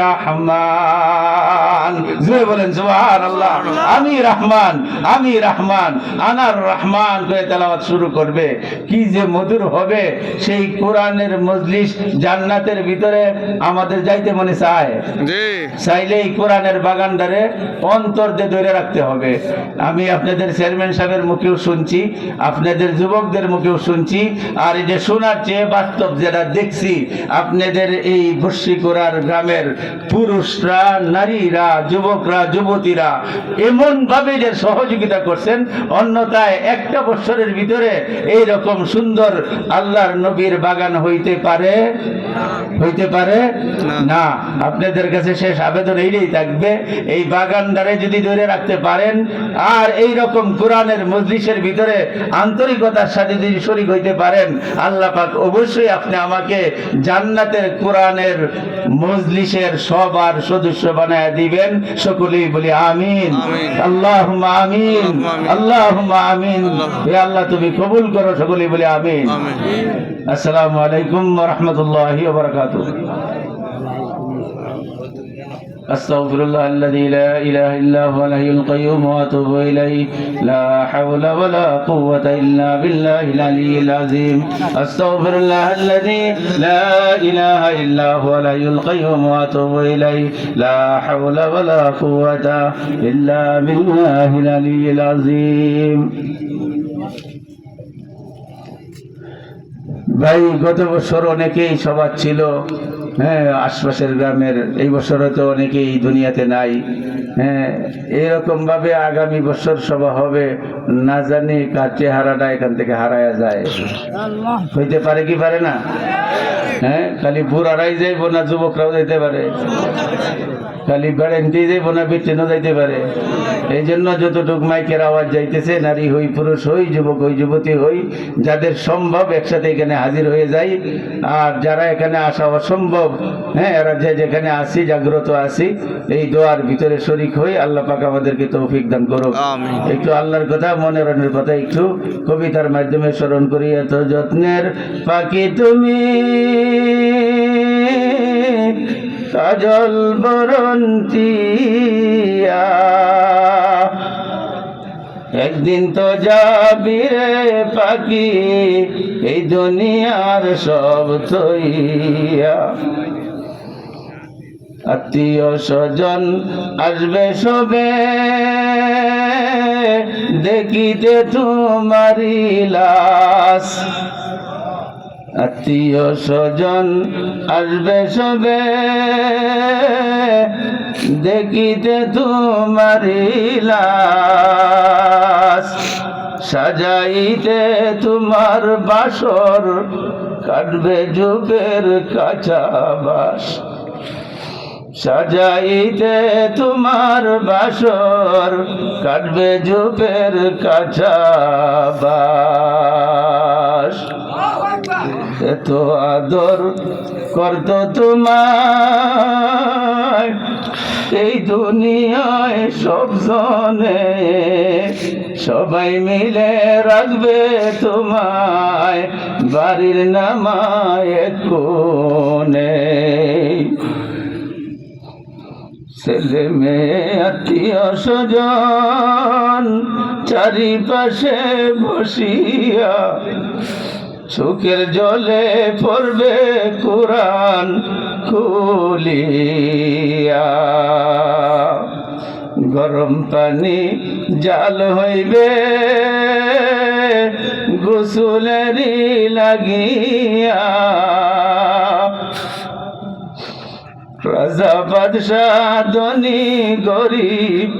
রহমান। জোরে বলেন সুবহানাল্লাহ। আমি রহমান, আমি রহমান, আনার রহমান করে তেলাওয়াত শুরু করবে। কি যে মধুর হবে সেই কোরআনের মজলিস। জান্নাতের ভিতরে আমাদের যাইতে মনে চায়, জি। চাইলে এই কোরআনের বাগানটারে অন্তর দিয়ে ধরে রাখতে হবে। আমি আপনাদের চেয়ারম্যান সাহেবের মুখেও শুনছি, আপনাদের যুবকদের মুখেও শুনছি, আর এই যে শোনার চেয়ে বাস্তব যেটা দেখছি, আপনাদের এই বর্ষিকোড়ার গ্রামের পুরুষরা, নারীরা, যুবকরা, যুবতীরা এমন ভাবে যে সহযোগিতা করছেন, অন্যথায় একটা বছরের ভিতরে এই রকম সুন্দর আল্লাহর নবীর বাগান হইতে পারে না। আপনাদের কাছে শেষ আবেদন এইটাই থাকবে, এই বাগানটারে যদি ধরে রাখতে পারেন আর এই রকম কোরআনের মজলিসের ভিতরে আন্তরিকতার সাথে যদি শরীক হইতে পারেন, আল্লাহ পাক অবশ্যই আপনি আমাকে জান্নাতের কোরআনের মজলিসের সবার সদস্য বানায় দিবেন। সকলেই বলি আমিন, আল্লাহুম্মা আমিন, আল্লাহুম্মা আমিন। হে আল্লাহ তুমি কবুল করো, সকলেই বলি আমিন। আসসালামু আলাইকুম ওয়া রাহমাতুল্লাহি ওয়া বারাকাতুহু। আস্তাগফিরুল্লাহ আল্লাযী লা ইলাহা ইল্লা হুয়াল হাইয়ুল কাইয়্যুম ওয়া আতুবু ইলাইহি লা হাওলা ওয়া লা কুওয়াতা ইল্লা বিল্লাহিল আলিয়্যিল আযীম। আস্তাগফিরুল্লাহ আল্লাযী লা ইলাহা ইল্লা হুয়াল হাইয়ুল কাইয়্যুম ওয়া আতুবু ইলাইহি লা হাওলা ওয়া লা কুওয়াতা ইল্লা বিল্লাহিল আলিয়্যিল আযীম। ভাই, গত বছর অনেকেই সভা ছিল, হ্যাঁ, আশপাশের গ্রামের। এই বছর হয়তো অনেকেই দুনিয়াতে নাই। হ্যাঁ, এরকম ভাবে আগামী বছর সভা হবে, না জানি কার চেহারাটা এখান থেকে হারায়া যায়। হইতে পারে কি পারে না? হ্যাঁ, খালি বুড়ারাই যাইবো না, যুবকরাও যাইতে পারে, খালি বেড়েন্তেই যাইবো না, বেটেনও যাইতে পারে। এই জন্য যতটুকু মাইকের আওয়াজ যাইতেছে, নারী হই, পুরুষ হই, যুবক হই, যুবতী হই, যাদের সম্ভব একসাথে এখানে হাজির হয়ে যাই। আর যারা এখানে আসা অসম্ভব, হ্যাঁ, এরা যে যেখানে আসি, জাগ্রত আসি, এই দোয়ার ভিতরে শরীক হই। আল্লাহ পাক আমাদেরকে তৌফিক দান করুক। একটু আল্লাহর কথা, মনোরণের কথা একটু কবিতার মাধ্যমে স্মরণ করি। এত যত্নের পাখি তুমি, কাজল বরন্তিয়া, একদিন তো যাবি রে পাখি এই দুনিয়ার সব থইয়া। আত্মীয় স্বজন আসবে সবে দেখিতে তোমারি লাশ। আত্মীয় স্বজন আসবে সবে দেখিতে তোমারি লাশ। সাজাইতে তোমার বাসর কাটবে যুগের কাঁচা বাস। সাজাইতে তোমার বাসর কাটবে যুগের কাঁচা বাস। এত আদর করত তোমায় এই দুনিয়ায় সব জনে, সবাই মিলে রাখবে তোমায় বাড়ির নামায় কোণে। ছেলে মেয়ে আত্মীয় স্বজন চারিপাশে বসিয়া চোখের জলে পড়বে কোরআন খুলিয়া। গরম পানি জাল হইবে গোসলেরই লাগিয়া। রাজা বাদশাহ ধনী গরিব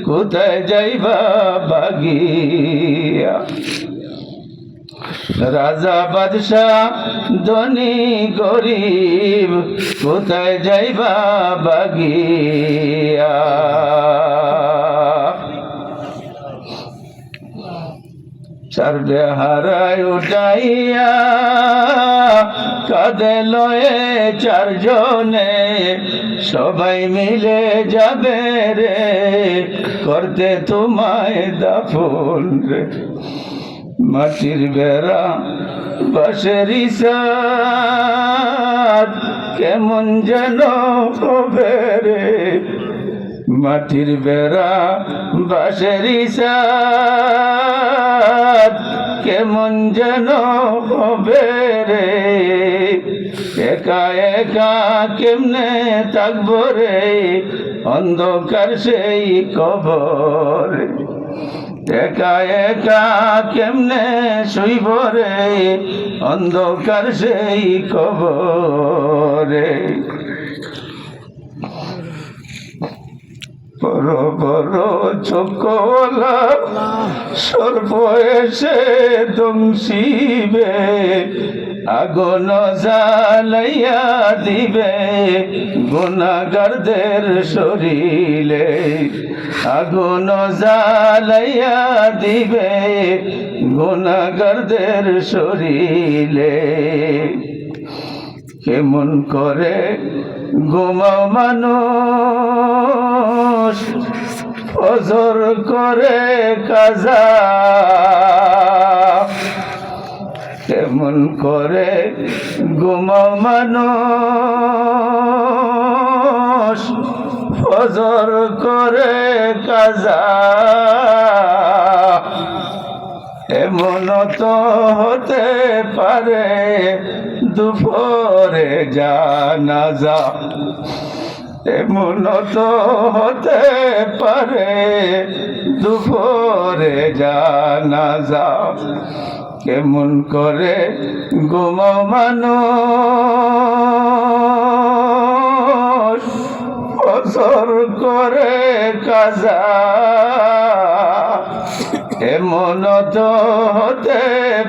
কোথায় যাইবা বাগিয়া। রাজা বাদশাহ ধনী গরিব কোথায় যাইবা বাগিয়া। চারবে হারায় উঠাইয়া কাঁধে লয়ে চারজনে সবাই মিলে যাবে রে করতে তোমায় দাফন রে। মাটির বেড়া বাঁশের ইসাদ কেমন যেন হবে রে। মাটির বেড়া বাঁশের ইসাদ কেমন যেন হবে রে। একা একা কেমনে থাকবো রে অন্ধকার সেই কবর। একা একা কেমনে শুইব রে অন্ধকার সেই কবরে। বড় বড় চোখওয়ালা সর্প এসে দংশিবে আগুন জ্বালাইয়া দিবে গুনাহগারদের শরীরে। আগুন জ্বালাইয়া দিবে গুনাহগারদের শরীরে। কেমন করে ঘুমাও মানুষ ফজর করে কাজা। কেমন করে ঘুমাও মানুষ ফজর করে কাজা। এমন তো হতে পারে দুপুরে জানাজা। এমন তো হতে পারে দুপুরে জানাজা। কেমন করে ঘুমাও মানুষ ফজর করে কাজা। এমন তো হতে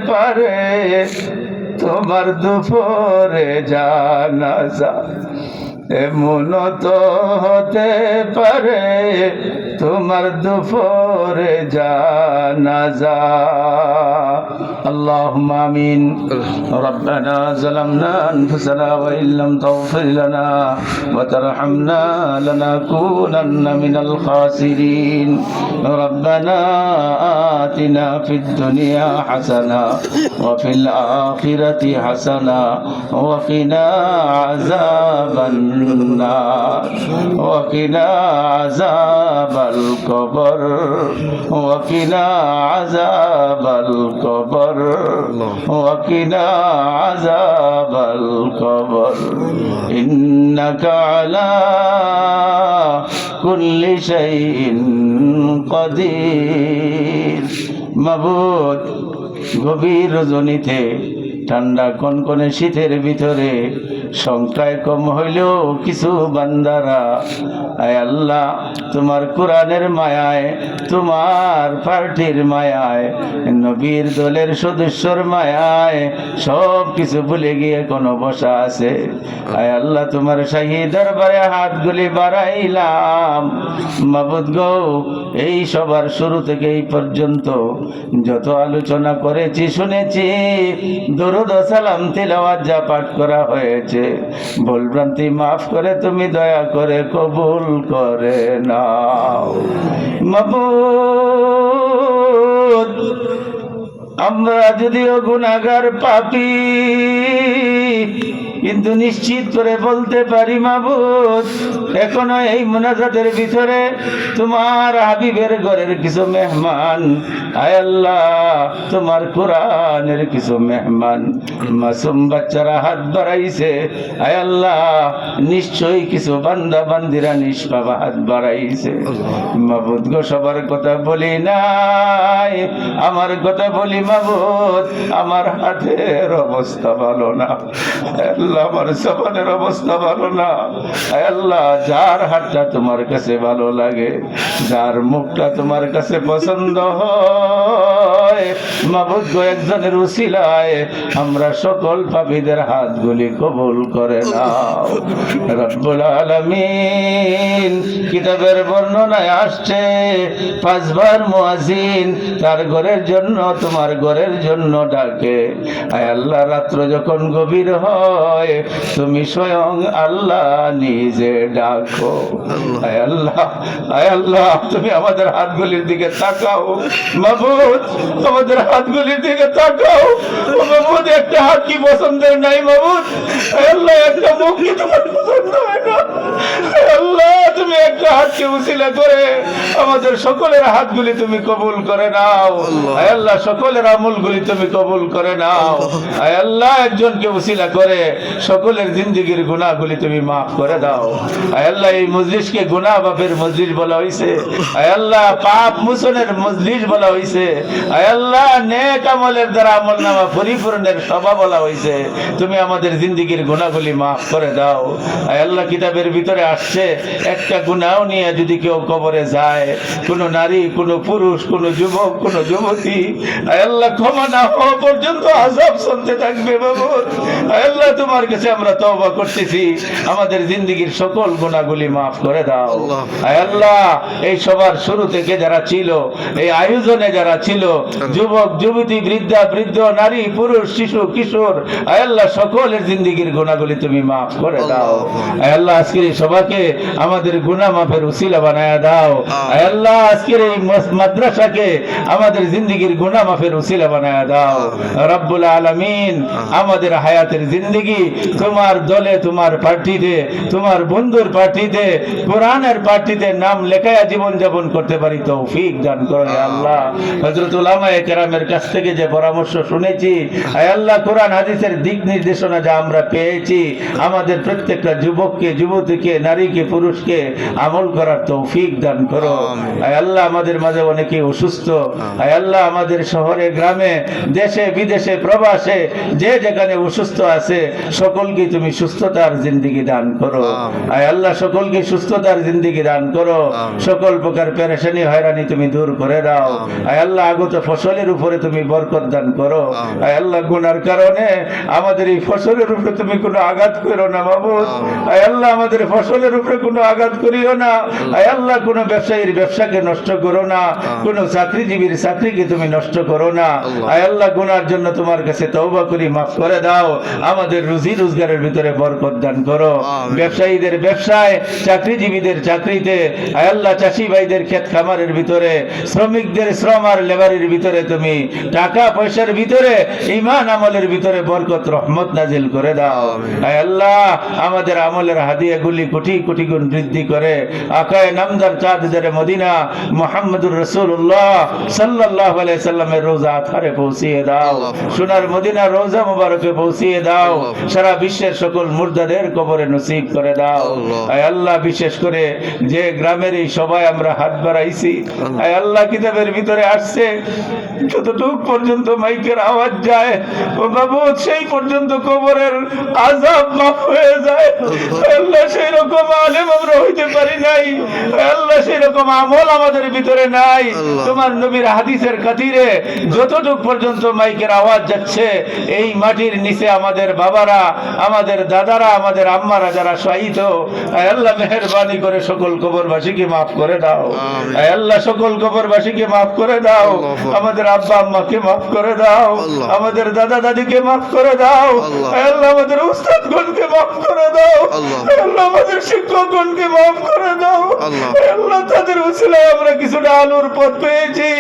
পারে তোমার দুপুরে জানাজা। এমন তো হতে পারে তোমার দুপুরে জানাজা। اللهم آمين. ربنا ظلمنا أنفسنا وإن لم تغفر لنا وترحمنا لنكونن من الخاسرين. ربنا آتنا في الدنيا حسنة وفي الآخرة حسنة وقنا عذاب النار وقنا عذاب القبر وقنا عذاب القبر وقنا عذاب القبر إنك على كل شيء قدير. মাবুদ, গভীর রজনীতে ঠান্ডা কনকনে শীতের ভিতরে সংখ্যায় কম হইলেও কিছু বান্দারা আয় আল্লাহ তোমার কোরআনের মায়ায়, তোমার পার্টির মায়ায়, নবীর দলের সদস্যর মায়ায় সব কিছু ভুলে গিয়ে কোনো বসা আছে। আয় আল্লাহ তোমার শাহী দরবারে হাতগুলি বাড়াইলাম। মাবুদ গো, এই সবার শুরু থেকে এই পর্যন্ত যত আলোচনা করেছি শুনেছি, দরুদ ও সালাম তিলাওয়াত যা পাঠ করা হয়েছে, ভুল ভ্রান্তি মাফ করে তুমি দয়া করে কবুল করে নাও। মাবুদ, আমরা যদিও গুনাহগার পাপী, কিন্তু নিশ্চিত করে বলতে পারি মাবুদ, এখনো এই মুনাজাতের ভিতরে তোমার হাবিবের ঘরের কিছু মেহমান, আয় আল্লাহ তোমার কোরআনের কিছু মেহমান মাসুম বাচ্চারা হাত বাড়াইছে, আয় আল্লাহ নিশ্চয়ই কিছু বান্দা বান্দিরা নিষ্পাপা হাত বাড়াইছে। মাবুদ গো, সবার কথা বলি নাই, আমার কথা বলি মাবুদ, আমার হাতের অবস্থা ভালো না, আল্লাহ আমার জবানের অবস্থা ভালো না। আয় আল্লাহ, যার হাতটা তোমার কাছে ভালো লাগে, যার মুখটা তোমার কাছে পছন্দ হয়, মাবুদ গো একজনের উসিলায় আমরা সকল পাপীদের হাতগুলি কবুল করে নাও। রব্বুল আলামিন কিতাবের বর্ণনায় আসছে, 5 বার মুয়াজ্জিন তার ঘরের জন্য তোমার ঘরের জন্য ডাকে। আয় আল্লাহ, রাত্র যখন গভীর হয় তুমি স্বয়ং আল্লাহ নিজে ডাকো। আয় আল্লাহ, আয় আল্লাহ, তুমি আমাদের হাতগুলির দিকে তাকাও মাবুদ, আমাদের হাতগুলির দিকে তাকাও মাবুদ। একটা হাত কি পছন্দের নাই মাবুদ? আয় আল্লাহ, একটা মুখ কি তোমার পছন্দ হয় না? আয় আল্লাহ, তুমি একটা হাতকে উসিলা করে আমাদের সকলের হাতগুলি তুমি কবুল করে নাও। আয় আল্লাহ, সকলের আমলগুলি তুমি কবুল করে নাও। আয় আল্লাহ, একজনকে উসিলা করে সকলের জিন্দেগীর গুনাহগুলি তুমি মাফ করে দাও। আয় আল্লাহ, এই মজলিসকে গুনাহ মাফের মজলিস বলা হয়েছে। আয় আল্লাহ, পাপ মোচনের মজলিস বলা হয়েছে। আয় আল্লাহ, নেক আমলের দ্বারা আমলনামা পরিপূর্ণের সভা বলা হয়েছে। তুমি আমাদের জিন্দেগীর গুনাহগুলি মাফ করে দাও। আয় আল্লাহ, কিতাবের ভিতরে আসছে, একটা গুনাহ নিয়ে যদি কেউ কবরে যায়, কোনো নারী, কোনো পুরুষ, কোনো যুবক, কোনো যুবতী, আয় আল্লাহ ক্ষমা না হওয়া পর্যন্ত আযাব চলতে থাকবে মাবুদ। আয় আল্লাহ, তোমার কাছে আমরা তওবা করতেছি, আমাদের জিন্দেগীর সকল গুনাহগুলি মাফ করে দাও। আয় আল্লাহ, এই সবার শুরু থেকে যারা ছিল, এই আয়োজনে যারা ছিল, যুবক যুবতী, বৃদ্ধা বৃদ্ধ, নারী পুরুষ, শিশু কিশোর, আয় আল্লাহ সকলের জিন্দেগীর গুনাহগুলি তুমি মাফ করে দাও। আয় আল্লাহ, আজকের এই সভাকে আমাদের গুনাহ মাফের উসিলা বানায়া দাও। আয় আল্লাহ, আজকের এই মাদ্রাসাকে আমাদের জিন্দেগীর গুনাহ মাফের উসিলা বানায়া দাও। রব্বুল আলামিন, আমাদের হায়াতের জিন্দেগি তোমার দলে, তোমার পার্টিতে, তোমার বন্ধুর পার্টিতে, কোরআনের পার্টিতে নাম লেখায়া জীবন যাপন করতে পারি তৌফিক দান করো হে আল্লাহ। হযরত উলামায়ে কেরামের কাছ থেকে যে পরামর্শ শুনেছি, আয় আল্লাহ কোরআন হাদিসের দিক নির্দেশনা যা আমরা পেয়েছি, আমাদের প্রত্যেকটা যুবককে, যুবতীকে, নারীকে, পুরুষকে আমল করার তৌফিক দান করো। আয় আল্লাহ, আমাদের মাঝে অনেকে অসুস্থ, আয় আল্লাহ আমাদের শহরে গ্রামে, দেশে বিদেশে, প্রবাসে যে যেখানে অসুস্থ আছে সকলকে তুমি সুস্থতার জিন্দেগি দান করো। আয় আল্লাহ, সকলকে সুস্থতার জিন্দেগি দান করো। সকল প্রকার পেরেশানি হয়রানি তুমি দূর করে দাও। আয় আল্লাহ, আগত ফসলের উপরে তুমি বরকত দান করো। আয় আল্লাহ, গুনার কারণে আমাদের এই ফসলের উপরে তুমি কোনো আঘাত করো না মাবুদ। আয় আল্লাহ, আমাদের ফসলের উপরে কোনো আঘাত করিও না। আয় আল্লাহ, কোনো ব্যবসায়ীর ব্যবসাকে নষ্ট করো না, কোনো চাকরিজীবীর চাকরিকে তুমি নষ্ট করো না। আয় আল্লাহ, গুনার জন্য তোমার কাছে তওবা করি, মাফ করে দাও। আমাদের রুজি রোজগারের ভিতরে বরকত দান করো। ব্যবসায়ীদের ব্যবসায়, চাকরিজীবীদের চাকরিতে, আয় আল্লাহ চাষি ভাইদের ক্ষেত খামারের ভিতরে, শ্রমিকদের শ্রম আর লেবারের ভিতরে তুমি টাকা পয়সার ভিতরে, ঈমান আমলের ভিতরে বরকত রহমত নাজিল করে দাও। আয় আল্লাহ, আমাদের আমলের হাদিয়াগুলি কোটি কোটি গুণ বৃদ্ধি করে আকায়ে নামদার চাঁদদারে মদিনা মুহাম্মদুর রাসূলুল্লাহ সাল্লাল্লাহু আলাইহি সাল্লামের রোজা আথারে পৌঁছিয়ে দাও। সোনার মদিনা রোজা মুবারকে পৌঁছিয়ে দাও। সারা বিশ্বের সকল মুর্দাদের কবরে নসিব করে দাও। আয় আল্লাহ, বিশেষ করে যে গ্রামের এই সবাই আমরা হাত বাড়াইছি, আয় আল্লাহ কিতাবের ভিতরে আসছে, যতটুক পর্যন্ত মাইকের আওয়াজ যায় ও মাবুদ সেই পর্যন্ত কবরের আযাব মাফ হয়ে যায়। আল্লাহ, সেই রকম আলেম আমরা হইতে পারি নাই। আল্লাহ, সেই রকম আমল আমাদের ভিতরে নাই। তোমার নবীর হাদিসের খাতিরে যতটুক পর্যন্ত মাইকের আওয়াজ যাচ্ছে, এই মাটির নিচে আমাদের বাবারা, আমাদের দাদারা, আমাদের আম্মারা যারা শহীদ, আয় আল্লাহ মেহেরবানি করে সকল কবরবাসীকে মাফ করে দাও। আয় আল্লাহ, সকল কবরবাসীকে মাফ করে দাও। আমাদের আব্বা আম্মাকে মাফ করে দাও, আমাদের দাদা দাদিকে মাফ করে দাও। আয় আল্লাহ, আমাদের উস্তাদগণকে মাফ করে দাও। আয় আল্লাহ, আমাদের শিক্ষকগণকে মাফ করে দাও। আয় আল্লাহ, তাদের উসিলায় আমরা কিছুটা আলোর পথ পেয়েছি।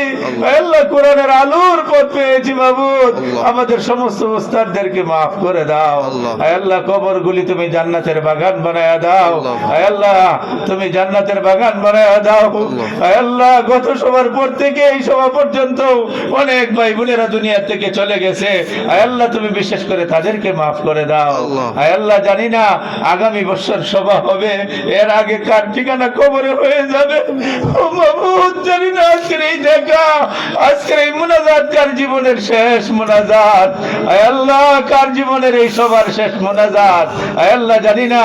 আয় আল্লাহ, কোরআনের আলোর পথ পেয়েছি মাবুদ। আমাদের সমস্ত উস্তাদদেরকে মাফ করে দাও। দাও। আল্লাহ। আয় আল্লাহ কবরগুলি তুমি জান্নাতের বাগান বানায়া দাও। আল্লাহ। আয় আল্লাহ তুমি জান্নাতের বাগান বানায়া দাও। আল্লাহ। আয় আল্লাহ গত সবার পর থেকে এই সভা পর্যন্ত অনেক ভাই বোনেরা দুনিয়া থেকে চলে গেছে। আয় আল্লাহ তুমি বিশেষ করে তাদেরকে মাফ করে দাও। আল্লাহ। আয় আল্লাহ জানি না আগামী বছর সভা হবে, এর আগে কার ঠিকানা কবরে হয়ে যাবে। ও মাবুদ জানি না আজকের এই দেখা, আজকের এই মুনাজাত কার জীবনের শেষ মুনাজাত। আয় আল্লাহ কার জীবনের এই সবার শেষ মুনাজাত। আয় আল্লাহ জানি না,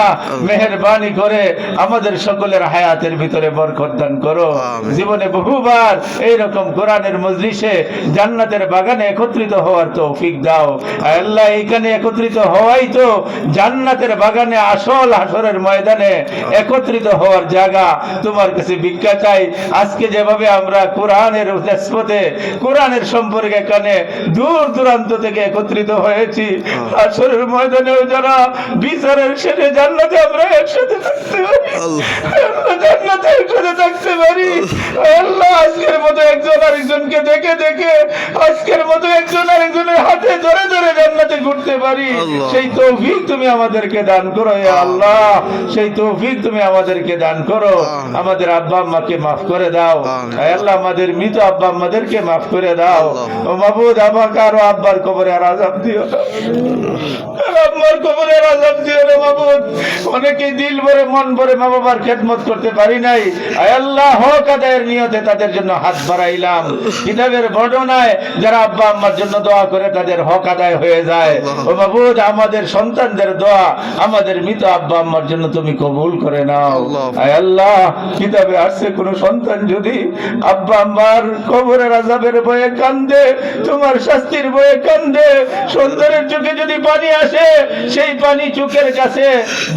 মেহেরবানি করে আমাদের সকলের হায়াতের ভিতরে বরকত দান করো। আমিন। জীবনে বহুবার এইরকম কোরআনের মজলিসে জান্নাতের বাগানে একত্রিত হওয়ার তৌফিক দাও। আয় আল্লাহ এইখানে একত্রিত হওয়াই তো জান্নাতের বাগানে আসল হাসরের ময়দানে একত্রিত হওয়ার জায়গা। তোমার কাছে ভিক্ষা চাই, আজকে যেভাবে আমরা কোরআনের নিসবতে কোরআনের সম্পর্কে এখানে দূর দূরান্ত থেকে একত্রিত হয়েছি, হাসরের ময়দানেও যারা বিচারের শেষে জান্নাতে আমরা একসাথে থাকতে পারি। আল্লাহ। আল্লাহ জান্নাতে একসাথে থাকতে পারি। আল্লাহ আজকের মতো একজন আরেকজনকে দেখে দেখে, আজকের মতো একজন আরেকজনের হাতে ধরে ধরে জান্নাতে ঘুরতে পারি। আল্লাহ। সেই তৌফিক তুমি আমাদেরকে দান করো হে আল্লাহ, সেই তৌফিক তুমি আমাদেরকে দান করো। আমিন। আমাদের আব্বা আম্মাকে মাফ করে দাও। আমিন। হে আল্লাহ আমাদের মৃত আব্বা আম্মাদেরকে মাফ করে দাও। আল্লাহ। ও মাবুদ আমাকে আরো আব্বার কবরে আর আযাব দিও না, আর আম্মার কবরে আর আযাব দিও না মাবুদ। অনেকেই দিল ভরে মন ভরে মা বাবার খেদমত করতে পারি নাই। আয় আল্লাহ হক আদায়ের নিয়তে তাদের জন্য হাত বাড়াইলাম। কিতাবের বর্ণনায় যারা আব্বা আম্মার জন্য দোয়া করে তাদের হক আদায় হয়ে যায়। ও মাবুদ আমাদের সন্তানদের দোয়া আমাদের মৃত আব্বা আম্মার জন্য তুমি কবুল করে নাও। আল্লাহ। আয় আল্লাহ কিতাবে আসছে কোন সন্তান যদি আব্বা আম্মার কবরের আযাবের ভয়ে কান্দে, তোমার শাস্তির ভয়ে কান্দে, সন্তানের চোখে যদি পানি আসে, সেই পানি চোখের কাছে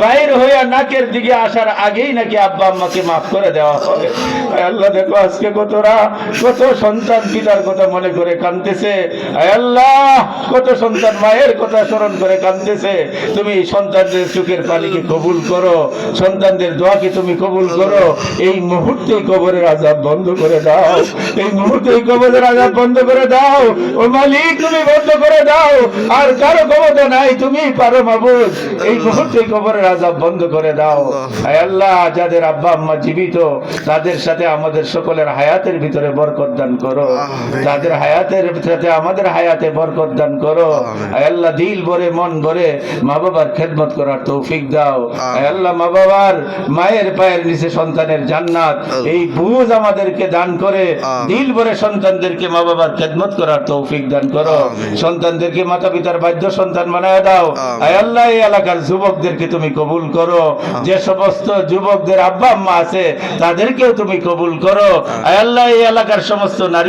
বাইর হইয়া নাকের দিকে আসার আগেই নাকি আব্বা আম্মাকে মাফ করে দেওয়া হবে। আয় আল্লাহ দেখো আজকে কত সন্তান পিতার কথা মনে করে কাঁদতেছে। আয় আল্লাহ কত সন্তান মায়ের কথা স্মরণ করে কাঁদতেছে। তুমি এই সন্তানদের চোখের পানিকে কবুল করো, সন্তানদের দোয়াকে তুমি কবুল করো। এই মুহূর্তে কবরের আযাব বন্ধ করে দাও, এই মুহূর্তে কবরের আযাব বন্ধ করে দাও। ও মালিক তুমি বন্ধ করে দাও, আর কারো ক্ষমতা নাই, তুমি পারো মাবুদ। এই মুহূর্তে কবরের আযাব বন্ধ করে দাও। আয় আল্লাহ যাদের আব্বা আম্মা জীবিত তাদের সাথে আমাদের সকলের হায়াতের ভিতরে বরকত দান করো, তাদের হায়াতের সাথে আমাদের হায়াতে বরকত দান করো। আয় আল্লাহ দিল ভরে মন ভরে মা বাবার খেদমত করার তৌফিক দাও। আয় আল্লাহ মা বাবার মায়ের পায়ের নিচে সন্তানের জান্নাত, এই বুঝ আমাদেরকে দান করে দিল ভরে সন্তানদেরকে মা বাবার খেদমত করার তৌফিক দান করো। সন্তানদেরকে মাতা পিতার বাধ্য সন্তান বানায় দাও। আয় আল্লাহ এই এলাকার যুবকদেরকে তুমি কবুল করো, যে সমস্ত যুবকদের আব্বা আম্মা আছে তাদেরকেও তুমি কবুল করো। আয় আল্লাহ এই এলাকার সমস্ত নারী